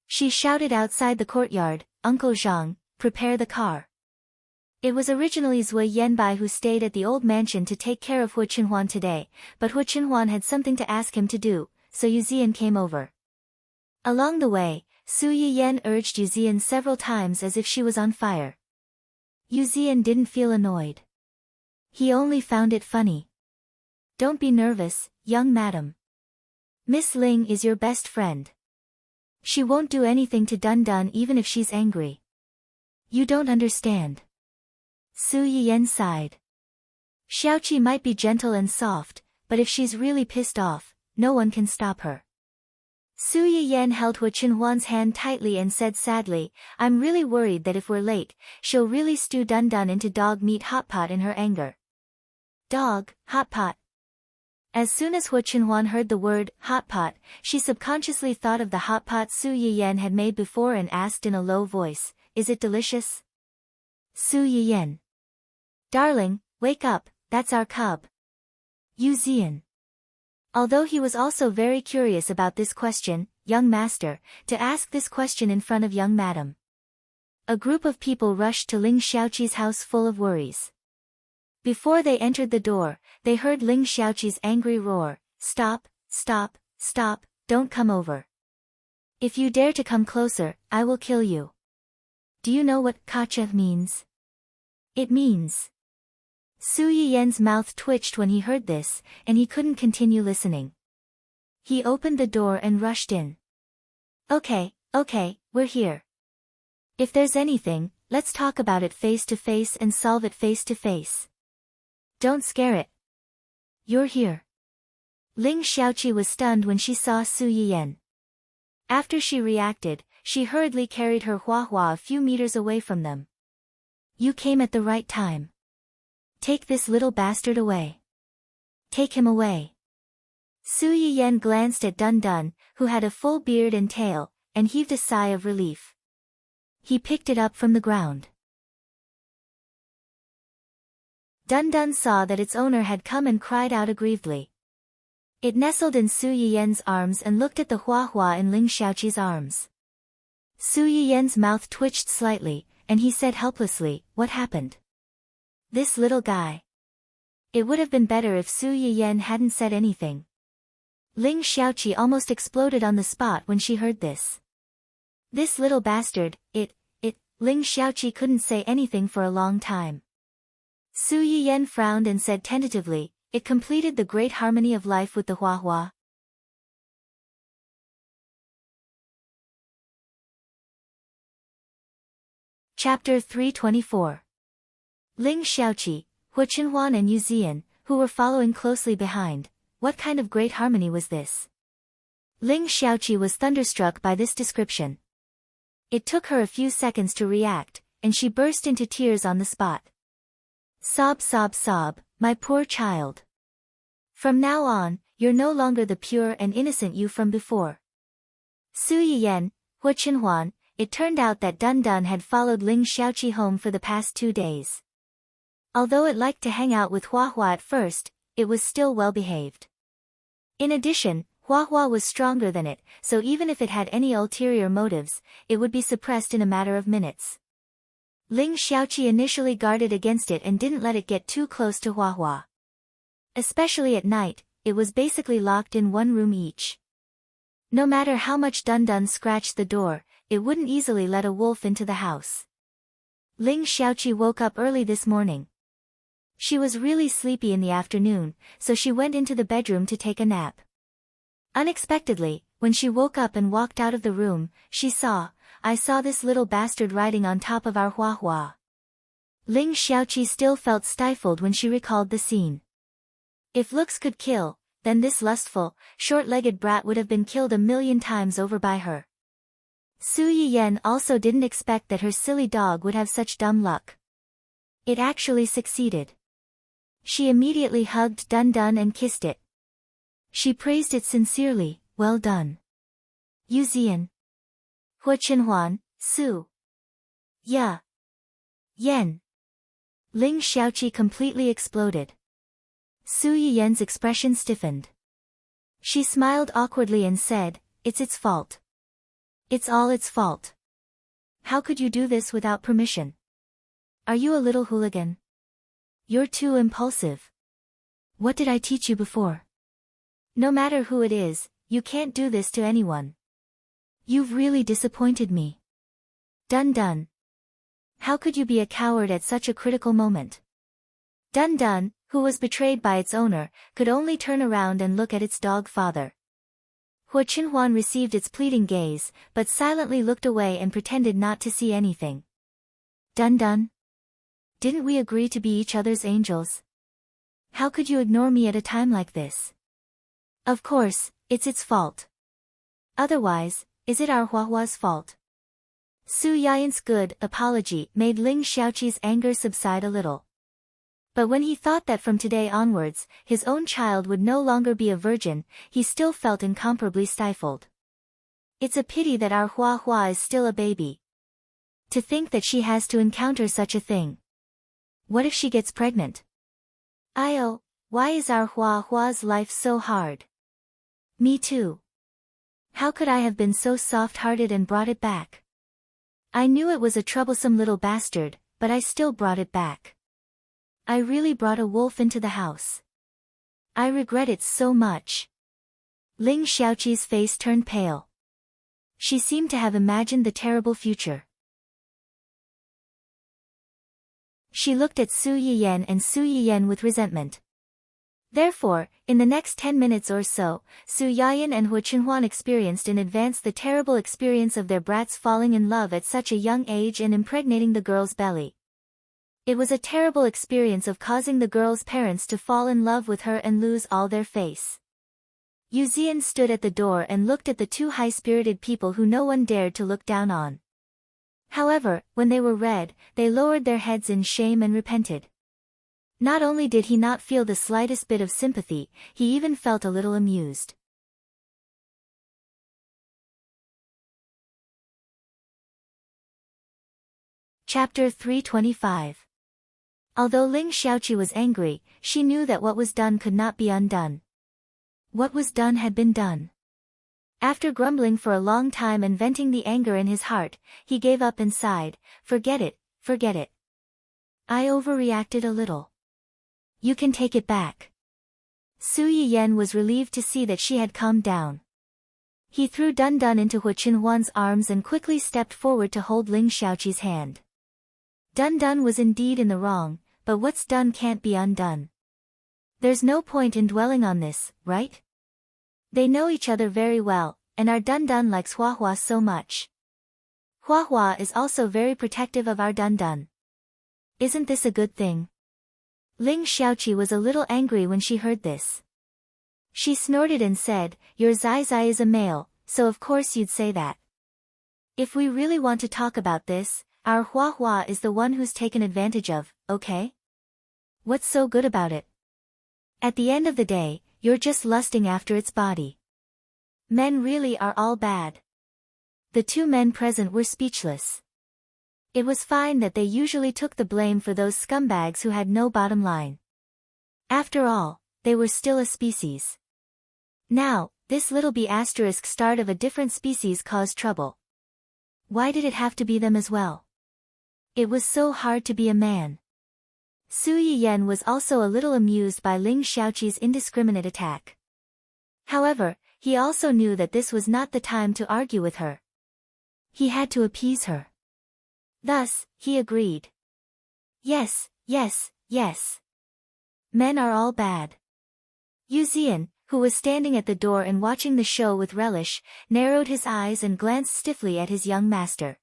She shouted outside the courtyard, Uncle Zhang, prepare the car. It was originally Zui Yanbai who stayed at the old mansion to take care of Hu Qinhuan today, but Hu Qinhuan had something to ask him to do, so Yuzian came over. Along the way, Su Yiyan urged Yuzian several times as if she was on fire. Yuzian didn't feel annoyed. He only found it funny. Don't be nervous, young madam. Miss Ling is your best friend. She won't do anything to Dun Dun even if she's angry. You don't understand. Su Yiyan sighed. Xiaoqi might be gentle and soft, but if she's really pissed off, no one can stop her. Su Yiyan held Hu Chenhuan's hand tightly and said sadly, I'm really worried that if we're late, she'll really stew Dun Dun into dog meat hot pot in her anger. Dog, hot pot. As soon as Hu Chenhuan heard the word, hot pot, she subconsciously thought of the hot pot Su Yiyan had made before and asked in a low voice, is it delicious? Su Yiyan. Darling, wake up, that's our cub. Yu Zian. Although he was also very curious about this question, young master, to ask this question in front of young madam. A group of people rushed to Ling Xiaoqi's house full of worries. Before they entered the door, they heard Ling Xiaoqi's angry roar, stop, stop, stop, don't come over. If you dare to come closer, I will kill you. Do you know what kacha means? It means. Su Yiyan's mouth twitched when he heard this, and he couldn't continue listening. He opened the door and rushed in. Okay, we're here. If there's anything, let's talk about it face to face and solve it face to face. Don't scare it. You're here. Ling Xiaoqi was stunned when she saw Su Yiyan. After she reacted, she hurriedly carried her Hua a few meters away from them. You came at the right time. Take this little bastard away. Take him away. Su Yiyan glanced at Dun Dun, who had a full beard and tail, and heaved a sigh of relief. He picked it up from the ground. Dun Dun saw that its owner had come and cried out aggrievedly. It nestled in Su Yiyan's arms and looked at the Hua in Ling Xiaoqi's arms. Su Yiyan's mouth twitched slightly, and he said helplessly, what happened? This little guy. It would have been better if Su Yiyan hadn't said anything. Ling Xiaoqi almost exploded on the spot when she heard this. This little bastard, Ling Xiaoqi couldn't say anything for a long time. Su Yiyan frowned and said tentatively, it completed the great harmony of life with the Hua. Chapter 324. Ling Xiaoqi, Hu Chenhuan and Yu Zian, who were following closely behind. What kind of great harmony was this? Ling Xiaoqi was thunderstruck by this description. It took her a few seconds to react, and she burst into tears on the spot. Sob, sob, sob, my poor child. From now on, you're no longer the pure and innocent you from before. Su Yiyan, Hu Chenhuan, it turned out that Dun Dun had followed Ling Xiaoqi home for the past 2 days. Although it liked to hang out with Hua at first, it was still well behaved. In addition, Hua was stronger than it, so even if it had any ulterior motives, it would be suppressed in a matter of minutes. Ling Xiaoqi initially guarded against it and didn't let it get too close to Hua. Especially at night, it was basically locked in one room each. No matter how much Dun Dun scratched the door, it wouldn't easily let a wolf into the house. Ling Xiaoqi woke up early this morning. She was really sleepy in the afternoon, so she went into the bedroom to take a nap. Unexpectedly, when she woke up and walked out of the room, I saw this little bastard riding on top of our Hua. Ling Xiaoqi still felt stifled when she recalled the scene. If looks could kill, then this lustful, short-legged brat would have been killed 1,000,000 times over by her. Su Yiyan also didn't expect that her silly dog would have such dumb luck. It actually succeeded. She immediately hugged Dun Dun and kissed it. She praised it sincerely, well done. Yu Zian. Hu Chenhuan, Su. Yan. Ling Xiaoqi completely exploded. Su Yiyan's expression stiffened. She smiled awkwardly and said, it's its fault. It's all its fault. How could you do this without permission? Are you a little hooligan? You're too impulsive. What did I teach you before? No matter who it is, you can't do this to anyone. You've really disappointed me. Dun Dun. How could you be a coward at such a critical moment? Dun Dun, who was betrayed by its owner, could only turn around and look at its dog father. Hu Chenhuan received its pleading gaze, but silently looked away and pretended not to see anything. Dun Dun? Didn't we agree to be each other's angels? How could you ignore me at a time like this? Of course, it's its fault. Otherwise, is it our Huahua's fault? Su Yayan's good apology made Ling Xiaoqi's anger subside a little. But when he thought that from today onwards, his own child would no longer be a virgin, he still felt incomparably stifled. It's a pity that our Huahua is still a baby. To think that she has to encounter such a thing. What if she gets pregnant? Oh, why is our Huahua's life so hard? Me too. How could I have been so soft-hearted and brought it back? I knew it was a troublesome little bastard, but I still brought it back. I really brought a wolf into the house. I regret it so much. Ling Xiaoqi's face turned pale. She seemed to have imagined the terrible future. She looked at Su Yiyan and Su Yiyan with resentment. Therefore, in the next 10 minutes or so, Su Yayan and Hua Chenhuan experienced in advance the terrible experience of their brats falling in love at such a young age and impregnating the girl's belly. It was a terrible experience of causing the girl's parents to fall in love with her and lose all their face. Yu Zian stood at the door and looked at the two high-spirited people who no one dared to look down on. However, when they were read, they lowered their heads in shame and repented. Not only did he not feel the slightest bit of sympathy, he even felt a little amused. Chapter 325. Although Ling Xiaoqi was angry, she knew that what was done could not be undone. What was done had been done. After grumbling for a long time and venting the anger in his heart, he gave up and sighed, "Forget it, forget it. I overreacted a little. You can take it back." Su Yiyan was relieved to see that she had calmed down. He threw Dun Dun into Hua Chenhuan's arms and quickly stepped forward to hold Ling Xiaoqi's hand. Dun Dun was indeed in the wrong, but what's done can't be undone. There's no point in dwelling on this, right? They know each other very well, and our Dun Dun likes Huahua so much. Huahua is also very protective of our Dun Dun. Isn't this a good thing? Ling Xiaoqi was a little angry when she heard this. She snorted and said, "Your Zai Zai is a male, so of course you'd say that. If we really want to talk about this, our Huahua is the one who's taken advantage of, okay? What's so good about it? At the end of the day, you're just lusting after its body. Men really are all bad." The two men present were speechless. It was fine that they usually took the blame for those scumbags who had no bottom line. After all, they were still a species. Now, this little B** start of a different species caused trouble. Why did it have to be them as well? It was so hard to be a man. Su Yiyan was also a little amused by Ling Xiaoqi's indiscriminate attack. However, he also knew that this was not the time to argue with her. He had to appease her. Thus, he agreed. Yes, yes, yes. Men are all bad. Yu Zian, who was standing at the door and watching the show with relish, narrowed his eyes and glanced stiffly at his young master.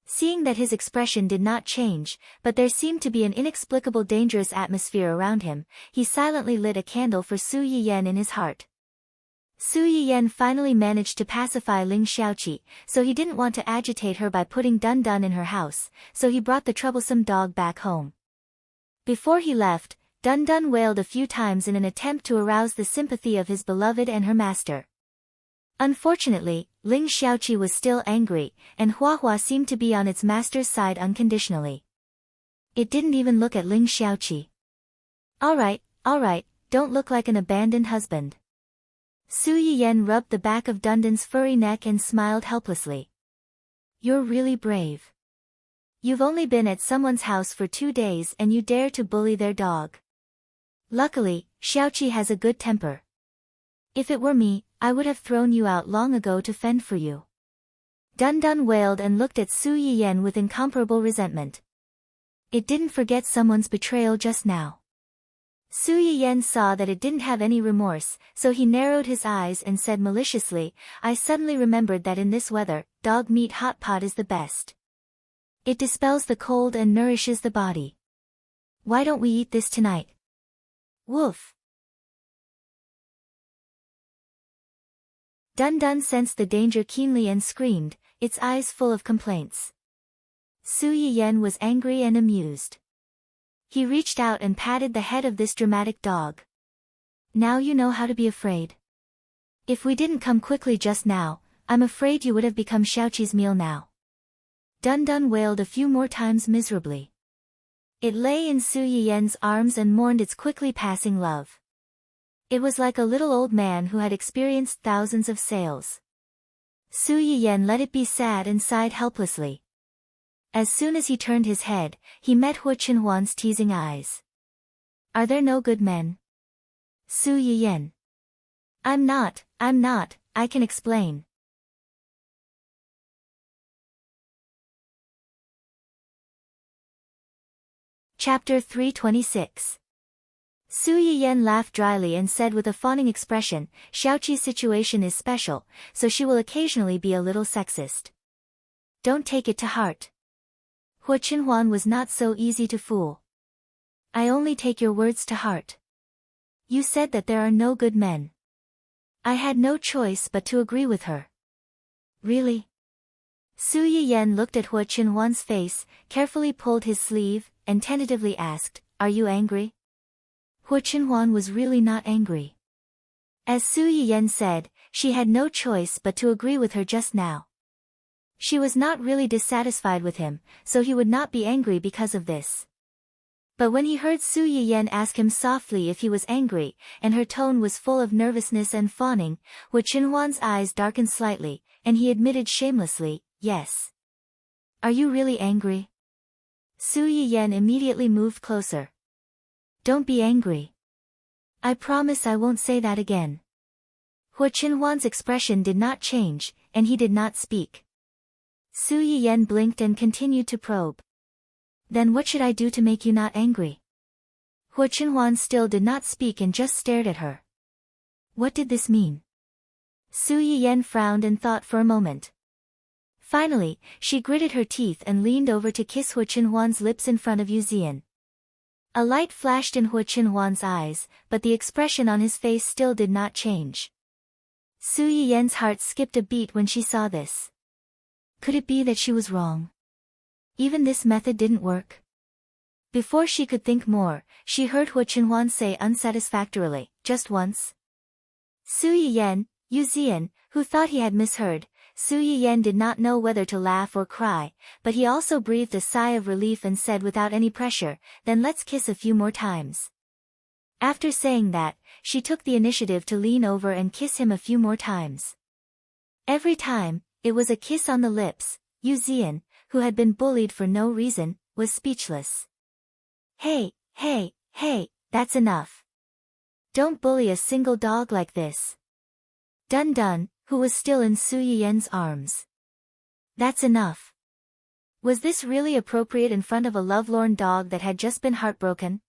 Seeing that his expression did not change, but there seemed to be an inexplicable dangerous atmosphere around him, he silently lit a candle for Su Yiyan in his heart. Su Yiyan finally managed to pacify Ling Xiaoqi, so he didn't want to agitate her by putting Dun Dun in her house, so he brought the troublesome dog back home. Before he left, Dun Dun wailed a few times in an attempt to arouse the sympathy of his beloved and her master. Unfortunately, Ling Xiaoqi was still angry, and Huahua seemed to be on its master's side unconditionally. It didn't even look at Ling Xiaoqi. All right, don't look like an abandoned husband." Su Yiyan rubbed the back of Dun Dun's furry neck and smiled helplessly. "You're really brave. You've only been at someone's house for 2 days and you dare to bully their dog. Luckily, Xiaoqi has a good temper. If it were me, I would have thrown you out long ago to fend for you." Dun Dun wailed and looked at Su Yiyan with incomparable resentment. It didn't forget someone's betrayal just now. Su Yiyan saw that it didn't have any remorse, so he narrowed his eyes and said maliciously, "I suddenly remembered that in this weather, dog meat hot pot is the best. It dispels the cold and nourishes the body. Why don't we eat this tonight?" Woof. Dun Dun sensed the danger keenly and screamed, its eyes full of complaints. Su Yiyen was angry and amused. He reached out and patted the head of this dramatic dog. Now you know how to be afraid. If we didn't come quickly just now, I'm afraid you would have become Xiaoqi's meal now. Dun Dun wailed a few more times miserably. It lay in Su Yiyen's arms and mourned its quickly passing love. It was like a little old man who had experienced thousands of sales. Su Yiyen let it be sad and sighed helplessly. As soon as he turned his head, he met Hu Qinhuan's teasing eyes. Are there no good men? Su Yiyen. I'm not, I can explain. Chapter 326. Su Yiyen laughed dryly and said with a fawning expression, Xiaoqi's situation is special, so she will occasionally be a little sexist. Don't take it to heart. Hu Qinhuan was not so easy to fool. I only take your words to heart. You said that there are no good men. I had no choice but to agree with her. Really? Su Yiyen looked at Hu Qinhuan's face, carefully pulled his sleeve, and tentatively asked, Are you angry? Hu Qinhuan was really not angry. As Su Yiyen said, she had no choice but to agree with her just now. She was not really dissatisfied with him, so he would not be angry because of this. But when he heard Su Yiyen ask him softly if he was angry, and her tone was full of nervousness and fawning, Hu Qinhuan's eyes darkened slightly, and he admitted shamelessly, yes. Are you really angry? Su Yiyen immediately moved closer. Don't be angry. I promise I won't say that again. Hu Qinhuan's expression did not change, and he did not speak. Su Yiyen blinked and continued to probe. Then what should I do to make you not angry? Hu Qinhuan still did not speak and just stared at her. What did this mean? Su Yiyen frowned and thought for a moment. Finally, she gritted her teeth and leaned over to kiss Hu Qinhuan's lips in front of Yu Zian. A light flashed in Hu Qinhuan's eyes, but the expression on his face still did not change. Su Yiyen's heart skipped a beat when she saw this. Could it be that she was wrong? Even this method didn't work? Before she could think more, she heard Hu Qinhuan say unsatisfactorily, just once. Su Yiyen, Yu Zian, who thought he had misheard. Su Yiyen did not know whether to laugh or cry, but he also breathed a sigh of relief and said without any pressure, then let's kiss a few more times. After saying that, she took the initiative to lean over and kiss him a few more times. Every time, it was a kiss on the lips. Yu Zian, who had been bullied for no reason, was speechless. Hey, that's enough. Don't bully a single dog like this. Dun Dun, who was still in Su Yiyen's arms. That's enough. Was this really appropriate in front of a lovelorn dog that had just been heartbroken?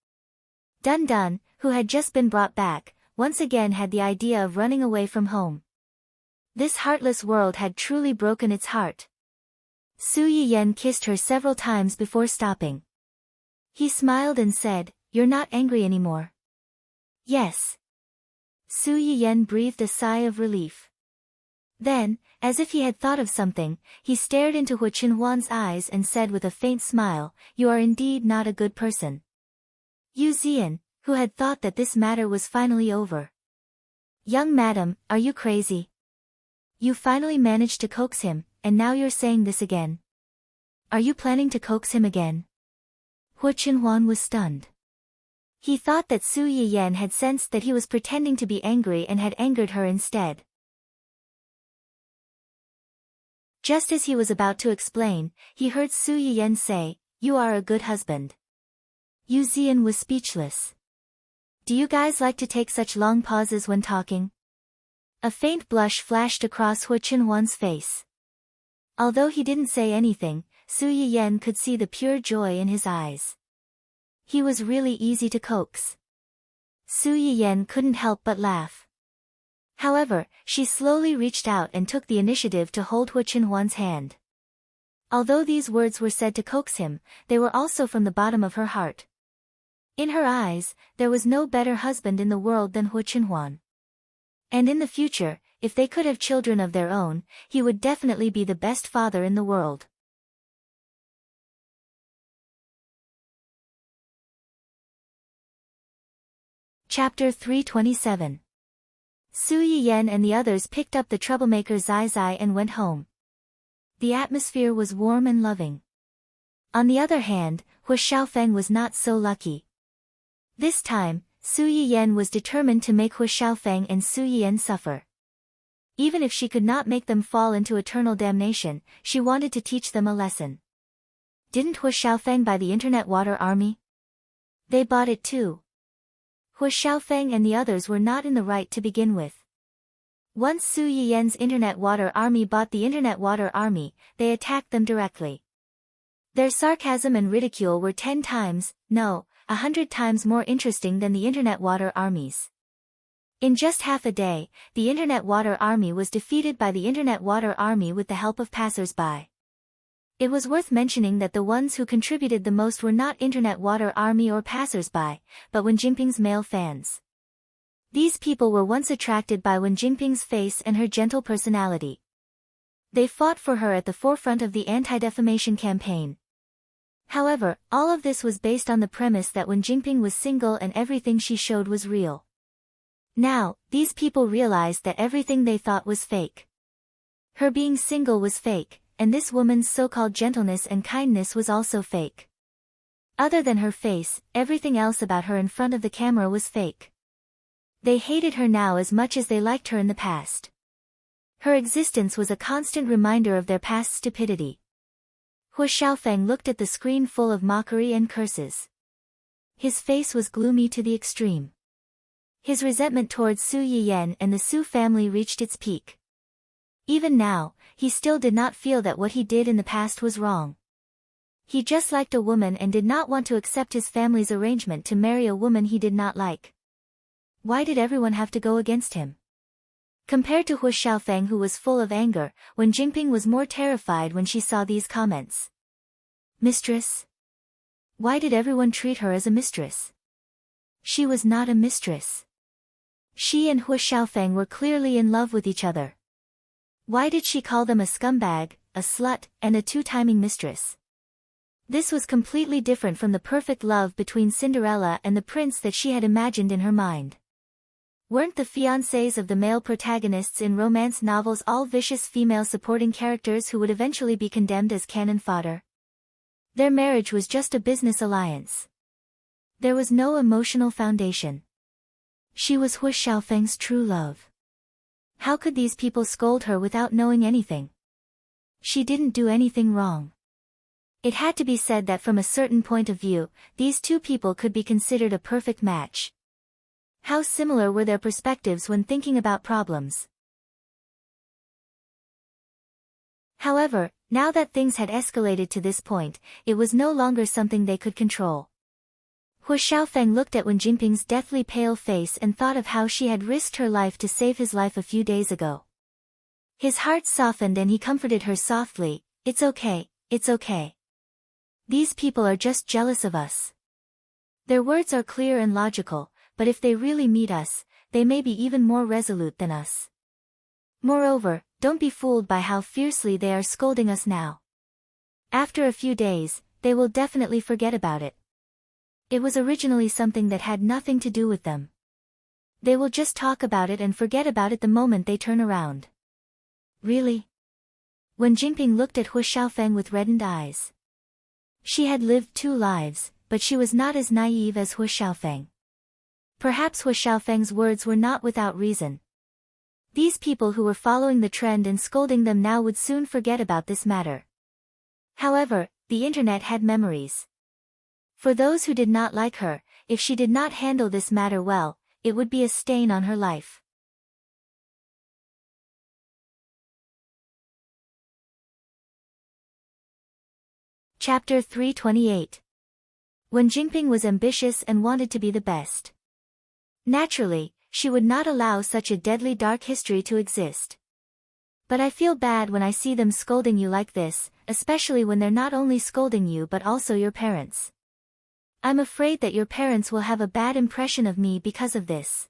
Dun Dun, who had just been brought back, once again had the idea of running away from home. This heartless world had truly broken its heart. Su Yiyen kissed her several times before stopping. He smiled and said, You're not angry anymore. Yes. Su Yiyen breathed a sigh of relief. Then, as if he had thought of something, he stared into Hu Qinhuan's eyes and said with a faint smile, You are indeed not a good person. Yu Zian, who had thought that this matter was finally over. Young madam, are you crazy? You finally managed to coax him, and now you're saying this again. Are you planning to coax him again? Hu Qinhuan was stunned. He thought that Su Yiyen had sensed that he was pretending to be angry and had angered her instead. Just as he was about to explain, he heard Su Yiyen say, You are a good husband. Yu Zian was speechless. Do you guys like to take such long pauses when talking? A faint blush flashed across Hu Qinhuan's face. Although he didn't say anything, Su Yiyen could see the pure joy in his eyes. He was really easy to coax. Su Yiyen couldn't help but laugh. However, she slowly reached out and took the initiative to hold Hu Qinhuan's hand. Although these words were said to coax him, they were also from the bottom of her heart. In her eyes, there was no better husband in the world than Hu Qinhuan. And in the future, if they could have children of their own, he would definitely be the best father in the world. Chapter 327. Su Yiyan and the others picked up the troublemaker Zai Zai and went home. The atmosphere was warm and loving. On the other hand, Hu Xiaofeng was not so lucky. This time, Su Yiyan was determined to make Hu Xiaofeng and Su Yiyan suffer. Even if she could not make them fall into eternal damnation, she wanted to teach them a lesson. Didn't Hu Xiaofeng buy the Internet Water Army? They bought it too. Hu Xiaofeng and the others were not in the right to begin with. Once Su Yiyan's Internet Water Army bought the Internet Water Army, they attacked them directly. Their sarcasm and ridicule were 10 times, no, 100 times more interesting than the Internet Water Armies. In just half a day, the Internet Water Army was defeated by the Internet Water Army with the help of passers-by. It was worth mentioning that the ones who contributed the most were not Internet Water Army or passers-by, but Wen Jinping's male fans. These people were once attracted by Wen Jinping's face and her gentle personality. They fought for her at the forefront of the anti-defamation campaign. However, all of this was based on the premise that Wen Jinping was single and everything she showed was real. Now, these people realized that everything they thought was fake. Her being single was fake, and this woman's so-called gentleness and kindness was also fake. Other than her face, everything else about her in front of the camera was fake. They hated her now as much as they liked her in the past. Her existence was a constant reminder of their past stupidity. Hu Xiaofeng looked at the screen full of mockery and curses. His face was gloomy to the extreme. His resentment towards Su Yiyan and the Su family reached its peak. Even now, he still did not feel that what he did in the past was wrong. He just liked a woman and did not want to accept his family's arrangement to marry a woman he did not like. Why did everyone have to go against him? Compared to Hu Xiaofeng, who was full of anger, Wen Jinping was more terrified when she saw these comments. Mistress? Why did everyone treat her as a mistress? She was not a mistress. She and Hu Xiaofeng were clearly in love with each other. Why did she call them a scumbag, a slut, and a two-timing mistress? This was completely different from the perfect love between Cinderella and the prince that she had imagined in her mind. Weren't the fiancés of the male protagonists in romance novels all vicious female supporting characters who would eventually be condemned as cannon fodder? Their marriage was just a business alliance. There was no emotional foundation. She was Hu Xiaofeng's true love. How could these people scold her without knowing anything? She didn't do anything wrong. It had to be said that from a certain point of view, these two people could be considered a perfect match. How similar were their perspectives when thinking about problems. However, now that things had escalated to this point, it was no longer something they could control. Hu Xiaofeng looked at Wen Jinping's deathly pale face and thought of how she had risked her life to save his life a few days ago. His heart softened and he comforted her softly, "It's okay, it's okay. These people are just jealous of us. Their words are clear and logical, but if they really meet us, they may be even more resolute than us. Moreover, don't be fooled by how fiercely they are scolding us now. After a few days, they will definitely forget about it. It was originally something that had nothing to do with them. They will just talk about it and forget about it the moment they turn around." Really? Wen Jinping looked at Hu Xiaofeng with reddened eyes. She had lived 2 lives, but she was not as naive as Hu Xiaofeng. Perhaps Hu Xiaofeng's words were not without reason. These people who were following the trend and scolding them now would soon forget about this matter. However, the internet had memories. For those who did not like her, if she did not handle this matter well, it would be a stain on her life. Chapter 328. Wen Jinping was ambitious and wanted to be the best. Naturally, she would not allow such a deadly dark history to exist. But I feel bad when I see them scolding you like this, especially when they're not only scolding you but also your parents. I'm afraid that your parents will have a bad impression of me because of this.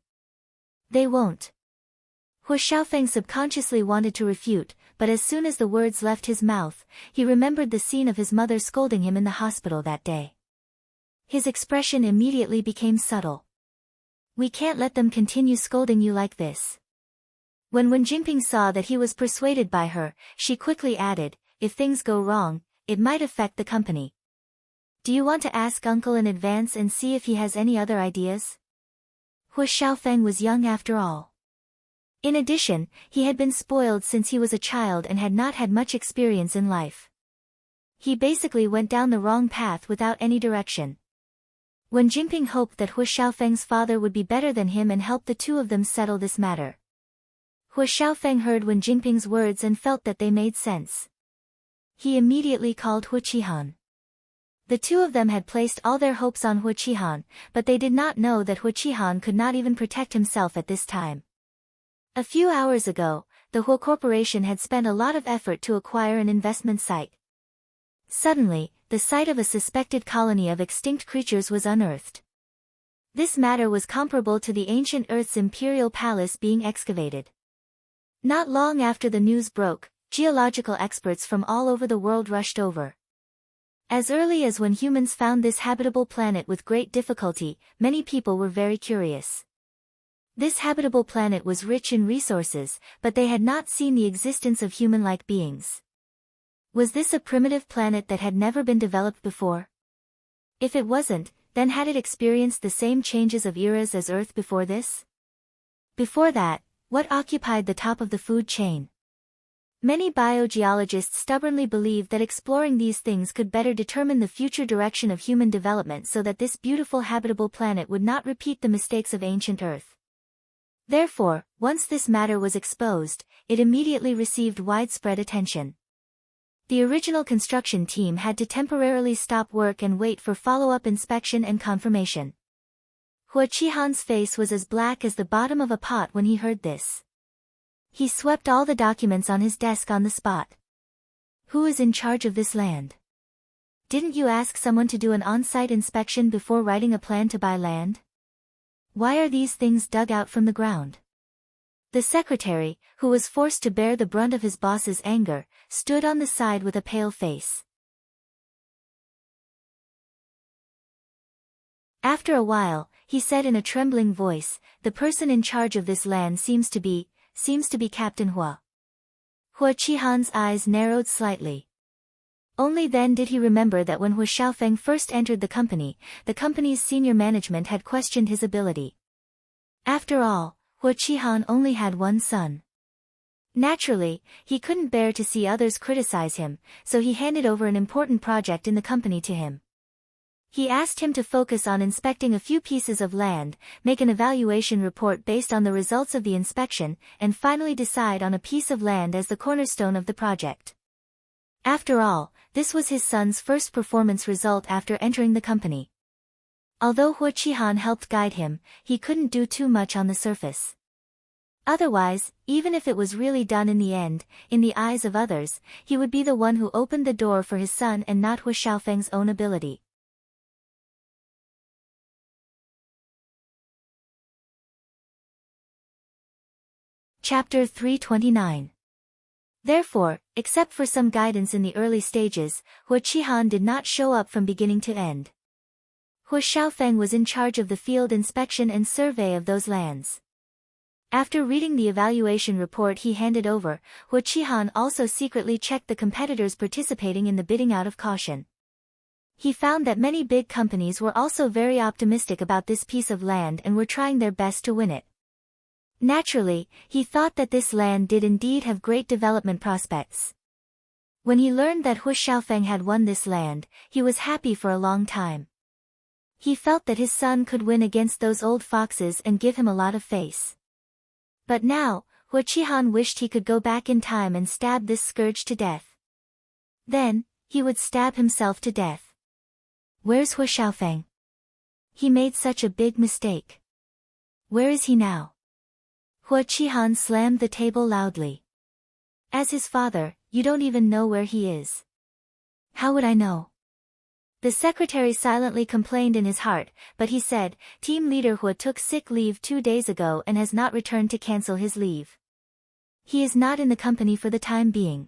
They won't. Hu Xiaofeng subconsciously wanted to refute, but as soon as the words left his mouth, he remembered the scene of his mother scolding him in the hospital that day. His expression immediately became subtle. "We can't let them continue scolding you like this." When Wen Jingping saw that he was persuaded by her, she quickly added, "If things go wrong, it might affect the company. Do you want to ask uncle in advance and see if he has any other ideas?" Hu Xiaofeng was young after all. In addition, he had been spoiled since he was a child and had not had much experience in life. He basically went down the wrong path without any direction. Wen Jingping hoped that Hu Xiaofeng's father would be better than him and help the two of them settle this matter. Hu Xiaofeng heard Wen Jingping's words and felt that they made sense. He immediately called Hu Qihan. The two of them had placed all their hopes on Hu Qihan, but they did not know that Hu Qihan could not even protect himself at this time. A few hours ago, the Hu Corporation had spent a lot of effort to acquire an investment site. Suddenly, the site of a suspected colony of extinct creatures was unearthed. This matter was comparable to the ancient Earth's imperial palace being excavated. Not long after the news broke, geological experts from all over the world rushed over. As early as when humans found this habitable planet with great difficulty, many people were very curious. This habitable planet was rich in resources, but they had not seen the existence of human-like beings. Was this a primitive planet that had never been developed before? If it wasn't, then had it experienced the same changes of eras as Earth before this? Before that, what occupied the top of the food chain? Many biogeologists stubbornly believed that exploring these things could better determine the future direction of human development so that this beautiful habitable planet would not repeat the mistakes of ancient Earth. Therefore, once this matter was exposed, it immediately received widespread attention. The original construction team had to temporarily stop work and wait for follow-up inspection and confirmation. Hu Qihan's face was as black as the bottom of a pot when he heard this. He swept all the documents on his desk on the spot. "Who is in charge of this land? Didn't you ask someone to do an on-site inspection before writing a plan to buy land? Why are these things dug out from the ground?" The secretary, who was forced to bear the brunt of his boss's anger, stood on the side with a pale face. After a while, he said in a trembling voice, "The person in charge of this land seems to be Captain Hua." Hu Qihan's eyes narrowed slightly. Only then did he remember that when Hu Xiaofeng first entered the company's senior management had questioned his ability. After all, Hu Qihan only had one son. Naturally, he couldn't bear to see others criticize him, so he handed over an important project in the company to him. He asked him to focus on inspecting a few pieces of land, make an evaluation report based on the results of the inspection, and finally decide on a piece of land as the cornerstone of the project. After all, this was his son's first performance result after entering the company. Although Hu Qihan helped guide him, he couldn't do too much on the surface. Otherwise, even if it was really done in the end, in the eyes of others, he would be the one who opened the door for his son and not Hu Xiaofeng's own ability. Chapter 329. Therefore, except for some guidance in the early stages, Hu Qihan did not show up from beginning to end. Hu Xiaofeng was in charge of the field inspection and survey of those lands. After reading the evaluation report he handed over, Hu Qihan also secretly checked the competitors participating in the bidding out of caution. He found that many big companies were also very optimistic about this piece of land and were trying their best to win it. Naturally, he thought that this land did indeed have great development prospects. When he learned that Hu Xiaofeng had won this land, he was happy for a long time. He felt that his son could win against those old foxes and give him a lot of face. But now, Hu Qihan wished he could go back in time and stab this scourge to death. Then, he would stab himself to death. Where's Hu Xiaofeng? He made such a big mistake. Where is he now? Hu Qihan slammed the table loudly. As his father, you don't even know where he is. How would I know? The secretary silently complained in his heart, but he said, Team leader Hu took sick leave 2 days ago and has not returned to cancel his leave. He is not in the company for the time being.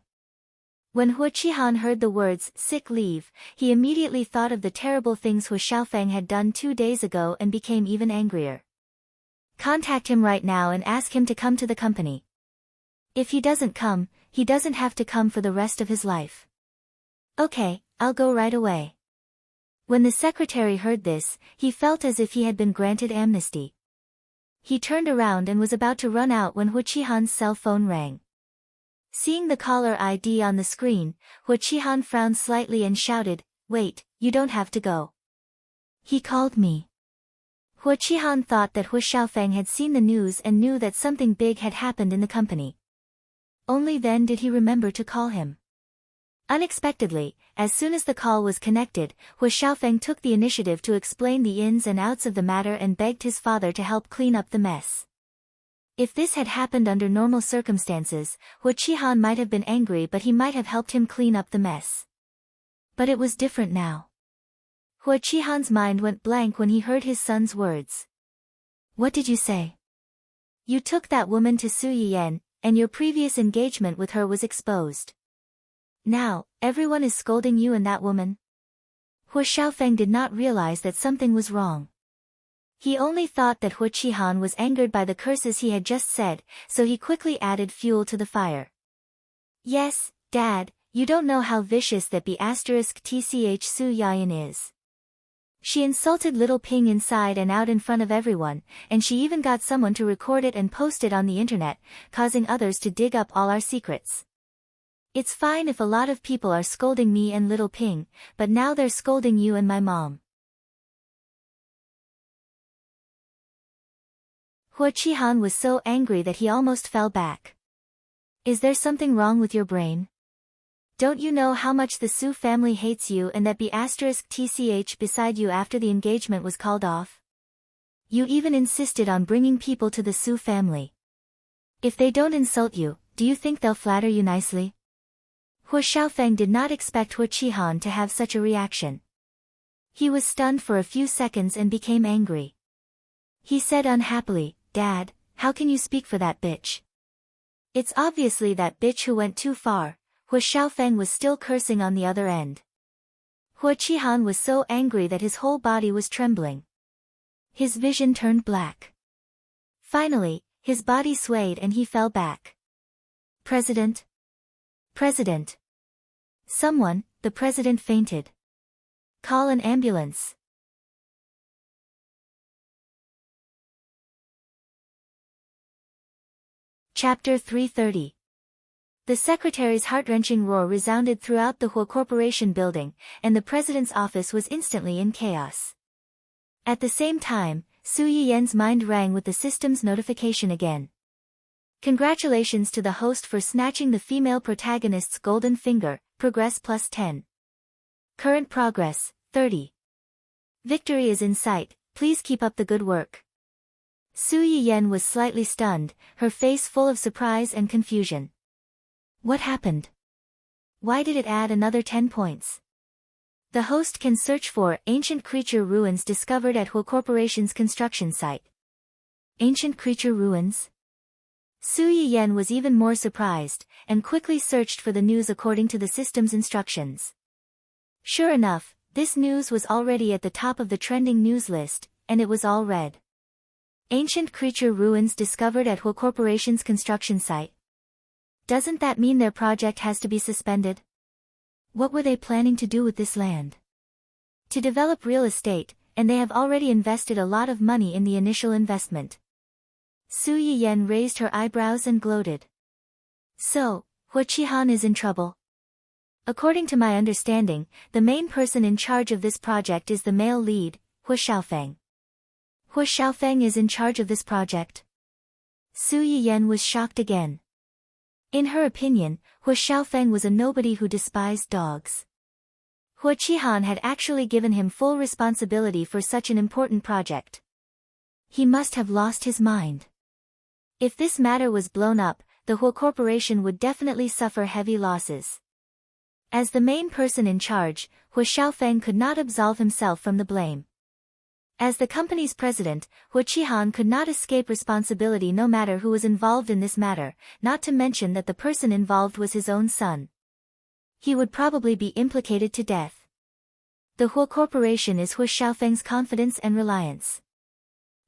When Hu Qihan heard the words, sick leave, he immediately thought of the terrible things Hu Xiaofeng had done 2 days ago and became even angrier. Contact him right now and ask him to come to the company. If he doesn't come, he doesn't have to come for the rest of his life. Okay, I'll go right away. When the secretary heard this, he felt as if he had been granted amnesty. He turned around and was about to run out when Hu Qihan's cell phone rang. Seeing the caller ID on the screen, Hu Qihan frowned slightly and shouted, "Wait, you don't have to go." He called me. Hu Qihan thought that Hu Xiaofeng had seen the news and knew that something big had happened in the company. Only then did he remember to call him. Unexpectedly, as soon as the call was connected, Hu Xiaofeng took the initiative to explain the ins and outs of the matter and begged his father to help clean up the mess. If this had happened under normal circumstances, Hu Qihan might have been angry, but he might have helped him clean up the mess. But it was different now. Hu Qihan's mind went blank when he heard his son's words. "What did you say? You took that woman to Su Yiyan, and your previous engagement with her was exposed. Now, everyone is scolding you and that woman?" Hu Xiaofeng did not realize that something was wrong. He only thought that Hu Qihan was angered by the curses he had just said, so he quickly added fuel to the fire. "Yes, Dad, you don't know how vicious that B***tch Su Yiyan is. She insulted little Ping inside and out in front of everyone, and she even got someone to record it and post it on the internet, causing others to dig up all our secrets. It's fine if a lot of people are scolding me and little Ping, but now they're scolding you and my mom." Hu Qihan was so angry that he almost fell back. "Is there something wrong with your brain? Don't you know how much the Su family hates you and that B***tch beside you after the engagement was called off? You even insisted on bringing people to the Su family. If they don't insult you, do you think they'll flatter you nicely?" Hu Xiaofeng did not expect Hu Qihan to have such a reaction. He was stunned for a few seconds and became angry. He said unhappily, "Dad, how can you speak for that bitch? It's obviously that bitch who went too far." Hu Xiaofeng was still cursing on the other end. Hu Qihan was so angry that his whole body was trembling. His vision turned black. Finally, his body swayed and he fell back. "President? President! Someone, the president fainted. Call an ambulance." Chapter 330. The secretary's heart-wrenching roar resounded throughout the Hu Corporation building, and the president's office was instantly in chaos. At the same time, Su Yiyan's mind rang with the system's notification again. "Congratulations to the host for snatching the female protagonist's golden finger, progress +10. Current progress, 30. Victory is in sight, please keep up the good work." Su Yiyan was slightly stunned, her face full of surprise and confusion. What happened? Why did it add another 10 points? The host can search for ancient creature ruins discovered at Hu Corporation's construction site. Ancient creature ruins? Su Yiyan was even more surprised, and quickly searched for the news according to the system's instructions. Sure enough, this news was already at the top of the trending news list, and it was all red. Ancient creature ruins discovered at Hu Corporation's construction site. Doesn't that mean their project has to be suspended? What were they planning to do with this land? To develop real estate, and they have already invested a lot of money in the initial investment. Su Yiyan raised her eyebrows and gloated. So, Hu Qihan is in trouble. According to my understanding, the main person in charge of this project is the male lead, Hu Xiaofeng. Hu Xiaofeng is in charge of this project? Su Yiyan was shocked again. In her opinion, Hu Xiaofeng was a nobody who despised dogs. Hu Qihan had actually given him full responsibility for such an important project. He must have lost his mind. If this matter was blown up, the Hu Corporation would definitely suffer heavy losses. As the main person in charge, Hu Xiaofeng could not absolve himself from the blame. As the company's president, Hu Qihan could not escape responsibility no matter who was involved in this matter, not to mention that the person involved was his own son. He would probably be implicated to death. The Hu Corporation is Hu Xiaofeng's confidence and reliance.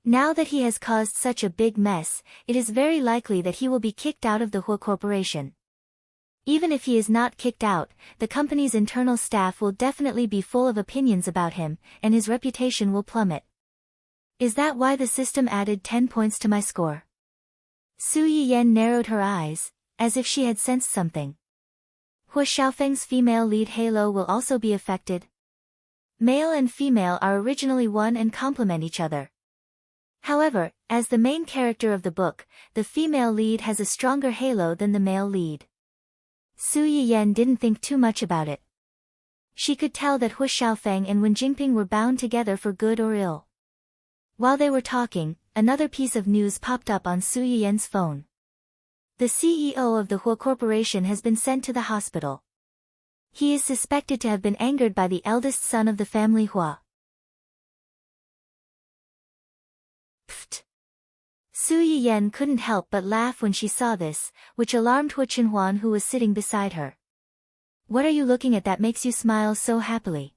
Now that he has caused such a big mess, it is very likely that he will be kicked out of the Hu Corporation. Even if he is not kicked out, the company's internal staff will definitely be full of opinions about him, and his reputation will plummet. Is that why the system added 10 points to my score? Su Yiyan narrowed her eyes, as if she had sensed something. Hu Xiaofeng's female lead halo will also be affected. Male and female are originally one and complement each other. However, as the main character of the book, the female lead has a stronger halo than the male lead. Su Yiyan didn't think too much about it. She could tell that Hu Xiaofeng and Wen Jingping were bound together for good or ill. While they were talking, another piece of news popped up on Su Yiyan's phone. The CEO of the Hu Corporation has been sent to the hospital. He is suspected to have been angered by the eldest son of the family Hua. Pfft. Su Yiyan couldn't help but laugh when she saw this, which alarmed Hu Chenhuan, who was sitting beside her. What are you looking at that makes you smile so happily?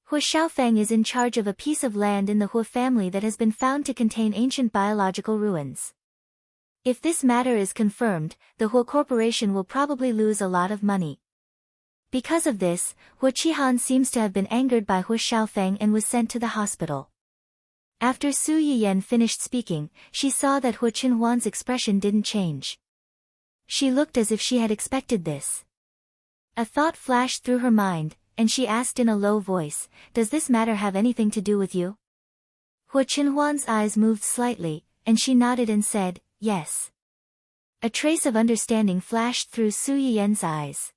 Hu Xiaofeng is in charge of a piece of land in the Hu family that has been found to contain ancient biological ruins. If this matter is confirmed, the Hu Corporation will probably lose a lot of money. Because of this, Hu Qihan seems to have been angered by Hu Xiaofeng and was sent to the hospital. After Su Yiyan finished speaking, she saw that Hu Chenhuan's expression didn't change. She looked as if she had expected this. A thought flashed through her mind, and she asked in a low voice, "Does this matter have anything to do with you?" Hu Chenhuan's eyes moved slightly, and she nodded and said, "Yes." A trace of understanding flashed through Su Yiyan's eyes.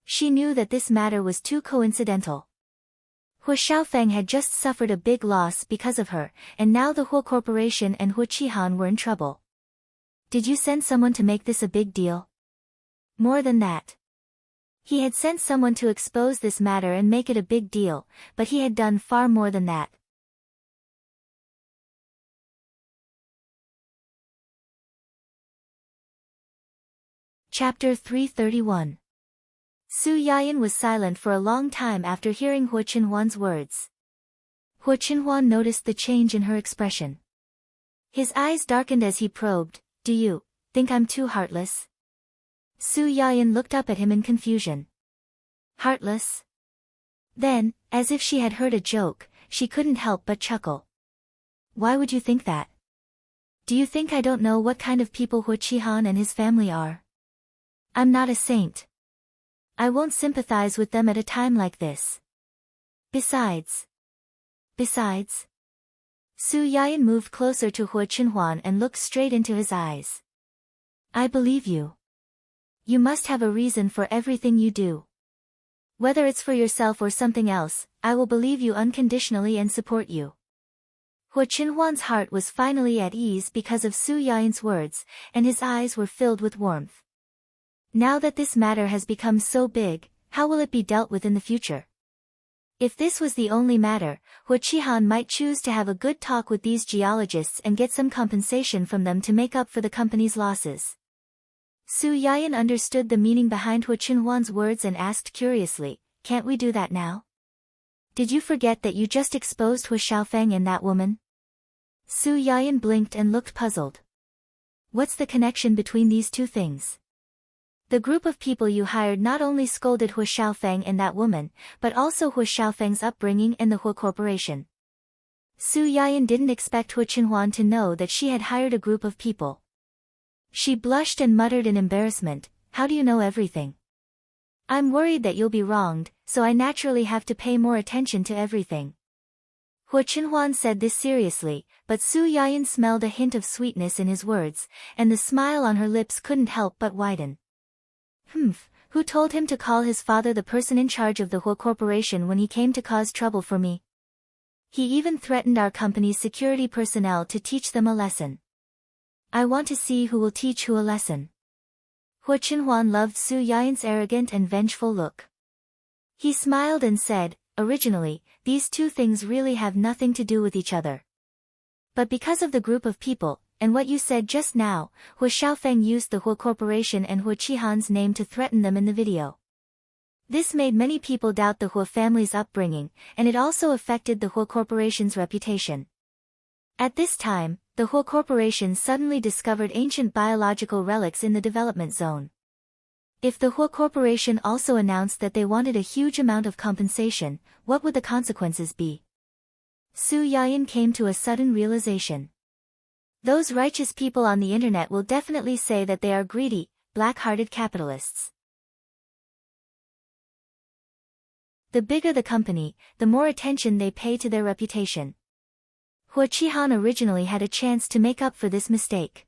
She knew that this matter was too coincidental. Hu Xiaofeng had just suffered a big loss because of her, and now the Hu Corporation and Hu Qihan were in trouble. Did you send someone to make this a big deal? More than that. He had sent someone to expose this matter and make it a big deal, but he had done far more than that. Chapter 331. Su Yiyan was silent for a long time after hearing Hu Chenhuan's words. Hu Chenhuan noticed the change in her expression. His eyes darkened as he probed, "Do you think I'm too heartless?" Su Yiyan looked up at him in confusion. Heartless? Then, as if she had heard a joke, she couldn't help but chuckle. Why would you think that? Do you think I don't know what kind of people Hu Qihan and his family are? I'm not a saint. I won't sympathize with them at a time like this. Besides. Su Yiyan moved closer to Hu Chenhuan and looked straight into his eyes. I believe you. You must have a reason for everything you do. Whether it's for yourself or something else, I will believe you unconditionally and support you. Hu Chenhuan's heart was finally at ease because of Su Yiyan's words, and his eyes were filled with warmth. Now that this matter has become so big, how will it be dealt with in the future? If this was the only matter, Hu Qihan might choose to have a good talk with these geologists and get some compensation from them to make up for the company's losses. Su Yiyan understood the meaning behind Hu Chenhuan's words and asked curiously, "Can't we do that now? Did you forget that you just exposed Hu Xiaofeng and that woman?" Su Yiyan blinked and looked puzzled. What's the connection between these two things? The group of people you hired not only scolded Hu Xiaofeng and that woman, but also Hu Xiaofeng's upbringing and the Hu Corporation. Su Yiyan didn't expect Hu Chenhuan to know that she had hired a group of people. She blushed and muttered in embarrassment, "How do you know everything?" "I'm worried that you'll be wronged, so I naturally have to pay more attention to everything." Hu Chenhuan said this seriously, but Su Yiyan smelled a hint of sweetness in his words, and the smile on her lips couldn't help but widen. Who told him to call his father the person in charge of the Hu Corporation when he came to cause trouble for me? He even threatened our company's security personnel to teach them a lesson. I want to see who will teach who a lesson. Hu Chenhuan loved Su Yiyan's arrogant and vengeful look. He smiled and said, originally, these two things really have nothing to do with each other. But because of the group of people, and what you said just now, Hu Xiaofeng used the Hu Corporation and Hu Qihan's name to threaten them in the video. This made many people doubt the Hu family's upbringing, and it also affected the Hu Corporation's reputation. At this time, the Hu Corporation suddenly discovered ancient biological relics in the development zone. If the Hu Corporation also announced that they wanted a huge amount of compensation, what would the consequences be? Su Yayan came to a sudden realization. Those righteous people on the internet will definitely say that they are greedy, black-hearted capitalists. The bigger the company, the more attention they pay to their reputation. Hu Qihan originally had a chance to make up for this mistake.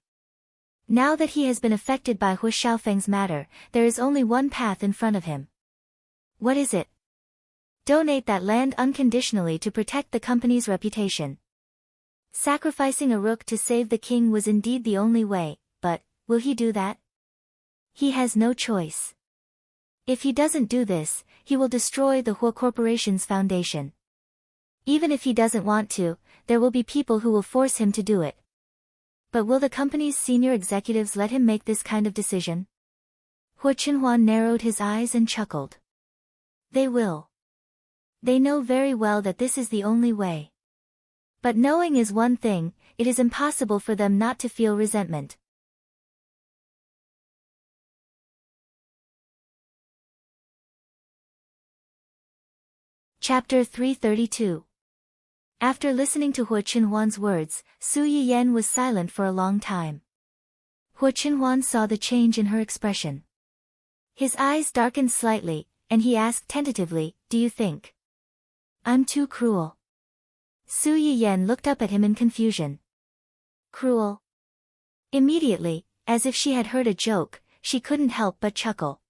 Now that he has been affected by Hu Xiaofeng's matter, there is only one path in front of him. What is it? Donate that land unconditionally to protect the company's reputation. Sacrificing a rook to save the king was indeed the only way, but, will he do that? He has no choice. If he doesn't do this, he will destroy the Hu Corporation's foundation. Even if he doesn't want to, there will be people who will force him to do it. But will the company's senior executives let him make this kind of decision? Hu Qinhuan narrowed his eyes and chuckled. They will. They know very well that this is the only way. But knowing is one thing, it is impossible for them not to feel resentment. Chapter 332. After listening to Hu Qinhuan's words, Su Yiyan was silent for a long time. Hu Qinhuan saw the change in her expression. His eyes darkened slightly, and he asked tentatively, "Do you think I'm too cruel?" Su Yiyan looked up at him in confusion. Cruel? Immediately, as if she had heard a joke, she couldn't help but chuckle.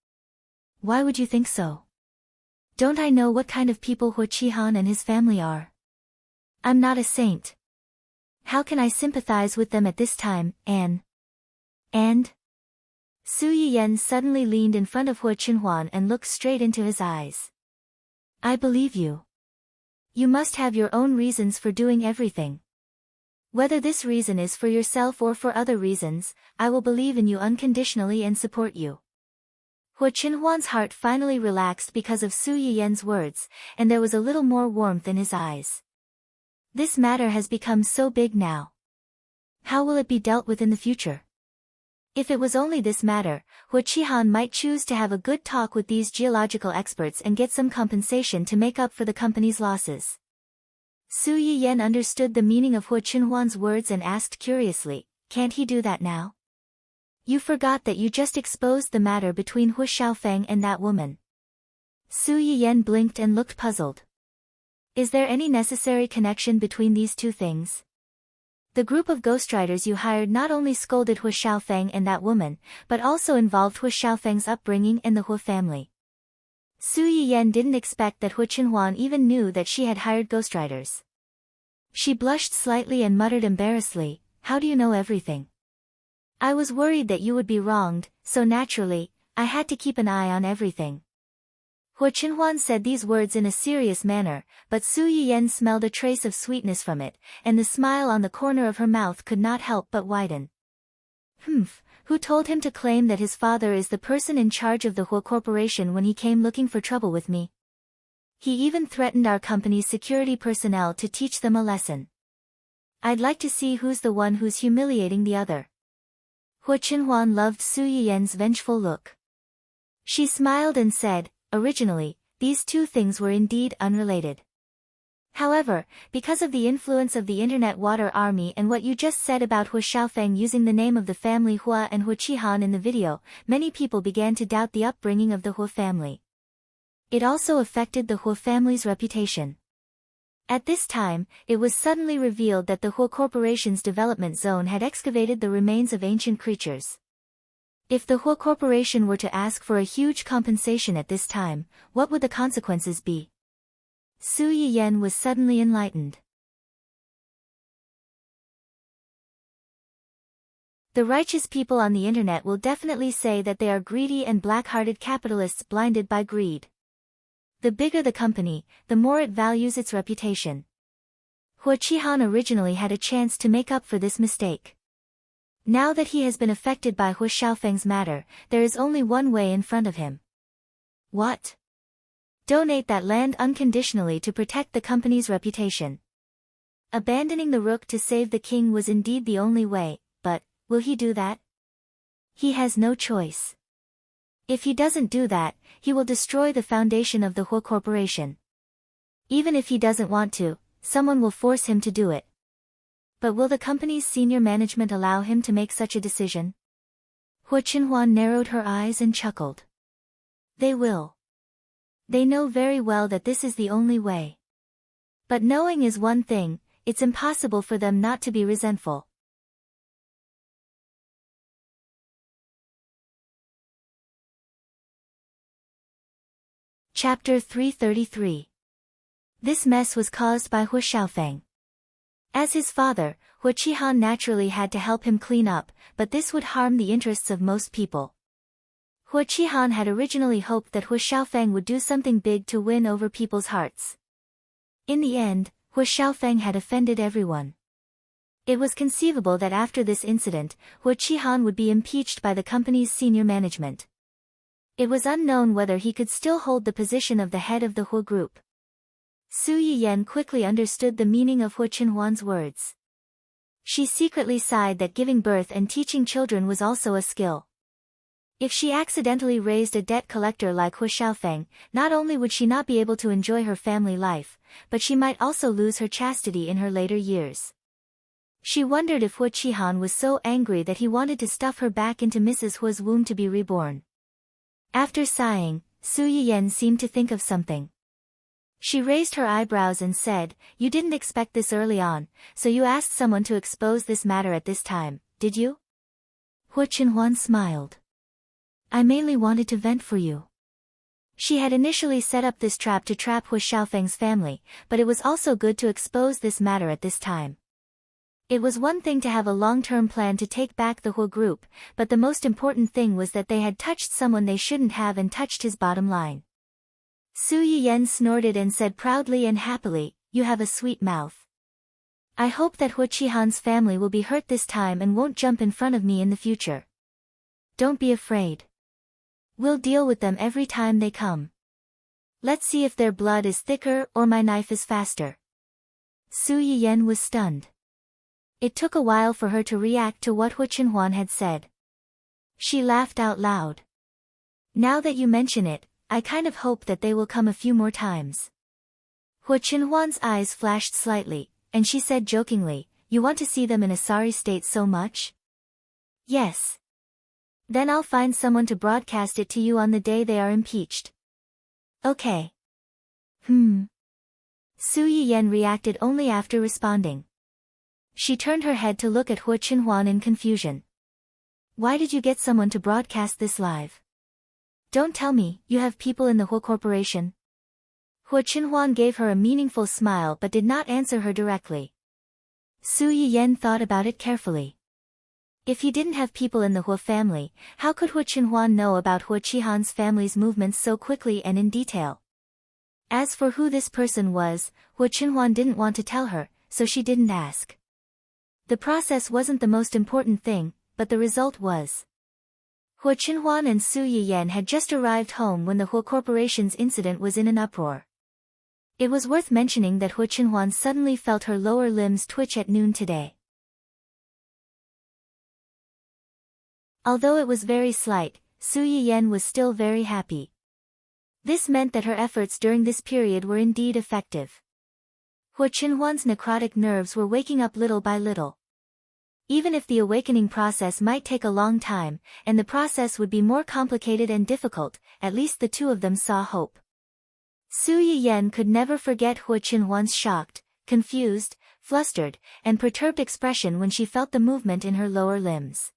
Why would you think so? Don't I know what kind of people Hu Qihan and his family are? I'm not a saint. How can I sympathize with them at this time, And? Su Yiyan suddenly leaned in front of Hu Qinhuan and looked straight into his eyes. I believe you. You must have your own reasons for doing everything. Whether this reason is for yourself or for other reasons, I will believe in you unconditionally and support you. Hu Qinhuan's heart finally relaxed because of Su Yiyan's words, and there was a little more warmth in his eyes. This matter has become so big now. How will it be dealt with in the future? If it was only this matter, Hu Qihan might choose to have a good talk with these geological experts and get some compensation to make up for the company's losses. Su Yiyan understood the meaning of Hu Qinhuan's words and asked curiously, can't he do that now? You forgot that you just exposed the matter between Hu Xiaofeng and that woman. Su Yiyan blinked and looked puzzled. Is there any necessary connection between these two things? The group of ghostwriters you hired not only scolded Hu Xiaofeng and that woman, but also involved Hu Xiaofeng's upbringing and the Hu family. Su Yiyan didn't expect that Hu Qinhuan even knew that she had hired ghostwriters. She blushed slightly and muttered embarrassedly, how do you know everything? I was worried that you would be wronged, so naturally, I had to keep an eye on everything. Hu Qinhuan said these words in a serious manner, but Su Yiyan smelled a trace of sweetness from it, and the smile on the corner of her mouth could not help but widen. Who told him to claim that his father is the person in charge of the Hu Corporation when he came looking for trouble with me? He even threatened our company's security personnel to teach them a lesson. I'd like to see who's the one who's humiliating the other. Hu Qinhuan loved Su Yiyan's vengeful look. She smiled and said, originally, these two things were indeed unrelated. However, because of the influence of the Internet Water Army and what you just said about Hu Xiaofeng using the name of the family Hua and Hu Qihan in the video, many people began to doubt the upbringing of the Hu family. It also affected the Hu family's reputation. At this time, it was suddenly revealed that the Hu Corporation's development zone had excavated the remains of ancient creatures. If the Hu Corporation were to ask for a huge compensation at this time, what would the consequences be? Su Yiyan was suddenly enlightened. The righteous people on the internet will definitely say that they are greedy and black-hearted capitalists blinded by greed. The bigger the company, the more it values its reputation. Hua Qihan originally had a chance to make up for this mistake. Now that he has been affected by Hua Xiaofeng's matter, there is only one way in front of him. What? Donate that land unconditionally to protect the company's reputation. Abandoning the rook to save the king was indeed the only way, but, will he do that? He has no choice. If he doesn't do that, he will destroy the foundation of the Hua Corporation. Even if he doesn't want to, someone will force him to do it. But will the company's senior management allow him to make such a decision? Hua Qinhuan narrowed her eyes and chuckled. They will. They know very well that this is the only way. But knowing is one thing, it's impossible for them not to be resentful. Chapter 333. This mess was caused by Hua Xiaofeng. As his father, Hua Qihan naturally had to help him clean up, but this would harm the interests of most people. Hua Qihan had originally hoped that Hua Xiaofeng would do something big to win over people's hearts. In the end, Hua Xiaofeng had offended everyone. It was conceivable that after this incident, Hua Qihan would be impeached by the company's senior management. It was unknown whether he could still hold the position of the head of the Hua group. Su Yiyan quickly understood the meaning of Hua Qinhuan's words. She secretly sighed that giving birth and teaching children was also a skill. If she accidentally raised a debt collector like Hua Xiaofeng, not only would she not be able to enjoy her family life, but she might also lose her chastity in her later years. She wondered if Hua Qihan was so angry that he wanted to stuff her back into Mrs. Hua's womb to be reborn. After sighing, Su Yiyan seemed to think of something. She raised her eyebrows and said, "You didn't expect this early on, so you asked someone to expose this matter at this time, did you?" Hua Qinhuan smiled. "I mainly wanted to vent for you." She had initially set up this trap to trap Hua Xiaofeng's family, but it was also good to expose this matter at this time. It was one thing to have a long-term plan to take back the Hua group, but the most important thing was that they had touched someone they shouldn't have and touched his bottom line. Su Yiyan snorted and said proudly and happily, "You have a sweet mouth. I hope that Hua Qihan's family will be hurt this time and won't jump in front of me in the future. Don't be afraid. We'll deal with them every time they come. Let's see if their blood is thicker or my knife is faster." Su Yiyan was stunned. It took a while for her to react to what Hua Qinhuan had said. She laughed out loud. "Now that you mention it, I kind of hope that they will come a few more times." Hua Qinhuan's eyes flashed slightly, and she said jokingly, "You want to see them in a sorry state so much?" "Yes. Then I'll find someone to broadcast it to you on the day they are impeached." "Okay." Su Yiyan reacted only after responding. She turned her head to look at Hua Qinhuan in confusion. "Why did you get someone to broadcast this live? Don't tell me, you have people in the Hua Corporation?" Hua Qinhuan gave her a meaningful smile but did not answer her directly. Su Yiyan thought about it carefully. If he didn't have people in the Hua family, how could Hua Qinhuan know about Hua Qihan's family's movements so quickly and in detail? As for who this person was, Hua Qinhuan didn't want to tell her, so she didn't ask. The process wasn't the most important thing, but the result was. Hua Qinhuan and Su Yiyan had just arrived home when the Hua Corporation's incident was in an uproar. It was worth mentioning that Hua Qinhuan suddenly felt her lower limbs twitch at noon today. Although it was very slight, Su Yiyan was still very happy. This meant that her efforts during this period were indeed effective. Hua Qinhuan's necrotic nerves were waking up little by little. Even if the awakening process might take a long time, and the process would be more complicated and difficult, at least the two of them saw hope. Su Yiyan could never forget Hua Qinhuan's shocked, confused, flustered, and perturbed expression when she felt the movement in her lower limbs.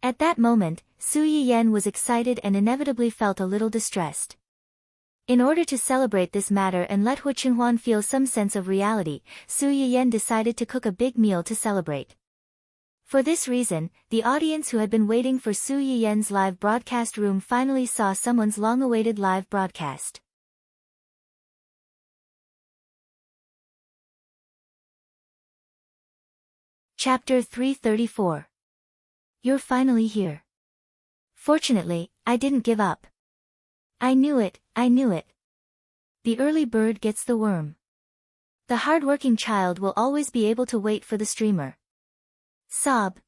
At that moment, Su Yiyan was excited and inevitably felt a little distressed. In order to celebrate this matter and let Hua Qinhuan feel some sense of reality, Su Yiyan decided to cook a big meal to celebrate. For this reason, the audience who had been waiting for Su Yiyan's live broadcast room finally saw someone's long-awaited live broadcast. Chapter 334. You're finally here. Fortunately, I didn't give up. I knew it. The early bird gets the worm. The hard-working child will always be able to wait for the streamer. Sob.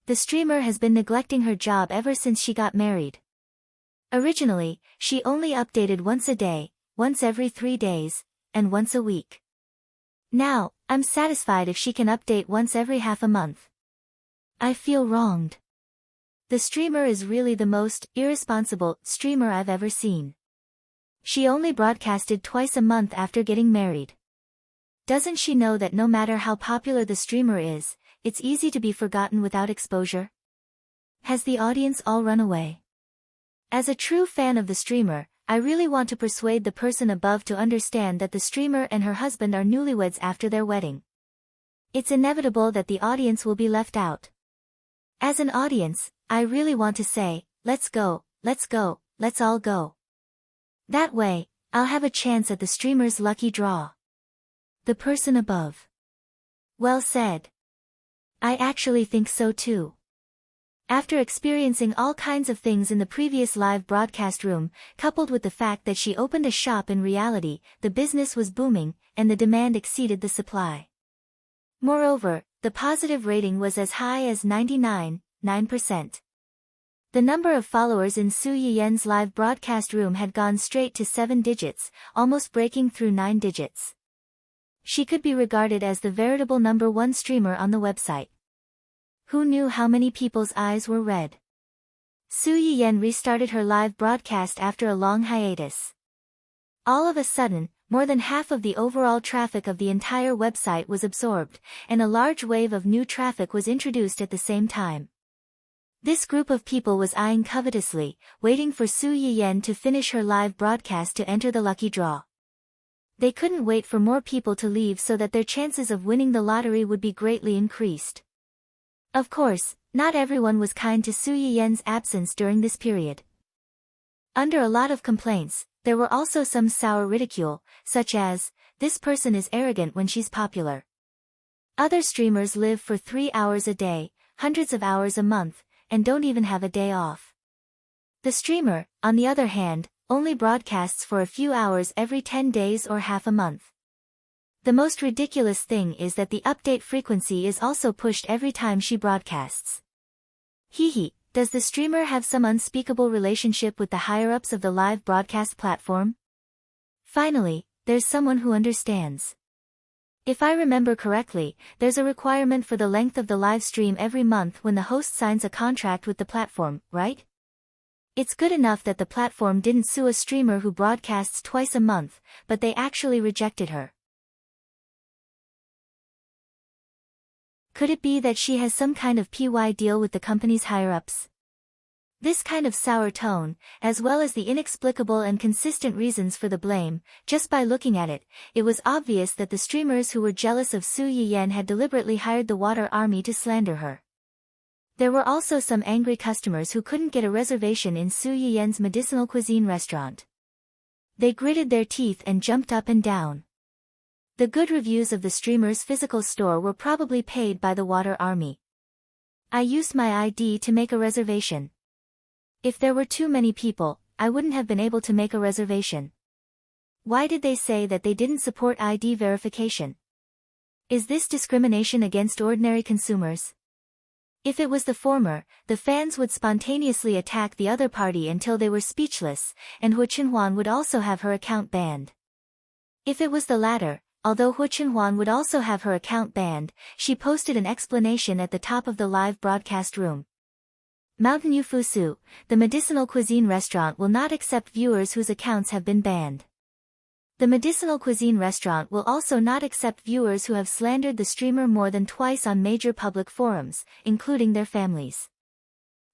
The streamer has been neglecting her job ever since she got married. Originally, she only updated once a day, once every 3 days, and once a week. Now, I'm satisfied if she can update once every half a month. I feel wronged. The streamer is really the most irresponsible streamer I've ever seen. She only broadcasted twice a month after getting married. Doesn't she know that no matter how popular the streamer is, it's easy to be forgotten without exposure? Has the audience all run away? As a true fan of the streamer, I really want to persuade the person above to understand that the streamer and her husband are newlyweds after their wedding. It's inevitable that the audience will be left out. As an audience, I really want to say, let's go, let's all go. That way, I'll have a chance at the streamer's lucky draw. The person above. Well said. I actually think so too. After experiencing all kinds of things in the previous live broadcast room, coupled with the fact that she opened a shop in reality, the business was booming, and the demand exceeded the supply. Moreover, the positive rating was as high as 99.9%. The number of followers in Su Yiyen's live broadcast room had gone straight to 7 digits, almost breaking through 9 digits. She could be regarded as the veritable #1 streamer on the website. Who knew how many people's eyes were red? Su Yiyen restarted her live broadcast after a long hiatus. All of a sudden, more than half of the overall traffic of the entire website was absorbed, and a large wave of new traffic was introduced at the same time. This group of people was eyeing covetously, waiting for Su Yiyen to finish her live broadcast to enter the lucky draw. They couldn't wait for more people to leave so that their chances of winning the lottery would be greatly increased. Of course, not everyone was kind to Su Yiyen's absence during this period. Under a lot of complaints, there were also some sour ridicule, such as, this person is arrogant when she's popular. Other streamers live for 3 hours a day, hundreds of hours a month, and don't even have a day off. The streamer, on the other hand, only broadcasts for a few hours every 10 days or half a month. The most ridiculous thing is that the update frequency is also pushed every time she broadcasts. Does the streamer have some unspeakable relationship with the higher-ups of the live broadcast platform? Finally, there's someone who understands. If I remember correctly, there's a requirement for the length of the live stream every month when the host signs a contract with the platform, right? It's good enough that the platform didn't sue a streamer who broadcasts twice a month, but they actually rejected her. Could it be that she has some kind of PY deal with the company's higher-ups? This kind of sour tone, as well as the inexplicable and consistent reasons for the blame, just by looking at it, it was obvious that the streamers who were jealous of Su Yiyen had deliberately hired the water army to slander her. There were also some angry customers who couldn't get a reservation in Su Yiyen's medicinal cuisine restaurant. They gritted their teeth and jumped up and down. The good reviews of the streamer's physical store were probably paid by the water army. I used my ID to make a reservation. If there were too many people, I wouldn't have been able to make a reservation. Why did they say that they didn't support ID verification? Is this discrimination against ordinary consumers? If it was the former, the fans would spontaneously attack the other party until they were speechless, and Hu Chenhuan would also have her account banned. If it was the latter, although Hu Chenhuan would also have her account banned, she posted an explanation at the top of the live broadcast room. Mountain Yu Fusu, the medicinal cuisine restaurant will not accept viewers whose accounts have been banned. The medicinal cuisine restaurant will also not accept viewers who have slandered the streamer more than twice on major public forums, including their families.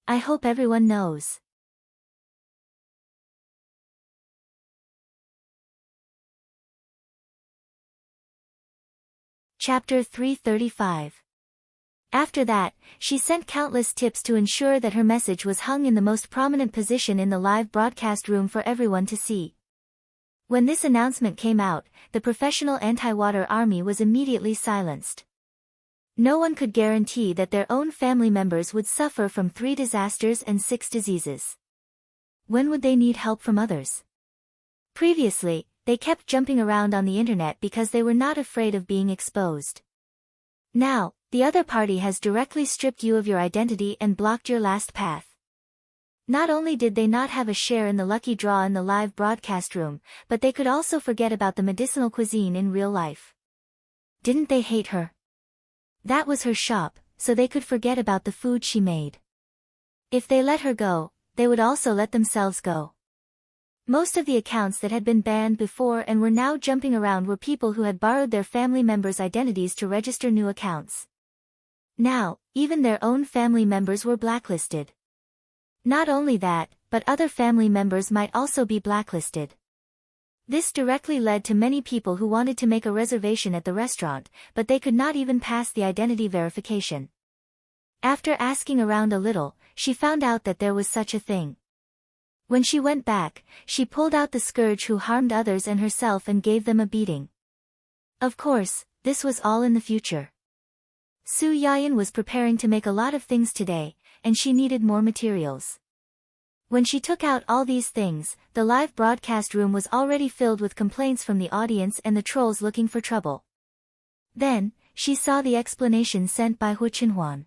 I hope everyone knows. Chapter 335. After that, she sent countless tips to ensure that her message was hung in the most prominent position in the live broadcast room for everyone to see. When this announcement came out, the professional anti-water army was immediately silenced. No one could guarantee that their own family members would suffer from 3 disasters and 6 diseases. When would they need help from others? Previously, they kept jumping around on the internet because they were not afraid of being exposed. Now, the other party has directly stripped you of your identity and blocked your last path. Not only did they not have a share in the lucky draw in the live broadcast room, but they could also forget about the medicinal cuisine in real life. Didn't they hate her? That was her shop, so they could forget about the food she made. If they let her go, they would also let themselves go. Most of the accounts that had been banned before and were now jumping around were people who had borrowed their family members' identities to register new accounts. Now, even their own family members were blacklisted. Not only that, but other family members might also be blacklisted. This directly led to many people who wanted to make a reservation at the restaurant, but they could not even pass the identity verification. After asking around a little, she found out that there was such a thing. When she went back, she pulled out the scourge who harmed others and herself and gave them a beating. Of course, this was all in the future. Su Yayan was preparing to make a lot of things today, and she needed more materials. When she took out all these things, the live broadcast room was already filled with complaints from the audience and the trolls looking for trouble. Then, she saw the explanation sent by Hu Chenhuan.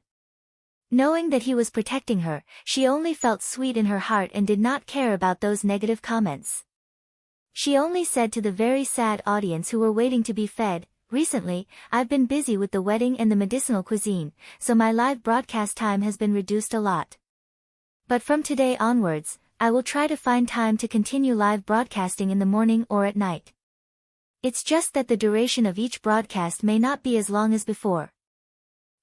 Knowing that he was protecting her, she only felt sweet in her heart and did not care about those negative comments. She only said to the very sad audience who were waiting to be fed, "Recently, I've been busy with the wedding and the medicinal cuisine, so my live broadcast time has been reduced a lot. But from today onwards, I will try to find time to continue live broadcasting in the morning or at night. It's just that the duration of each broadcast may not be as long as before."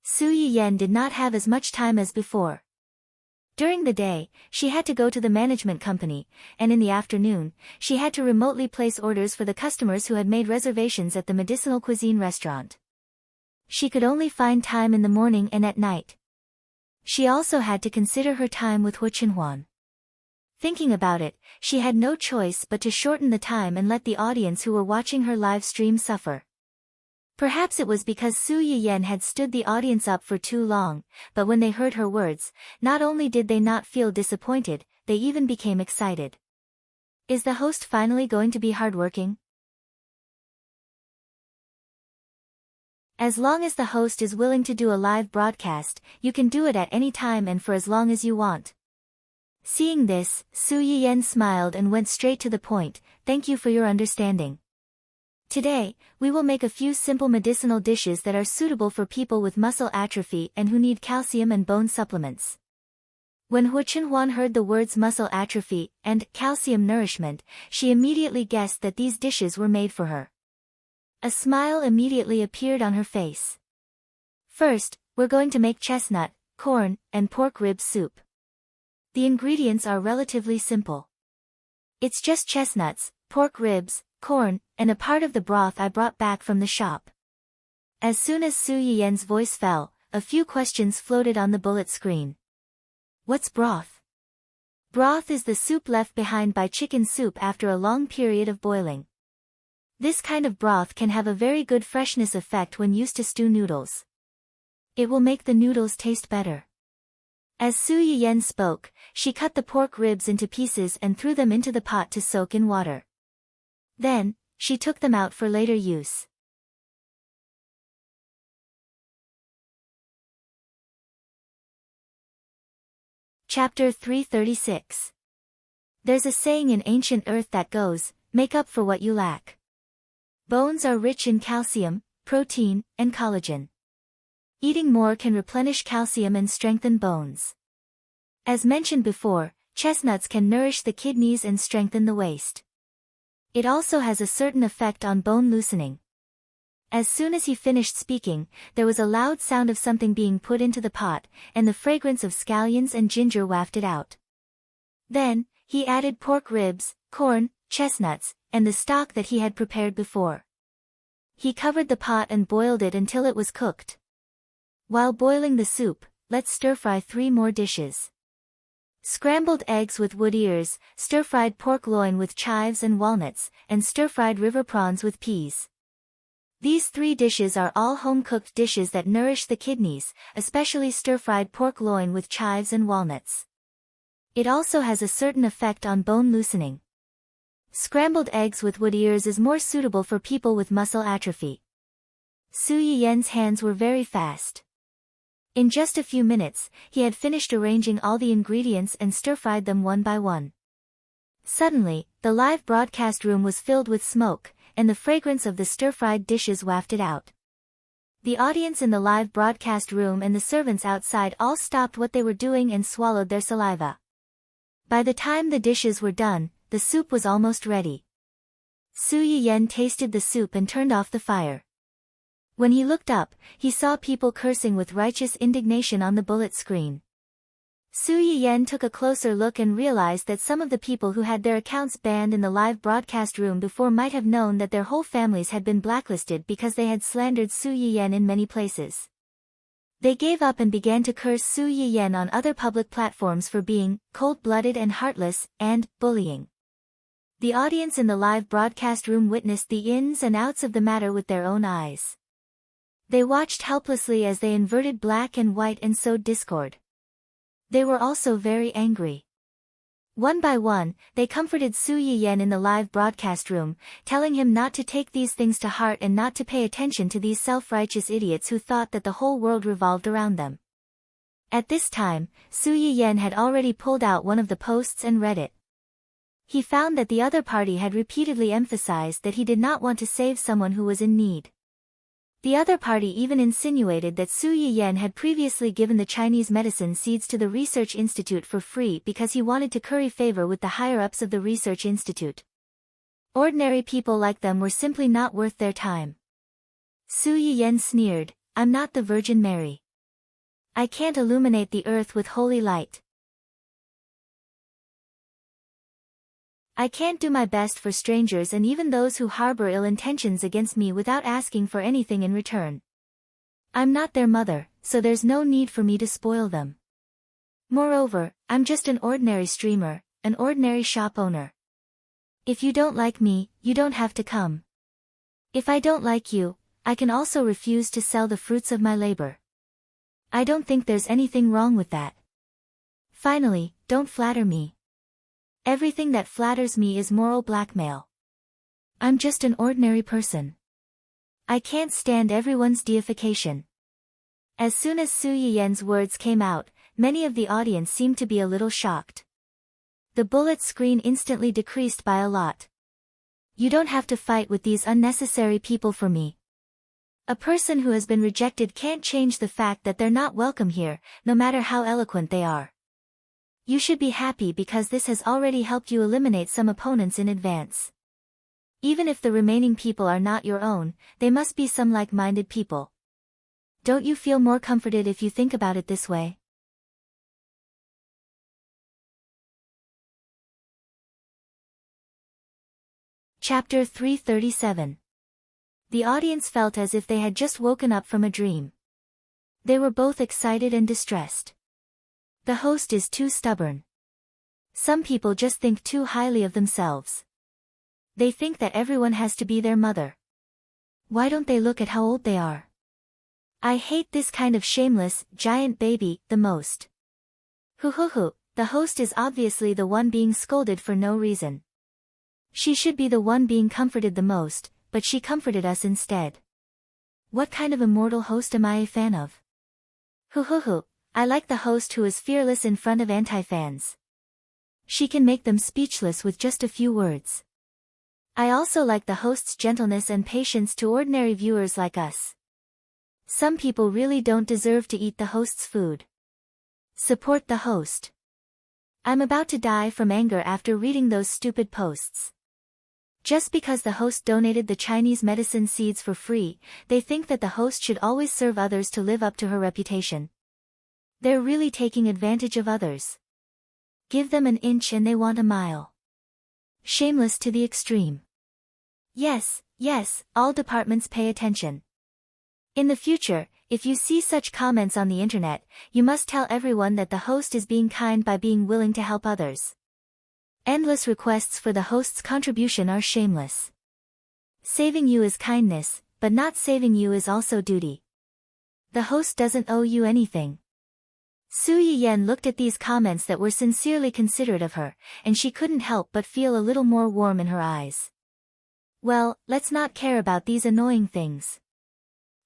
Su Yiyen did not have as much time as before. During the day, she had to go to the management company, and in the afternoon, she had to remotely place orders for the customers who had made reservations at the medicinal cuisine restaurant. She could only find time in the morning and at night. She also had to consider her time with Hu Chenhuan. Thinking about it, she had no choice but to shorten the time and let the audience who were watching her live stream suffer. Perhaps it was because Su Yiyen had stood the audience up for too long, but when they heard her words, not only did they not feel disappointed, they even became excited. Is the host finally going to be hardworking? As long as the host is willing to do a live broadcast, you can do it at any time and for as long as you want. Seeing this, Su Yiyen smiled and went straight to the point. "Thank you for your understanding. Today, we will make a few simple medicinal dishes that are suitable for people with muscle atrophy and who need calcium and bone supplements." When Hu Chenhuan heard the words muscle atrophy and calcium nourishment, she immediately guessed that these dishes were made for her. A smile immediately appeared on her face. "First, we're going to make chestnut, corn, and pork rib soup. The ingredients are relatively simple. It's just chestnuts, pork ribs, corn, and a part of the broth I brought back from the shop." As soon as Su Yiyen's voice fell, a few questions floated on the bullet screen. What's broth? Broth is the soup left behind by chicken soup after a long period of boiling. This kind of broth can have a very good freshness effect when used to stew noodles. It will make the noodles taste better. As Su Yiyen spoke, she cut the pork ribs into pieces and threw them into the pot to soak in water. Then, she took them out for later use. Chapter 336. There's a saying in ancient Earth that goes, "Make up for what you lack." Bones are rich in calcium, protein, and collagen. Eating more can replenish calcium and strengthen bones. As mentioned before, chestnuts can nourish the kidneys and strengthen the waist. It also has a certain effect on bone loosening. As soon as he finished speaking, there was a loud sound of something being put into the pot, and the fragrance of scallions and ginger wafted out. Then, he added pork ribs, corn, chestnuts, and the stock that he had prepared before. He covered the pot and boiled it until it was cooked. While boiling the soup, let's stir-fry 3 more dishes. Scrambled eggs with wood ears, stir-fried pork loin with chives and walnuts, and stir-fried river prawns with peas. These 3 dishes are all home-cooked dishes that nourish the kidneys, especially stir-fried pork loin with chives and walnuts. It also has a certain effect on bone loosening. Scrambled eggs with wood ears is more suitable for people with muscle atrophy. Su Yiyen's hands were very fast. In just a few minutes, he had finished arranging all the ingredients and stir-fried them one by one. Suddenly, the live broadcast room was filled with smoke, and the fragrance of the stir-fried dishes wafted out. The audience in the live broadcast room and the servants outside all stopped what they were doing and swallowed their saliva. By the time the dishes were done, the soup was almost ready. Su Yiyen tasted the soup and turned off the fire. When he looked up, he saw people cursing with righteous indignation on the bullet screen. Su Yiyen took a closer look and realized that some of the people who had their accounts banned in the live broadcast room before might have known that their whole families had been blacklisted because they had slandered Su Yiyen in many places. They gave up and began to curse Su Yiyen on other public platforms for being cold-blooded and heartless, and bullying. The audience in the live broadcast room witnessed the ins and outs of the matter with their own eyes. They watched helplessly as they inverted black and white and sowed discord. They were also very angry. One by one, they comforted Su Yiyen in the live broadcast room, telling him not to take these things to heart and not to pay attention to these self-righteous idiots who thought that the whole world revolved around them. At this time, Su Yiyen had already pulled out one of the posts and read it. He found that the other party had repeatedly emphasized that he did not want to save someone who was in need. The other party even insinuated that Su Yiyen had previously given the Chinese medicine seeds to the research institute for free because he wanted to curry favor with the higher-ups of the research institute. Ordinary people like them were simply not worth their time. Su Yiyen sneered, "I'm not the Virgin Mary. I can't illuminate the earth with holy light. I can't do my best for strangers and even those who harbor ill intentions against me without asking for anything in return. I'm not their mother, so there's no need for me to spoil them. Moreover, I'm just an ordinary streamer, an ordinary shop owner. If you don't like me, you don't have to come. If I don't like you, I can also refuse to sell the fruits of my labor. I don't think there's anything wrong with that. Finally, don't flatter me. Everything that flatters me is moral blackmail. I'm just an ordinary person. I can't stand everyone's deification." As soon as Su Yiyen's words came out, many of the audience seemed to be a little shocked. The bullet screen instantly decreased by a lot. "You don't have to fight with these unnecessary people for me. A person who has been rejected can't change the fact that they're not welcome here, no matter how eloquent they are. You should be happy because this has already helped you eliminate some opponents in advance. Even if the remaining people are not your own, they must be some like-minded people. Don't you feel more comforted if you think about it this way?" Chapter 337. The audience felt as if they had just woken up from a dream. They were both excited and distressed. The host is too stubborn. Some people just think too highly of themselves. They think that everyone has to be their mother. Why don't they look at how old they are? I hate this kind of shameless, giant baby, the most. Hoo, the host is obviously the one being scolded for no reason. She should be the one being comforted the most, but she comforted us instead. What kind of immortal host am I a fan of? Hoo. I like the host who is fearless in front of anti-fans. She can make them speechless with just a few words. I also like the host's gentleness and patience to ordinary viewers like us. Some people really don't deserve to eat the host's food. Support the host. I'm about to die from anger after reading those stupid posts. Just because the host donated the Chinese medicine seeds for free, they think that the host should always serve others to live up to her reputation. They're really taking advantage of others. Give them an inch and they want a mile. Shameless to the extreme. Yes, all departments pay attention. In the future, if you see such comments on the internet, you must tell everyone that the host is being kind by being willing to help others. Endless requests for the host's contribution are shameless. Saving you is kindness, but not saving you is also duty. The host doesn't owe you anything. Su Yiyen looked at these comments that were sincerely considerate of her, and she couldn't help but feel a little more warm in her eyes. Well, let's not care about these annoying things.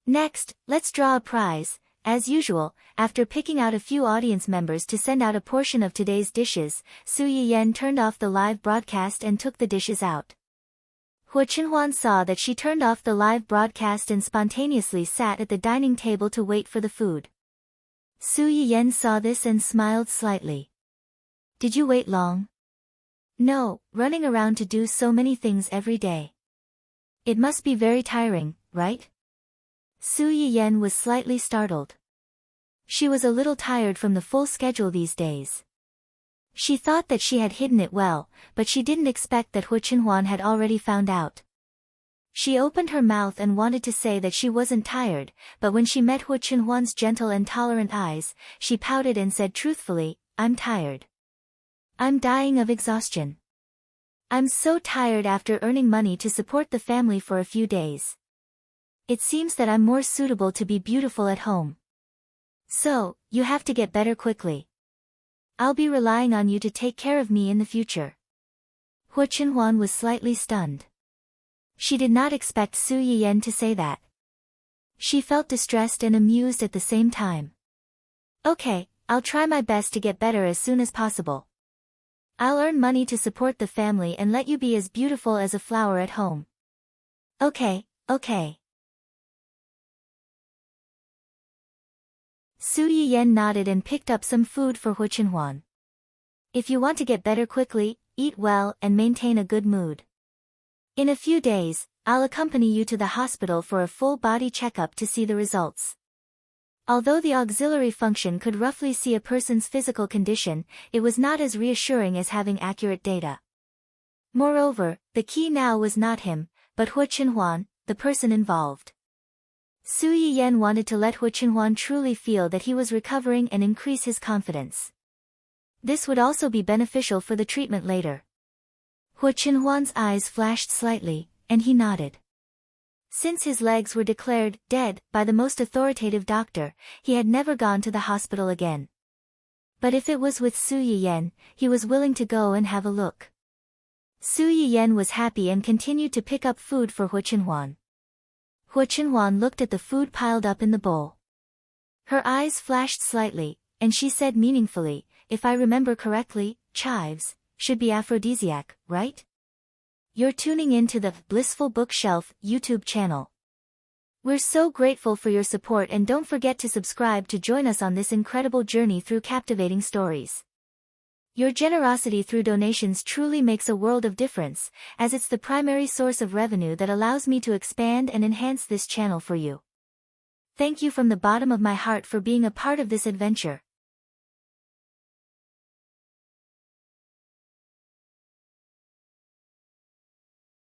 Next, let's draw a prize. As usual, after picking out a few audience members to send out a portion of today's dishes, Su Yiyen turned off the live broadcast and took the dishes out. Hu Chenhuan saw that she turned off the live broadcast and spontaneously sat at the dining table to wait for the food. Su Yiyen saw this and smiled slightly. Did you wait long? No, running around to do so many things every day. It must be very tiring, right? Su Yiyen was slightly startled. She was a little tired from the full schedule these days. She thought that she had hidden it well, but she didn't expect that Hu Chenhuan had already found out. She opened her mouth and wanted to say that she wasn't tired, but when she met Hu Chenhuan's gentle and tolerant eyes, she pouted and said truthfully, "I'm tired. I'm dying of exhaustion. I'm so tired after earning money to support the family for a few days. It seems that I'm more suitable to be beautiful at home. So, you have to get better quickly. I'll be relying on you to take care of me in the future." Hu Chenhuan was slightly stunned. She did not expect Su Yiyen to say that. She felt distressed and amused at the same time. "Okay, I'll try my best to get better as soon as possible. I'll earn money to support the family and let you be as beautiful as a flower at home." "Okay, okay." Su Yiyen nodded and picked up some food for Hu Chenhuan. "If you want to get better quickly, eat well and maintain a good mood. In a few days, I'll accompany you to the hospital for a full body checkup to see the results." Although the auxiliary function could roughly see a person's physical condition, it was not as reassuring as having accurate data. Moreover, the key now was not him, but Hu Chenhuan, the person involved. Su Yiyen wanted to let Hu Chenhuan truly feel that he was recovering and increase his confidence. This would also be beneficial for the treatment later. Hu Chenhuan's eyes flashed slightly, and he nodded. Since his legs were declared dead by the most authoritative doctor, he had never gone to the hospital again. But if it was with Su Yiyen, he was willing to go and have a look. Su Yiyen was happy and continued to pick up food for Hu Chenhuan. Hu Chenhuan looked at the food piled up in the bowl. Her eyes flashed slightly, and she said meaningfully, "If I remember correctly, chives should be aphrodisiac, right?" You're tuning in to the Blissful Bookshelf YouTube channel. We're so grateful for your support, and don't forget to subscribe to join us on this incredible journey through captivating stories. Your generosity through donations truly makes a world of difference, as it's the primary source of revenue that allows me to expand and enhance this channel for you. Thank you from the bottom of my heart for being a part of this adventure.